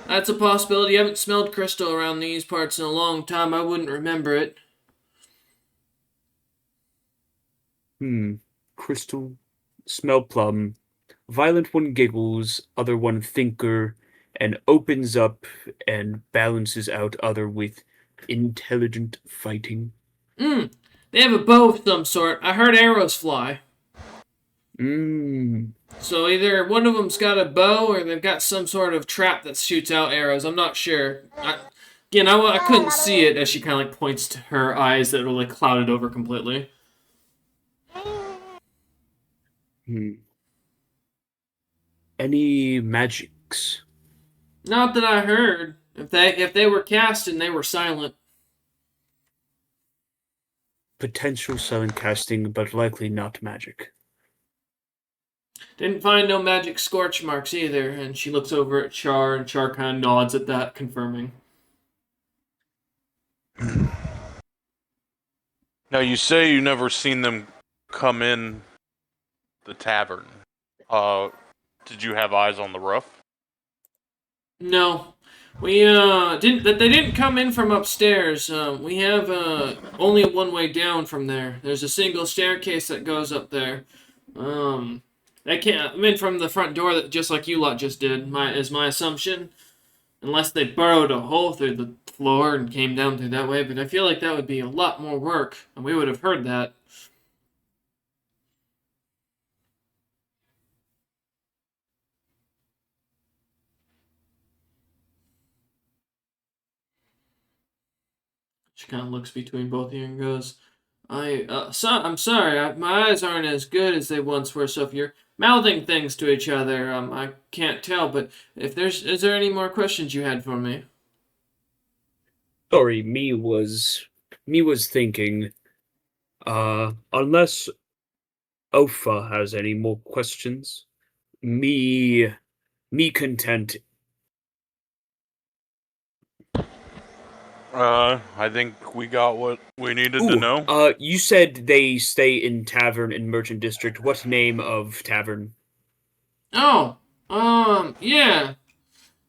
That's a possibility. I haven't smelled crystal around these parts in a long time. I wouldn't remember it. Crystal. Smell plum. Violent one giggles, other one thinker, and opens up and balances out other with intelligent fighting. They have a bow of some sort. I heard arrows fly. Mm. So either one of them's got a bow or they've got some sort of trap that shoots out arrows. I'm not sure. I couldn't see it as she kind of like points to her eyes that were like clouded over completely. Any magics? Not that I heard. If they were cast and they were silent. Potential silent casting, but likely not magic. Didn't find no magic scorch marks either, and she looks over at Char, and Char kind of nods at that, confirming. Now, you say you never seen them come in the tavern. Did you have eyes on the roof? No. We didn't. That they didn't come in from upstairs. We have only a one-way down from there. There's a single staircase that goes up there. They can't come in from the front door, that just like you lot just did. Is my assumption, unless they burrowed a hole through the floor and came down through that way. But I feel like that would be a lot more work, and we would have heard that. She kind of looks between both of you and goes, I'm sorry, my eyes aren't as good as they once were, so if you're mouthing things to each other, I can't tell, but is there any more questions you had for me? Sorry, me was thinking, unless Ofa has any more questions, me content. I think we got what we needed to know. You said they stay in tavern in Merchant District. What name of tavern? Oh, yeah.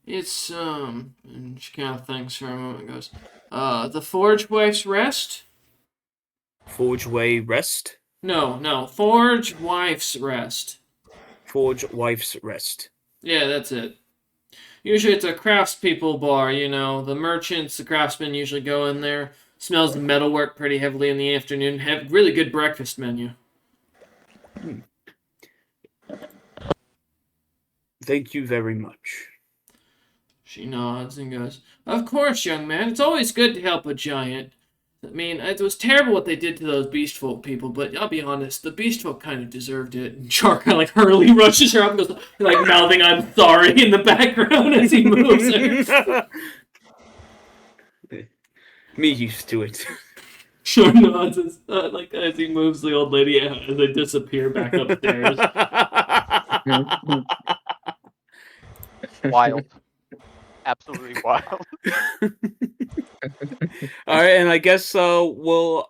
It's, and she kind of thinks for a moment and goes, the Forge Wife's Rest? Forge Way Rest? No, Forge Wife's Rest. Forge Wife's Rest. Yeah, that's it. Usually it's a craftspeople bar, you know. The merchants, the craftsmen usually go in there. Smells the metalwork pretty heavily in the afternoon. Have really good breakfast menu. Thank you very much. She nods and goes, "Of course, young man. It's always good to help a giant. I mean, it was terrible what they did to those beast folk people, but I'll be honest, the beast folk kind of deserved it." And Char kind of like hurriedly rushes her up and goes, like mouthing "I'm sorry" in the background as he moves her. Me used to it. Char nods as, as he moves the old lady as they disappear back upstairs. Wild. Absolutely wild. All right, and I guess we'll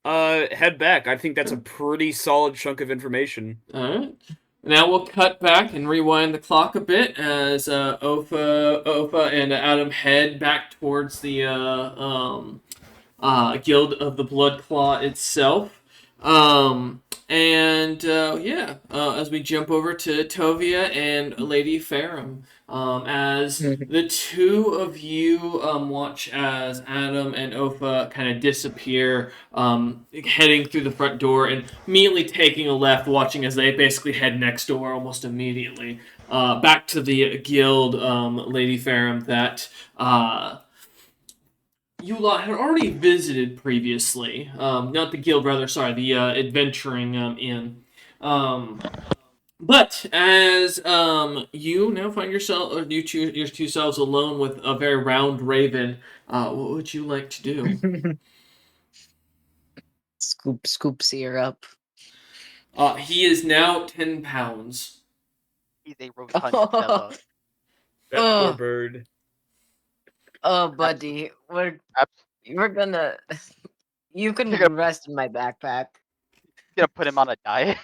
head back. I think that's a pretty solid chunk of information. All right. Now we'll cut back and rewind the clock a bit as Ofa, and Adam head back towards the Guild of the Blood Claw itself. As we jump over to Tovia and Lady Ferrum, as the two of you watch as Adam and Ofa kind of disappear, heading through the front door and immediately taking a left, watching as they basically head next door almost immediately. Back to the guild, Lady Ferrum, that you lot had already visited previously. Not the guild, rather, sorry, the adventuring inn. But as you now find yourself, or you choose your two selves alone with a very round raven, what would you like to do? Scoop seer up. He is now 10 pounds. He's a rotund fella. That poor Oh. bird. Oh, buddy, we're gonna. You can You're gonna- rest in my backpack. Gonna put him on a diet.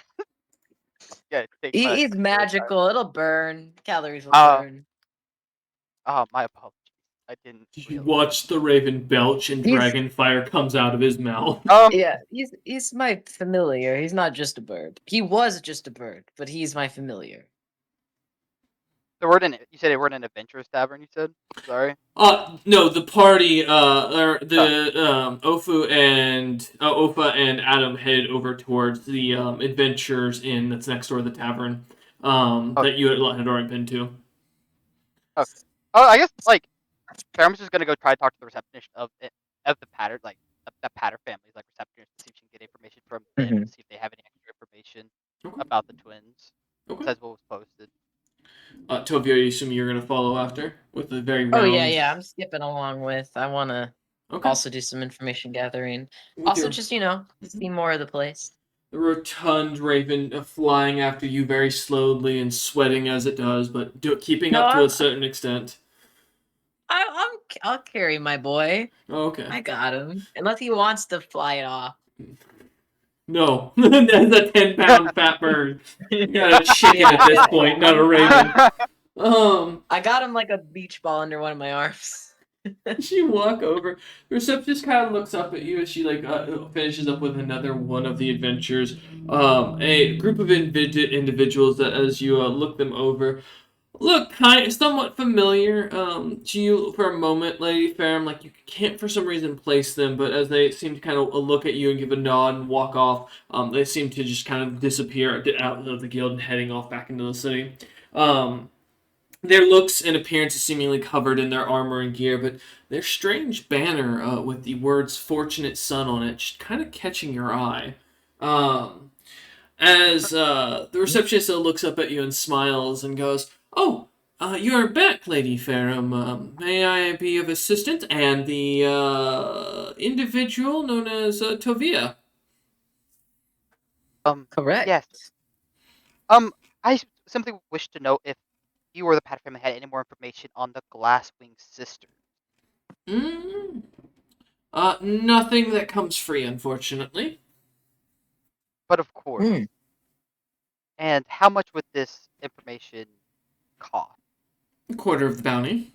Yeah, He's magical. It'll burn. Calories will Oh. burn. Oh, my apologies. I didn't. You watch the raven belch and dragon fire comes out of his mouth. Yeah, he's my familiar. He's not just a bird. He was just a bird, but he's my familiar. You said they weren't an adventurous tavern. You said, sorry. No, the party, Ofa and Adam head over towards the Adventures Inn that's next door to the tavern, that you had already been to. Okay. Oh, I guess Ferrum's just gonna go try to talk to the receptionist of the Patter, the Patter family's receptionist, to see if she can get information from them, to see if they have any extra information about the twins. Okay. Besides what was posted. Tovia, I assume you're gonna follow after with the very round. Oh yeah. I'm skipping along with. I want to also do some information gathering. Also, just see more of the place. The rotund raven flying after you very slowly and sweating as it does, but keeping up to a certain extent. I'll carry my boy. Oh, okay. I got him. Unless he wants to fly it off. No, that's a 10-pound fat bird. You got a chicken at this point, not a raven. I got him like a beach ball under one of my arms. You walk over. The receptionist kind of looks up at you as she finishes up with another one of the adventures. A group of individuals that, as you look them over, look somewhat familiar to you for a moment, Lady Ferrum. Like you can't for some reason place them, but as they seem to kind of look at you and give a nod and walk off, they seem to just kind of disappear out of the guild and heading off back into the city. Their looks and appearance is seemingly covered in their armor and gear, but their strange banner with the words "Fortunate Son" on it, just kind of catching your eye. As the receptionist looks up at you and smiles and goes, "Oh, you are back, Lady Ferrum. May I be of assistance?" And the individual known as Tovia. Correct. Yes. I simply wish to know if you or the Patter family had any more information on the Glasswing sisters. Nothing that comes free, unfortunately. But of course. And how much would this information cost? A quarter of the bounty.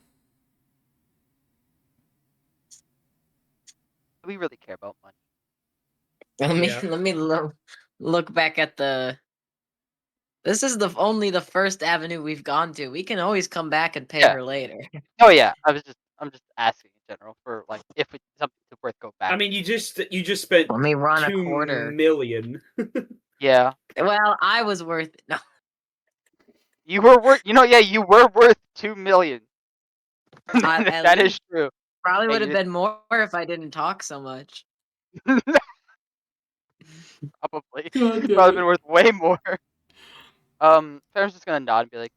Do we really care about money? Let me look back at the. This is only the first avenue we've gone to. We can always come back and pay her later. Oh yeah, I'm just asking. general for like if it's something to worth go back. I mean, you just spent Let me run a 2 quarter. million. Yeah, Well, I was worth it. No. you were worth. Yeah, you were worth 2 million. At That least is true. probably Yeah, would you have been more if I didn't talk so much. probably God damn probably it. been worth way more. Farron's just gonna nod and be like,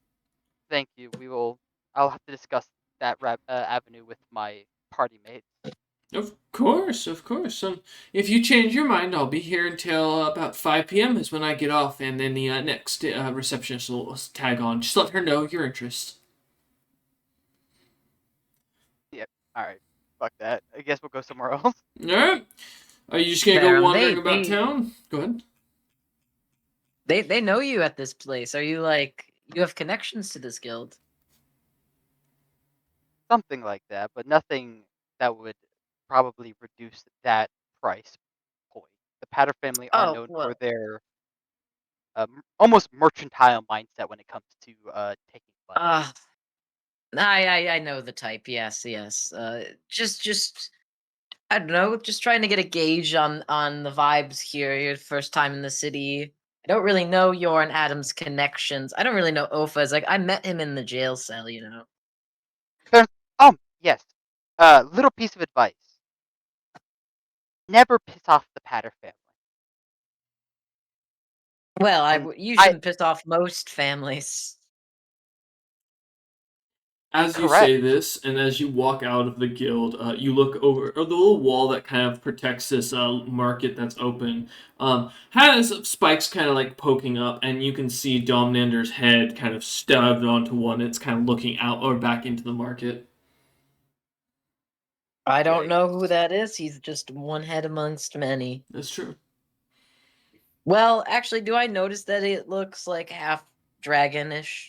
"Thank you. We will. I'll have to discuss that avenue with my party mates." Of course, of course. If you change your mind, I'll be here until about 5 p.m. is when I get off, and then the next receptionist will tag on. Just let her know your interest. Yep. All right. Fuck that. I guess we'll go somewhere else. All right. Are you just gonna go Baron, wandering about town? Go ahead. they know you at this place. Are you like you have connections to this guild? Something like that, but nothing that would probably reduce that price point. The Patter family are Oh known for well. their almost mercantile mindset when it comes to taking money. I know the type. Yes, yes. Just I don't know. Just trying to get a gauge on the vibes here. Your first time in the city. I don't really know your and Adam's connections. I don't really know Ofa's. Like I met him in the jail cell. You know. Yes. Little piece of advice: never piss off the Patter family. Well, And you I shouldn't piss off most families. As you correct. say this, and as you walk out of the guild, you look over the little wall that kind of protects this market that's open. Has spikes kind of like poking up, and you can see Domnander's head kind of stubbed onto one. It's kind of looking out or back into the market. I don't know who Yikes. that is. He's just one head amongst many. That's true. Well, actually, do I notice that it looks like half dragonish?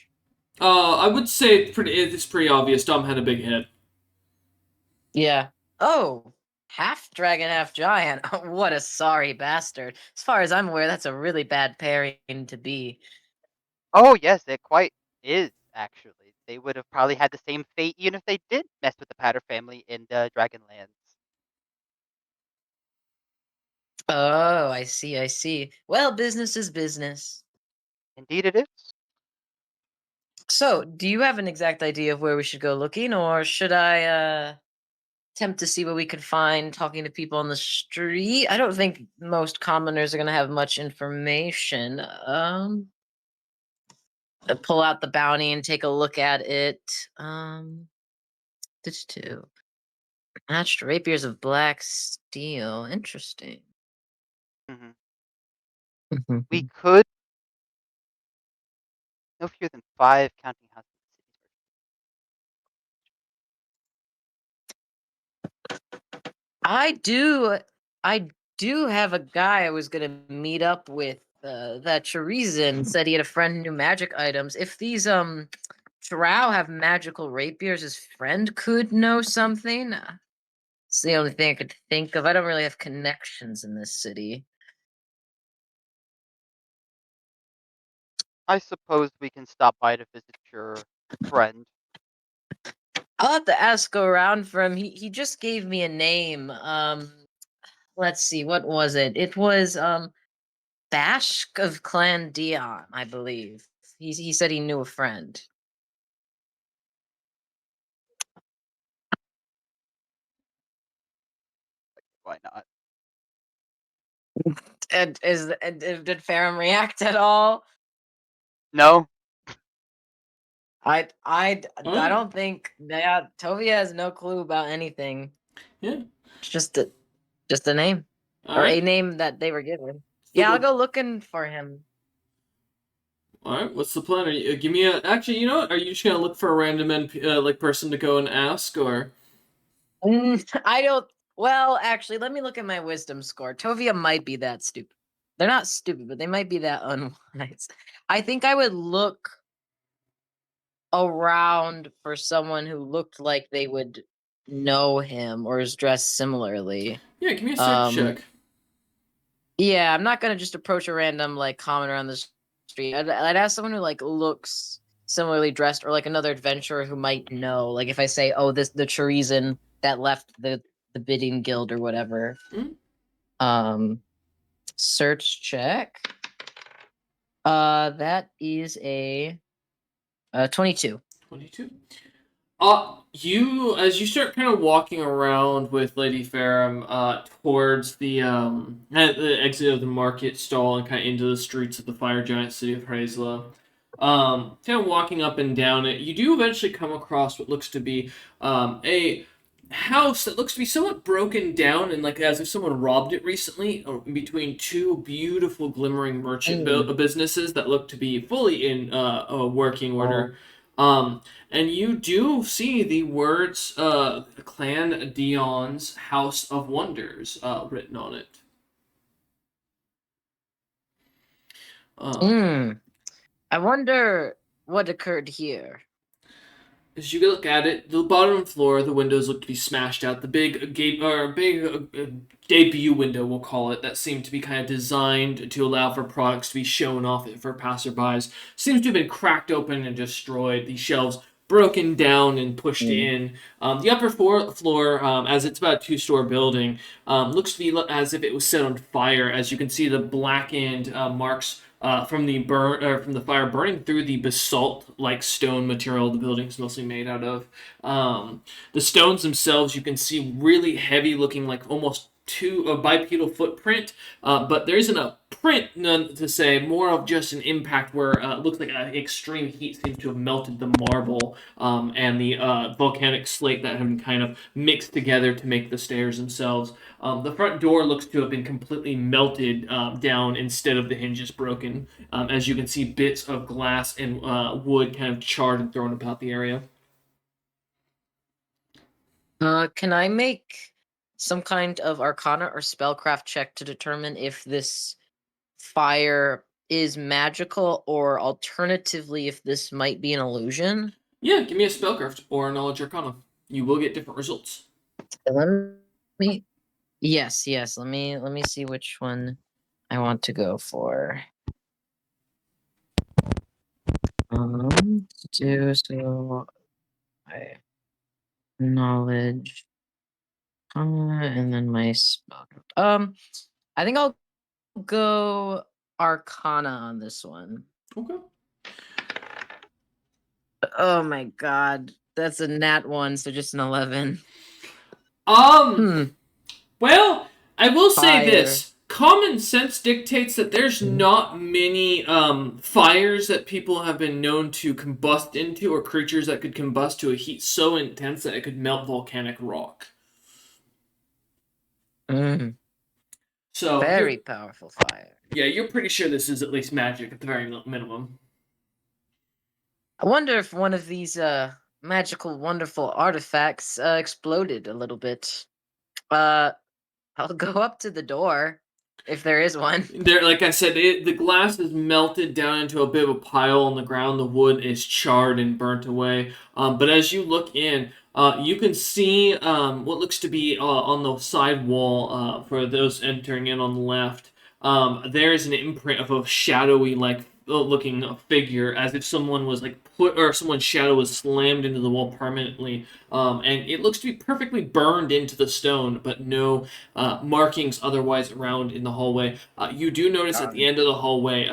I would say it's pretty obvious. Dom had a big head. Yeah. Oh, half dragon, half giant. What a sorry bastard. As far as I'm aware, that's a really bad pairing to be. Oh yes, it quite is actually. They would have probably had the same fate even if they did mess with the Patter family in the Dragonlands. Oh, I see, I see. Well, business is business. Indeed, it is. So, do you have an exact idea of where we should go looking, or should I attempt to see what we could find talking to people on the street? I don't think most commoners are going to have much information. Pull out the bounty and take a look at it. This too. Matched rapiers of black steel. Interesting. Hmm. We could no fewer than 5 counting houses in the city. I do have a guy I was gonna meet up with. That Chorizen said he had a friend who knew magic items. If these Drow have magical rapiers, his friend could know something. It's the only thing I could think of. I don't really have connections in this city. I suppose we can stop by to visit your friend. I'll have to ask around for him. He just gave me a name. Let's see, what was it? It was Bashk of Clan Dion, I believe. He said he knew a friend. Why not? Did Farum react at all? No. All I right. don't think Tovia has no clue about anything. Yeah. It's just a name. All Or a right. name that they were given. So Yeah, I'll the go looking for him. all right. What's the plan? Are you give me a actually? You know what? Are you just gonna look for a random like person to go and ask or? I don't. Well, actually, let me look at my wisdom score. Tovia might be that stupid. They're not stupid, but they might be that unwise. I think I would look around for someone who looked like they would know him or is dressed similarly. Yeah. Give me a search Um, check. yeah, I'm not gonna just approach a random like commoner on the street. I'd ask someone who like looks similarly dressed, or like another adventurer who might know. Like if I say, "Oh, this the Chorizen that left the bidding guild or whatever. Mm. Search check. That is a 22. 22. As you start kind of walking around with Lady Ferrum, towards at the exit of the market stall and kind of into the streets of the fire giant city of Hraesla, kind of walking up and down it, you do eventually come across what looks to be, a house that looks to be somewhat broken down and like as if someone robbed it recently, between two beautiful glimmering merchant businesses that look to be fully in a working order. And you do see the words Clan Dion's House of Wonders written on it. I wonder what occurred here. As you look at it, the bottom floor, the windows look to be smashed out. The big debut window, we'll call it, that seemed to be kind of designed to allow for products to be shown off for passerbys, seems to have been cracked open and destroyed. The shelves broken down and pushed in. The upper floor, as it's about a two-store building, looks to be as if it was set on fire. As you can see, the blackened marks from the fire burning through the basalt-like stone material the building's mostly made out of. The stones themselves, you can see really heavy looking, like almost a bipedal footprint, but there isn't a print, none to say, more of just an impact where it looks like extreme heat seems to have melted the marble and the volcanic slate that have been kind of mixed together to make the stairs themselves. The front door looks to have been completely melted down instead of the hinges broken. As you can see, bits of glass and wood kind of charred and thrown about the area. Can I make some kind of arcana or spellcraft check to determine if this fire is magical, or alternatively if this might be an illusion? Yeah, give me a spellcraft or a knowledge arcana. You will get different results. Let me Yes, let me see which one I want to go for. Do so I knowledge and then my spell. I think I'll go arcana on this one. Okay. Oh my god, that's a nat 1, so just an 11. Well, I will say Fire. this. Common sense dictates that there's not many fires that people have been known to combust into, or creatures that could combust to a heat so intense that it could melt volcanic rock. So Very powerful fire. Yeah, you're pretty sure this is at least magic at the very minimum. I wonder if one of these magical, wonderful artifacts exploded a little bit. I'll go up to the door if there is one. There, like I said, the glass is melted down into a bit of a pile on the ground. The wood is charred and burnt away. But as you look in, you can see what looks to be on the side wall for those entering in on the left. There is an imprint of a shadowy, like looking figure, as if someone was like someone's shadow was slammed into the wall permanently. And it looks to be perfectly burned into the stone, but no markings otherwise around in the hallway. You do notice at the end of the hallway,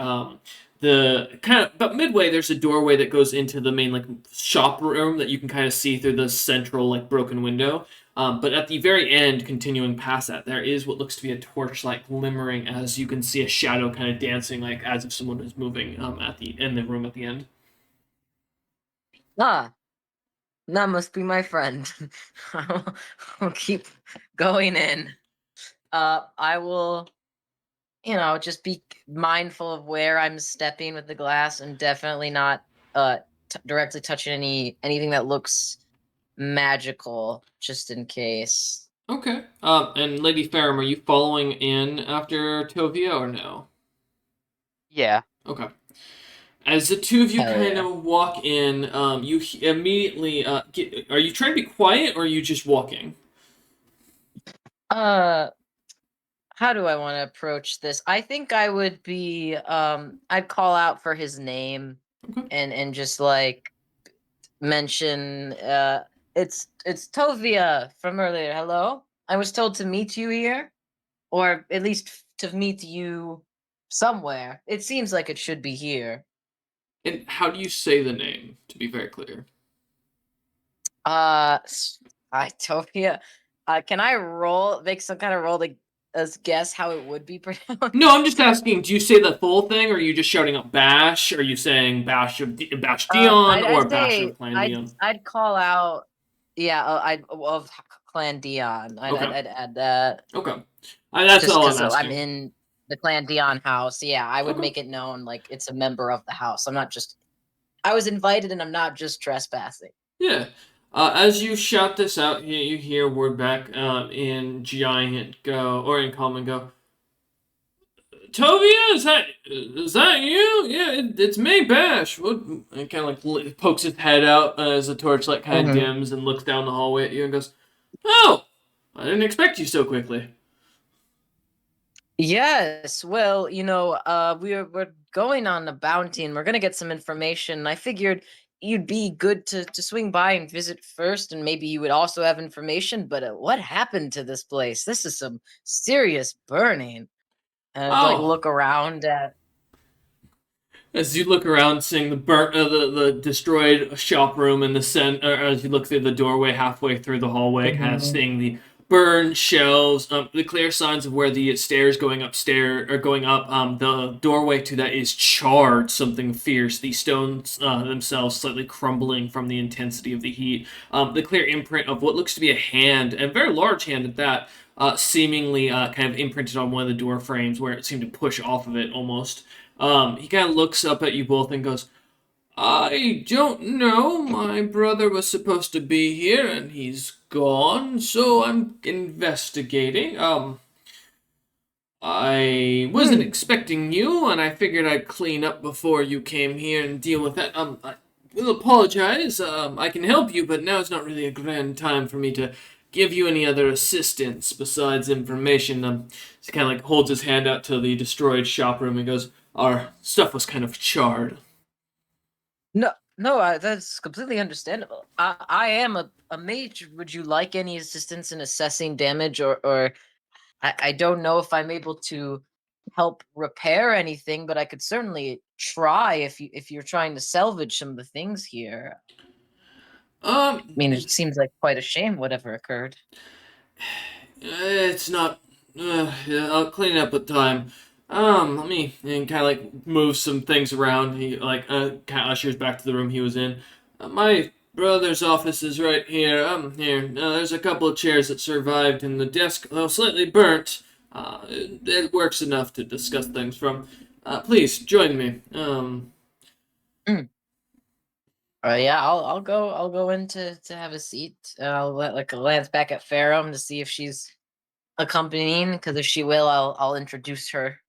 the kind of but midway, there's a doorway that goes into the main like shop room that you can kind of see through the central like broken window. But at the very end, continuing past that, there is what looks to be a torchlight glimmering, as you can see a shadow kind of dancing, like as if someone was moving in the room at the end. That must be my friend. I'll keep going in. I will, just be mindful of where I'm stepping with the glass, and definitely not directly touching anything that looks magical, just in case. Okay. And Lady Ferrum, are you following in after Tovia or no? Yeah. Okay. As the two of you Hell kind yeah. of walk in, you immediately are you trying to be quiet, or are you just walking? How do I want to approach this? I think I would be I'd call out for his name. Okay. and just like mention it's Tovia from earlier. Hello. I was told to meet you here, or at least to meet you somewhere. It seems like it should be here. And how do you say the name, to be very clear? I Tovia. Can I make some kind of roll to guess how it would be pronounced? No, I'm just asking, do you say the full thing, or are you just shouting out Bash? Are you saying Bash Dion, or I'd Bash say of Clan Dion? I'd call out. Yeah, I'd of Clan Dion. Okay. I'd add that. Okay. That's Just all I'm because I'm asking. in the Clan Dion house. Yeah, I would Okay. make it known like it's a member of the house. I'm not just. I was invited, and I'm not just trespassing. Yeah. As you shout this out, you hear word back in Giant go, or in Common go, Tovia, is that you? Yeah, it's me, Bash. What? And kind of like pokes his head out as the torchlight kind of Mhm. dims and looks down the hallway at you and goes, "Oh, I didn't expect you so quickly." Yes, well, we're going on a bounty and we're gonna get some information. I figured you'd be good to swing by and visit first, and maybe you would also have information. But what happened to this place? This is some serious burning. And I'd like Oh, look around at. as you look around, seeing the burnt, the destroyed shop room in the center, as you look through the doorway halfway through the hallway, kind of Mhm. seeing the burned shelves, the clear signs of where the stairs going upstairs or going up. The doorway to that is charred, something fierce. The stones themselves slightly crumbling from the intensity of the heat. The clear imprint of what looks to be a hand, and a very large hand at that. Seemingly kind of imprinted on one of the door frames where it seemed to push off of it almost. He kind of looks up at you both and goes, I don't know. My brother was supposed to be here and he's gone, so I'm investigating. I wasn't Hmm. expecting you, and I figured I'd clean up before you came here and deal with that. I will apologize. I can help you, but now is not really a grand time for me to give you any other assistance besides information. He kind of like holds his hand out to the destroyed shop room and goes, "Our stuff was kind of charred." No, no, that's completely understandable. I am a mage. Would you like any assistance in assessing damage, or I don't know if I'm able to help repair anything, but I could certainly try if you're trying to salvage some of the things here. I mean, Um, it seems like quite a shame whatever occurred. It's not. Yeah, I'll clean it up with time. Let me and kind of like move some things around. He like kind of ushers back to the room he was in. My brother's office is right here. Here. There's a couple of chairs that survived, and the desk, though slightly burnt, it works enough to discuss things from. Please join me. Mm. Yeah, I'll go in to have a seat. I'll let like glance back at Ferrum to see if she's accompanying. Because if she will, I'll introduce her.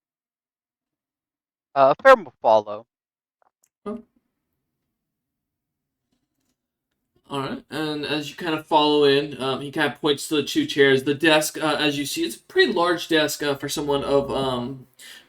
Ferrum will follow. All right, and as you kind of follow in, he kind of points to the two chairs. The desk, as you see, it's a pretty large desk for someone of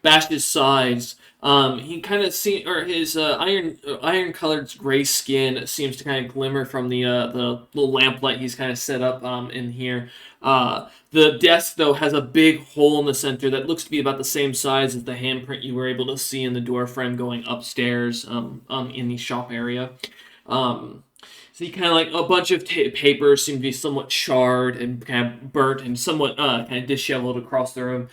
Bash's size. He kind of see, or his iron colored gray skin seems to kind of glimmer from the little lamplight he's kind of set up in here. The desk though has a big hole in the center that looks to be about the same size as the handprint you were able to see in the door frame going upstairs in the shop area. Um, so you kind of like a bunch of papers seem to be somewhat charred and kind of burnt and somewhat kind of disheveled across the room.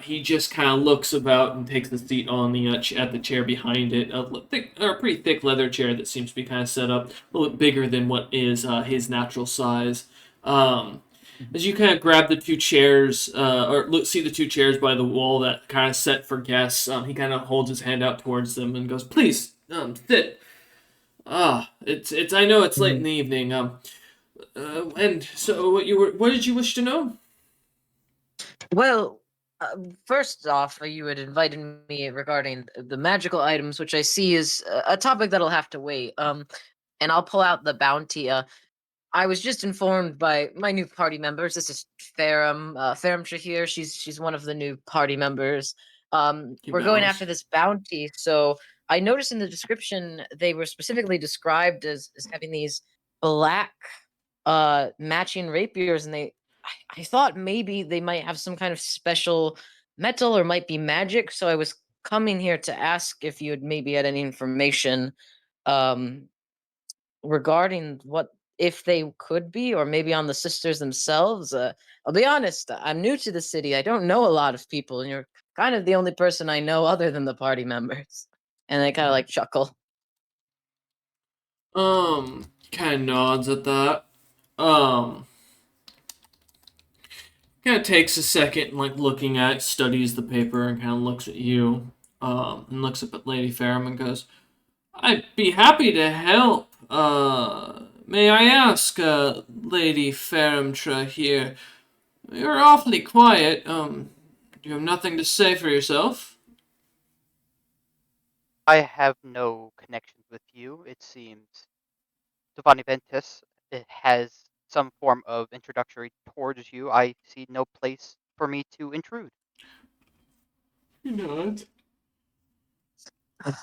He just kind of looks about and takes a seat on the at the chair behind it, a pretty thick leather chair that seems to be kind of set up a little bit bigger than what is his natural size. As you kind of grab the two chairs, see the two chairs by the wall that kind of set for guests, he kind of holds his hand out towards them and goes, "Please, sit." It's. I know it's late in Mhm. the evening. And so what did you wish to know? Well, first off, you had invited me regarding the magical items, which I see is a topic that'll have to wait. And I'll pull out the bounty. I was just informed by my new party members. This is Ferrum Shahir. She's one of the new party members. He We're going bows. after this bounty. So I noticed in the description they were specifically described as having these black matching rapiers, and I thought maybe they might have some kind of special metal or might be magic. So I was coming here to ask if you had maybe had any information um regarding what if they could be, or maybe on the sisters themselves. I'll be honest, I'm new to the city. I don't know a lot of people, and you're kind of the only person I know other than the party members. And they kind of like chuckle. Kind of nods at that. Um, kind of takes a second, like looking at it, studies the paper, and kind of looks at you, and looks up at Lady Ferrum and goes, "I'd be happy to help. May I ask, Lady Ferrumtra here, you're awfully quiet. You have nothing to say for yourself?" I have no connections with you. It seems Giovanni Ventus has some form of introductory towards you. I see no place for me to intrude. He nods.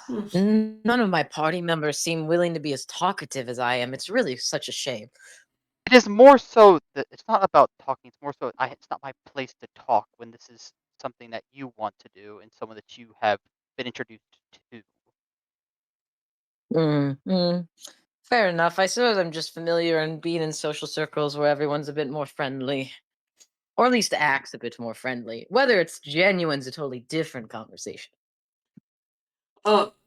None of my party members seem willing to be as talkative as I am. It's really such a shame. It is more so that it's not about talking. It's more so it's not my place to talk when this is something that you want to do and someone that you have been introduced to. Mm, mm. Fair enough. I suppose I'm just familiar and being in social circles where everyone's a bit more friendly. Or at least acts a bit more friendly. Whether it's genuine is a totally different conversation.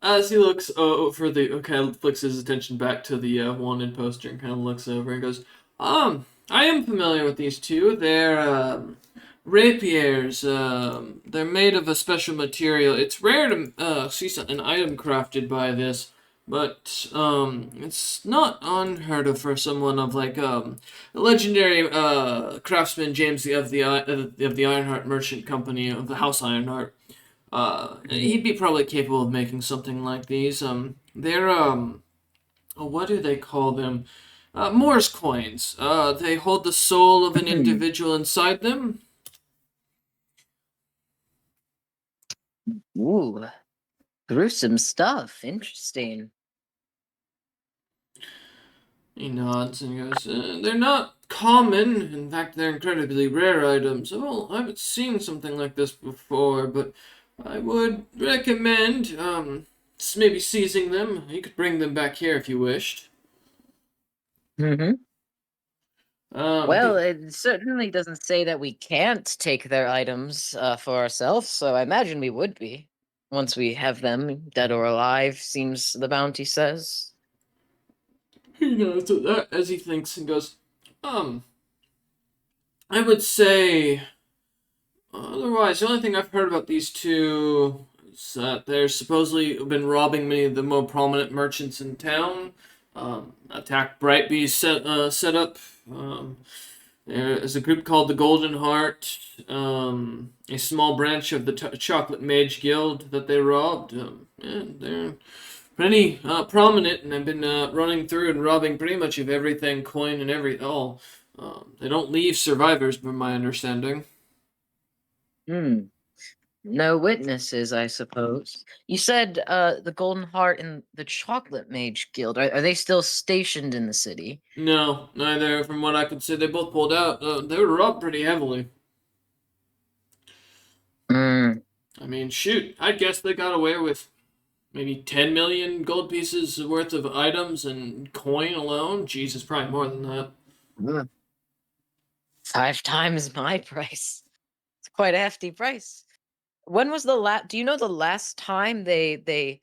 As he looks over kind of flicks his attention back to the wanted poster and kind of looks over and goes, I am familiar with these two. They're rapiers. They're made of a special material. It's rare to see an item crafted by this, but it's not unheard of for someone of like legendary craftsman James of the Ironheart Merchant Company of the House Ironheart. He'd be probably capable of making something like these. They're what do they call them? Morse coins. They hold the soul of an individual inside them. Ooh, gruesome stuff. Interesting. He nods and goes, "They're not common. In fact, they're incredibly rare items. Well, I haven't seen something like this before, but I would recommend maybe seizing them. You could bring them back here if you wished." Mm-hmm. Well, The- it certainly doesn't say that we can't take their items for ourselves, so I imagine we would be. Once we have them, dead or alive, seems the bounty says. He nods at that as he thinks and goes, um, I would say, otherwise, the only thing I've heard about these two is that they're supposedly been robbing many of the more prominent merchants in town. Attacked Brightbee's set up. There is a group called the Golden Heart, a small branch of the Chocolate Mage Guild that they robbed. They're pretty prominent, and have been running through and robbing pretty much of everything, coin and all. They don't leave survivors, from my understanding. Hmm. No witnesses, I suppose. You said the Golden Heart and the Chocolate Mage Guild. Are they still stationed in the city? No, neither. From what I could see, they both pulled out. They were robbed pretty heavily. Hmm. I mean, shoot, I'd guess they got away with maybe 10 million gold pieces worth of items and coin alone. Jesus, probably more than that. 5 times my price. It's quite a hefty price. When was the last? Do you know the last time they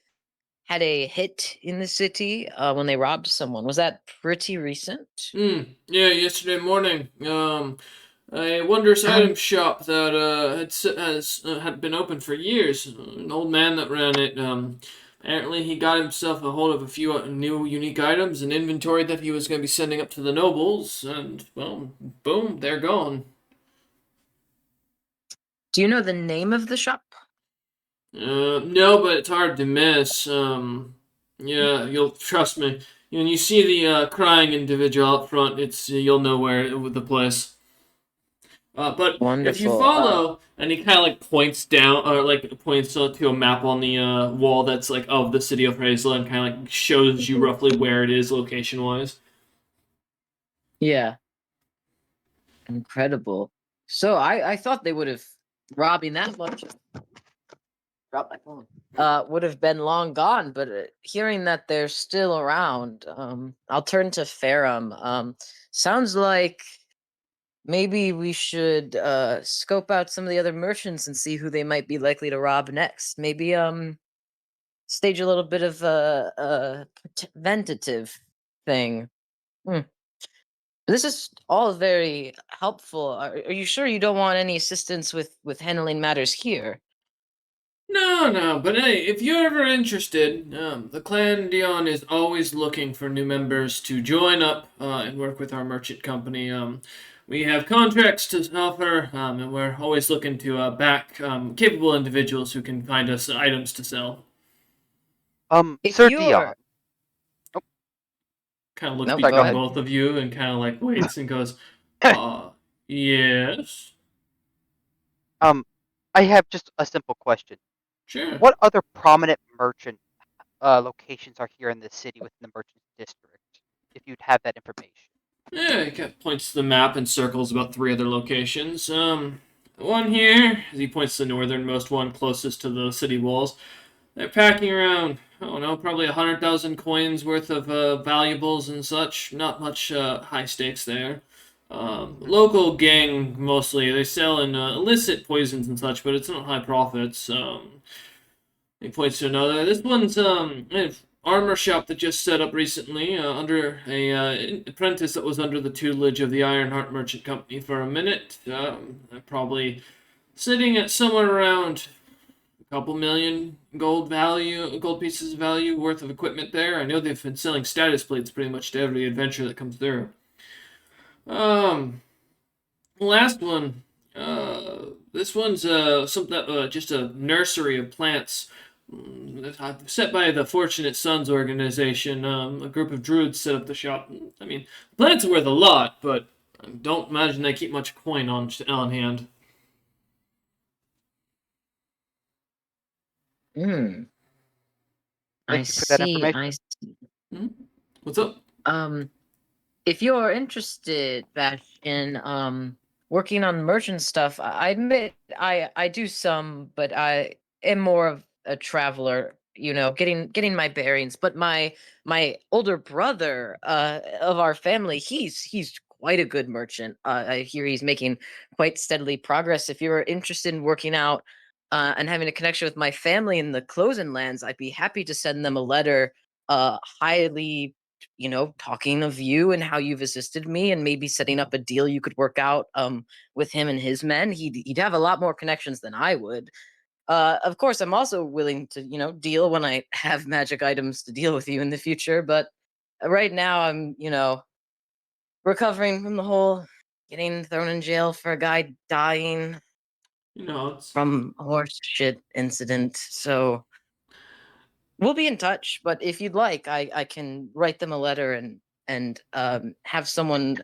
had a hit in the city when they robbed someone? Was that pretty recent? Yeah, yesterday morning. A wondrous item shop that had been open for years. An old man that ran it. Apparently he got himself a hold of a few new unique items and inventory that he was going to be sending up to the nobles, and well, boom, they're gone. Do you know the name of the shop? No, but it's hard to miss. Yeah, you'll trust me. When you see the crying individual up front, it's you'll know the place. But if you Wonderful. follow, and he kind of like points down, or like points to a map on the wall that's like of the city of Hazel, and kind of like shows you roughly where it is location wise. Yeah. Incredible. So I thought they would have robbing that much. Drop my phone. Would have been long gone, but hearing that they're still around, I'll turn to Ferrum. Sounds like maybe we should scope out some of the other merchants and see who they might be likely to rob next. Maybe stage a little bit of a preventative thing. Hmm. This is all very helpful. Are you sure you don't want any assistance with handling matters here? No, but hey, if you're ever interested, the Clan Dion is always looking for new members to join up and work with our merchant company. We have contracts to offer, and we're always looking to back capable individuals who can find us items to sell. If Sir you're Dion. Oh, Kind of looks no, sorry, go between ahead. both of you and kind of like waits and goes, yes, I have just a simple question. sure. What other prominent merchant locations are here in the city within the merchant district? If you'd have that information. Yeah, he kind of points to the map and circles about 3 other locations. One here, as he points to the northernmost one closest to the city walls. They're packing around, I don't know, probably 100,000 coins worth of valuables and such. Not much high stakes there. Local gang mostly. They sell in illicit poisons and such, but it's not high profits. He points to another. This one's an armor shop that just set up recently under a apprentice that was under the tutelage of the Ironheart Merchant Company for a minute. Probably sitting at somewhere around a couple million gold pieces of value worth of equipment there. I know they've been selling status plates pretty much to every adventure that comes through. Last one. This one's just a nursery of plants set by the Fortunate Sons organization. A group of druids set up the shop. I mean, plants are worth a lot, but I don't imagine they keep much coin on hand. Hmm. I Thank you for that see. information. I see. Hmm? What's up? If you're interested, Bash, in working on merchant stuff, I admit I do some, but I am more of a traveler. You know, getting my bearings. But my older brother of our family, he's quite a good merchant. I hear he's making quite steadily progress. If you're interested in working out and having a connection with my family in the Closen lands, I'd be happy to send them a letter highly, talking of you and how you've assisted me and maybe setting up a deal you could work out with him and his men. He'd have a lot more connections than I would. Of course, I'm also willing to, deal when I have magic items to deal with you in the future, but right now I'm, recovering from the whole getting thrown in jail for a guy dying It's from a horse shit incident. So we'll be in touch, but if you'd like, I can write them a letter and have someone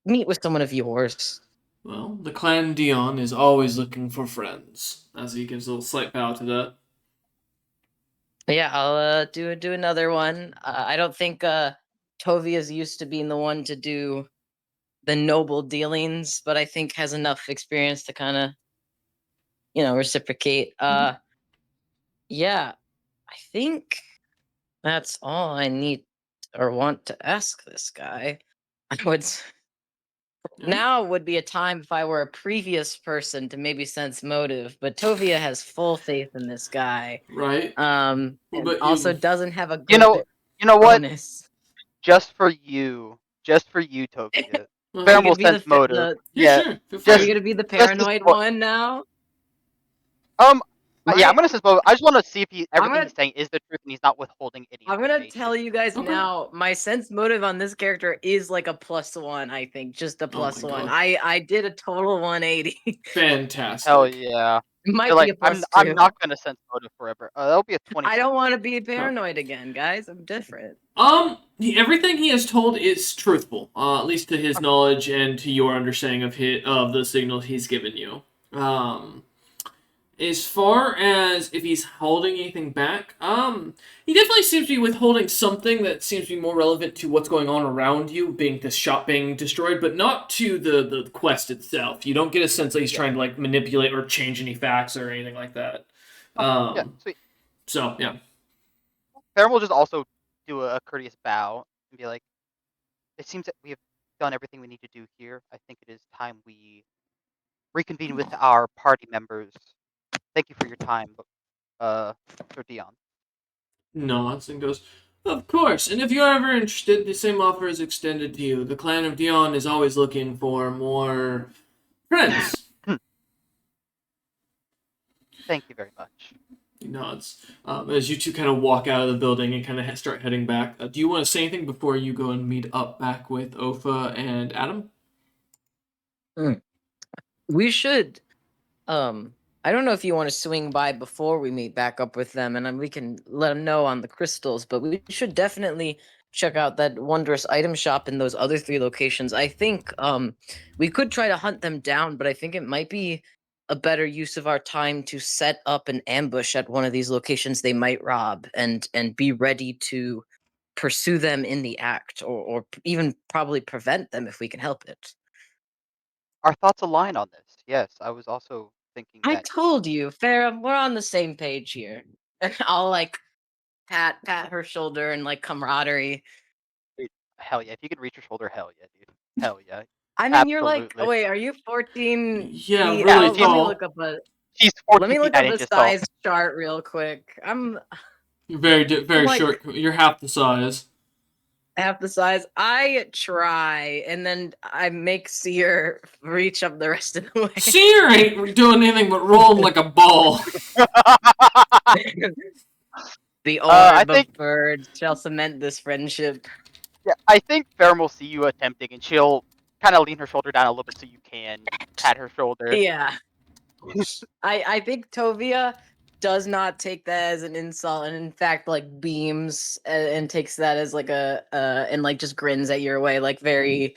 meet with someone of yours. well, the Clan Dion is always looking for friends. As he gives a little slight bow to that. Yeah, I'll do another one. I don't think Tovia's used to being the one to do the noble dealings, but I think has enough experience to kind of reciprocate. Yeah, I think that's all I need or want to ask this guy. I would Yeah. Now would be a time if I were a previous person to maybe sense motive, but Tovia has full faith in this guy. Right. And But also you. doesn't have a You good know, you know what? bonus. Just for you, Tovia. Are Fair you will gonna be sense motive. Yeah, Yeah, sure. Feel are you just free. gonna be the just to paranoid support. one now? Yeah, I'm My gonna sense motive. I just want to see if I'm everything gonna he's saying is the truth and he's not withholding any I'm gonna information. tell you guys Okay. now, my sense motive on this character is like a +1, I think. Just a Oh my +1. God. I did a total 180. It Fantastic. Hell yeah. might You're be like, a I'm +2. not gonna sense motive forever. That'll be a I 26. don't want to be Oh. paranoid again, guys. I'm different. Everything he has told is truthful, at least to his knowledge and to your understanding of the signals he's given you. As far as if he's holding anything back, he definitely seems to be withholding something that seems to be more relevant to what's going on around you, being the shop being destroyed, but not to the quest itself. You don't get a sense that he's Yeah. trying to like manipulate or change any facts or anything like that. Yeah, sweet. So yeah. Farron will just also do a courteous bow and be like, "It seems that we have done everything we need to do here. I think it is time we reconvene with our party members. Thank you for your time, Sir Dion." Nods and goes, "Of course, and if you're ever interested, the same offer is extended to you. The clan of Dion is always looking for more friends." Thank you very much. He nods. As you two kind of walk out of the building and kind of start heading back, do you want to say anything before you go and meet up back with Ofa and Adam? We should. I don't know if you want to swing by before we meet back up with them, and then we can let them know on the crystals. But we should definitely check out that wondrous item shop in those other 3 locations. I think we could try to hunt them down, but I think it might be a better use of our time to set up an ambush at one of these locations they might rob, and be ready to pursue them in the act, or even probably prevent them if we can help it. Our thoughts align on this. Yes, I was also thinking I that. told you, Farah, we're on the same page here. And I'll like pat her shoulder and like camaraderie. Dude, hell yeah! If you can reach your shoulder, hell yeah, dude. Hell yeah. I mean, you're like, oh Absolutely. wait, are you 14 Yeah, feet? really Yeah, Let me tall. look up a She's let 14 me feet look 9 up a inches tall. size chart real quick. I'm You're very like short. You're half the size. half the size. I try, and then I make Seer reach up the rest of the way. Seer ain't doing anything but rolling like a ball. The I orb of think birds shall cement this friendship. yeah, I think Farron will see you attempting, and she'll kind of lean her shoulder down a little bit so you can pat her shoulder. Yeah. I think Tovia does not take that as an insult, and in fact like beams and takes that as like a and like just grins at your way, like very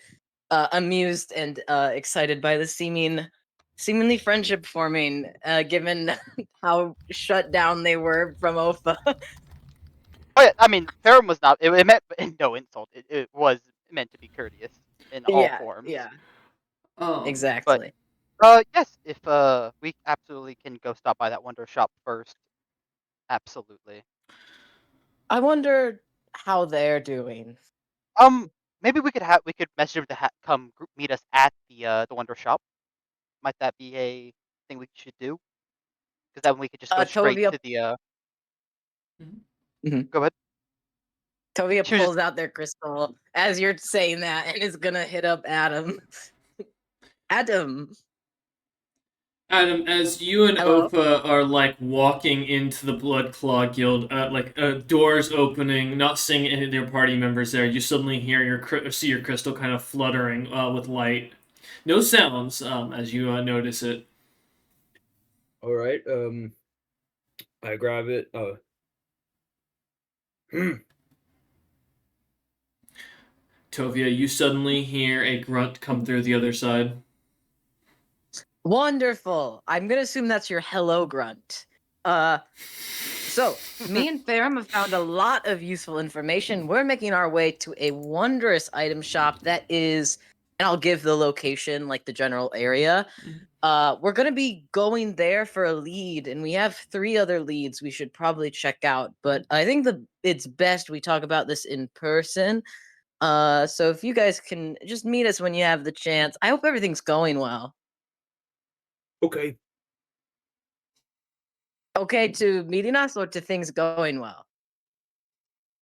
amused and excited by the seemingly friendship forming, given how shut down they were from Ofa. But I mean, Farron was not. It meant no insult. It was meant to be courteous in all Yeah, forms. yeah, Um, But exactly. yes, if we absolutely can go stop by that Wonder Shop first. Absolutely. I wonder how they're doing. Maybe we could message them to come meet us at the Wonder Shop. Might that be a thing we should do? Because then we could just go straight Tovia to the. Mhm. Go ahead. Tovia She was just pulls out their crystal as you're saying that and is gonna hit up Adam. Adam. Adam, as you and Hello? Ofa are like walking into the Blood Claw Guild, doors opening, not seeing any of their party members there, you suddenly hear see your crystal kind of fluttering with light. No sounds as you notice it. All right. I grab it. Tovia, you suddenly hear a grunt come through the other side. Wonderful. I'm gonna assume that's your hello grunt. So me and Ferrum have found a lot of useful information. We're making our way to a wondrous item shop that is, and I'll give the location, like the general area. We're gonna be going there for a lead, and we have 3 other leads we should probably check out. But I think it's best we talk about this in person. So if you guys can just meet us when you have the chance. I hope everything's going well. Okay. Okay to meeting us or to things going well?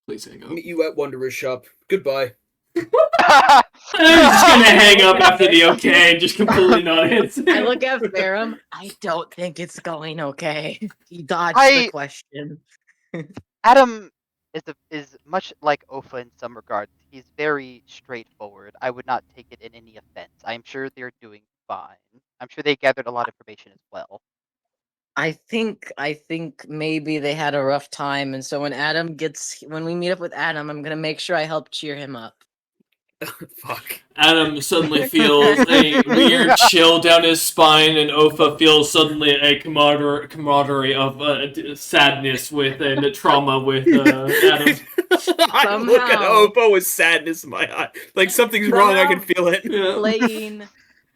Please hang up. Meet you at Wanderer's Shop. Goodbye. I'm just gonna hang up after the okay and just completely not answer. I look at Ferrum. I don't think it's going okay. He dodged the question. Adam is much like Ofa in some regards. He's very straightforward. I would not take it in any offense. I'm sure they're doing fine. I'm sure they gathered a lot of information as well. I think maybe they had a rough time, and so when we meet up with Adam, I'm gonna make sure I help cheer him up. Fuck. Adam suddenly feels a weird chill down his spine, and Ofa feels suddenly a camaraderie of sadness with and trauma with Adam. I look at Somehow. Oppo with sadness in my eye. Like something's wrong, I can Somehow feel it. Yeah. Playing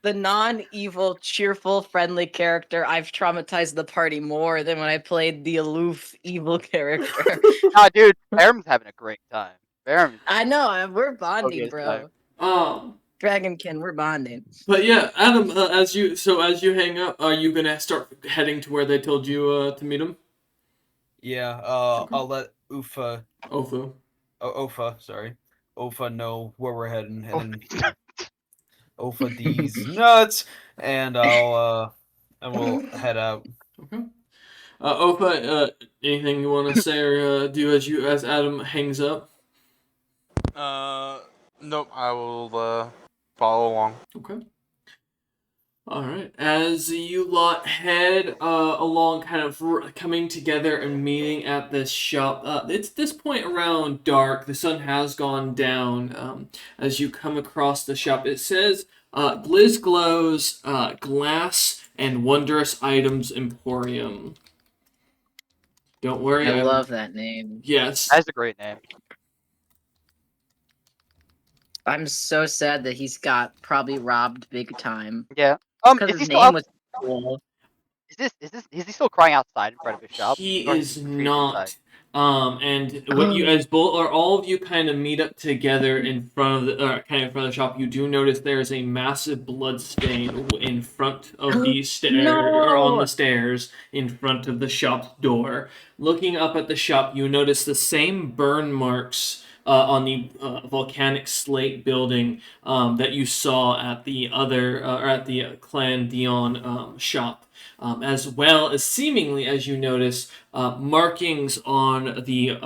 the non-evil, cheerful, friendly character, I've traumatized the party more than when I played the aloof, evil character. Nah, dude, Faram's having a great time. Faram's I know, we're having bonding, a good time. bro. Dragonkin, we're bonding. But yeah, Adam, as you hang up, are you gonna start heading to where they told you to meet him? Yeah, I'll let Ufa, Ofu. Ofa, sorry, Ofa know where we're heading, Oh, and then Ofa D's nuts, and and we'll head out. Okay. Ofa, anything you want to say or do as Adam hangs up? Nope. I will follow along. Okay. All right. As you lot head along, kind of coming together and meeting at this shop, it's this point around dark. The sun has gone down. As you come across the shop, it says Glizglow's Glass and Wondrous Items Emporium. Don't worry. I love that name. Yes. That's a great name. I'm so sad that he's got probably robbed big time. Yeah. Because Is he his still name out? was cool. Is he still crying outside in front of his shop? He Or is has he retreated inside? not. And what you as both or all of you kind of meet up together in front of the kind of in front of the shop, you do notice there is a massive blood stain in front of the stairs or on the No! stairs in front of the shop door. Looking up at the shop, you notice the same burn marks on the volcanic slate building that you saw at the other or at the Clan Dion shop. As well as seemingly, as you notice, markings on the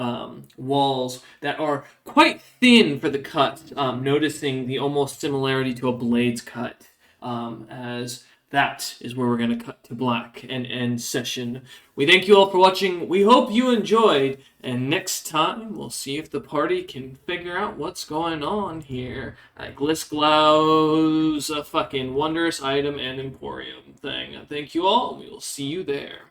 walls that are quite thin for the cut, noticing the almost similarity to a blade's cut, as that is where we're going to cut to black and end session. We thank you all for watching. We hope you enjoyed, and next time we'll see if the party can figure out what's going on here at Glizglow's fucking Wondrous Item and Emporium thing. Thank you all, and we will see you there.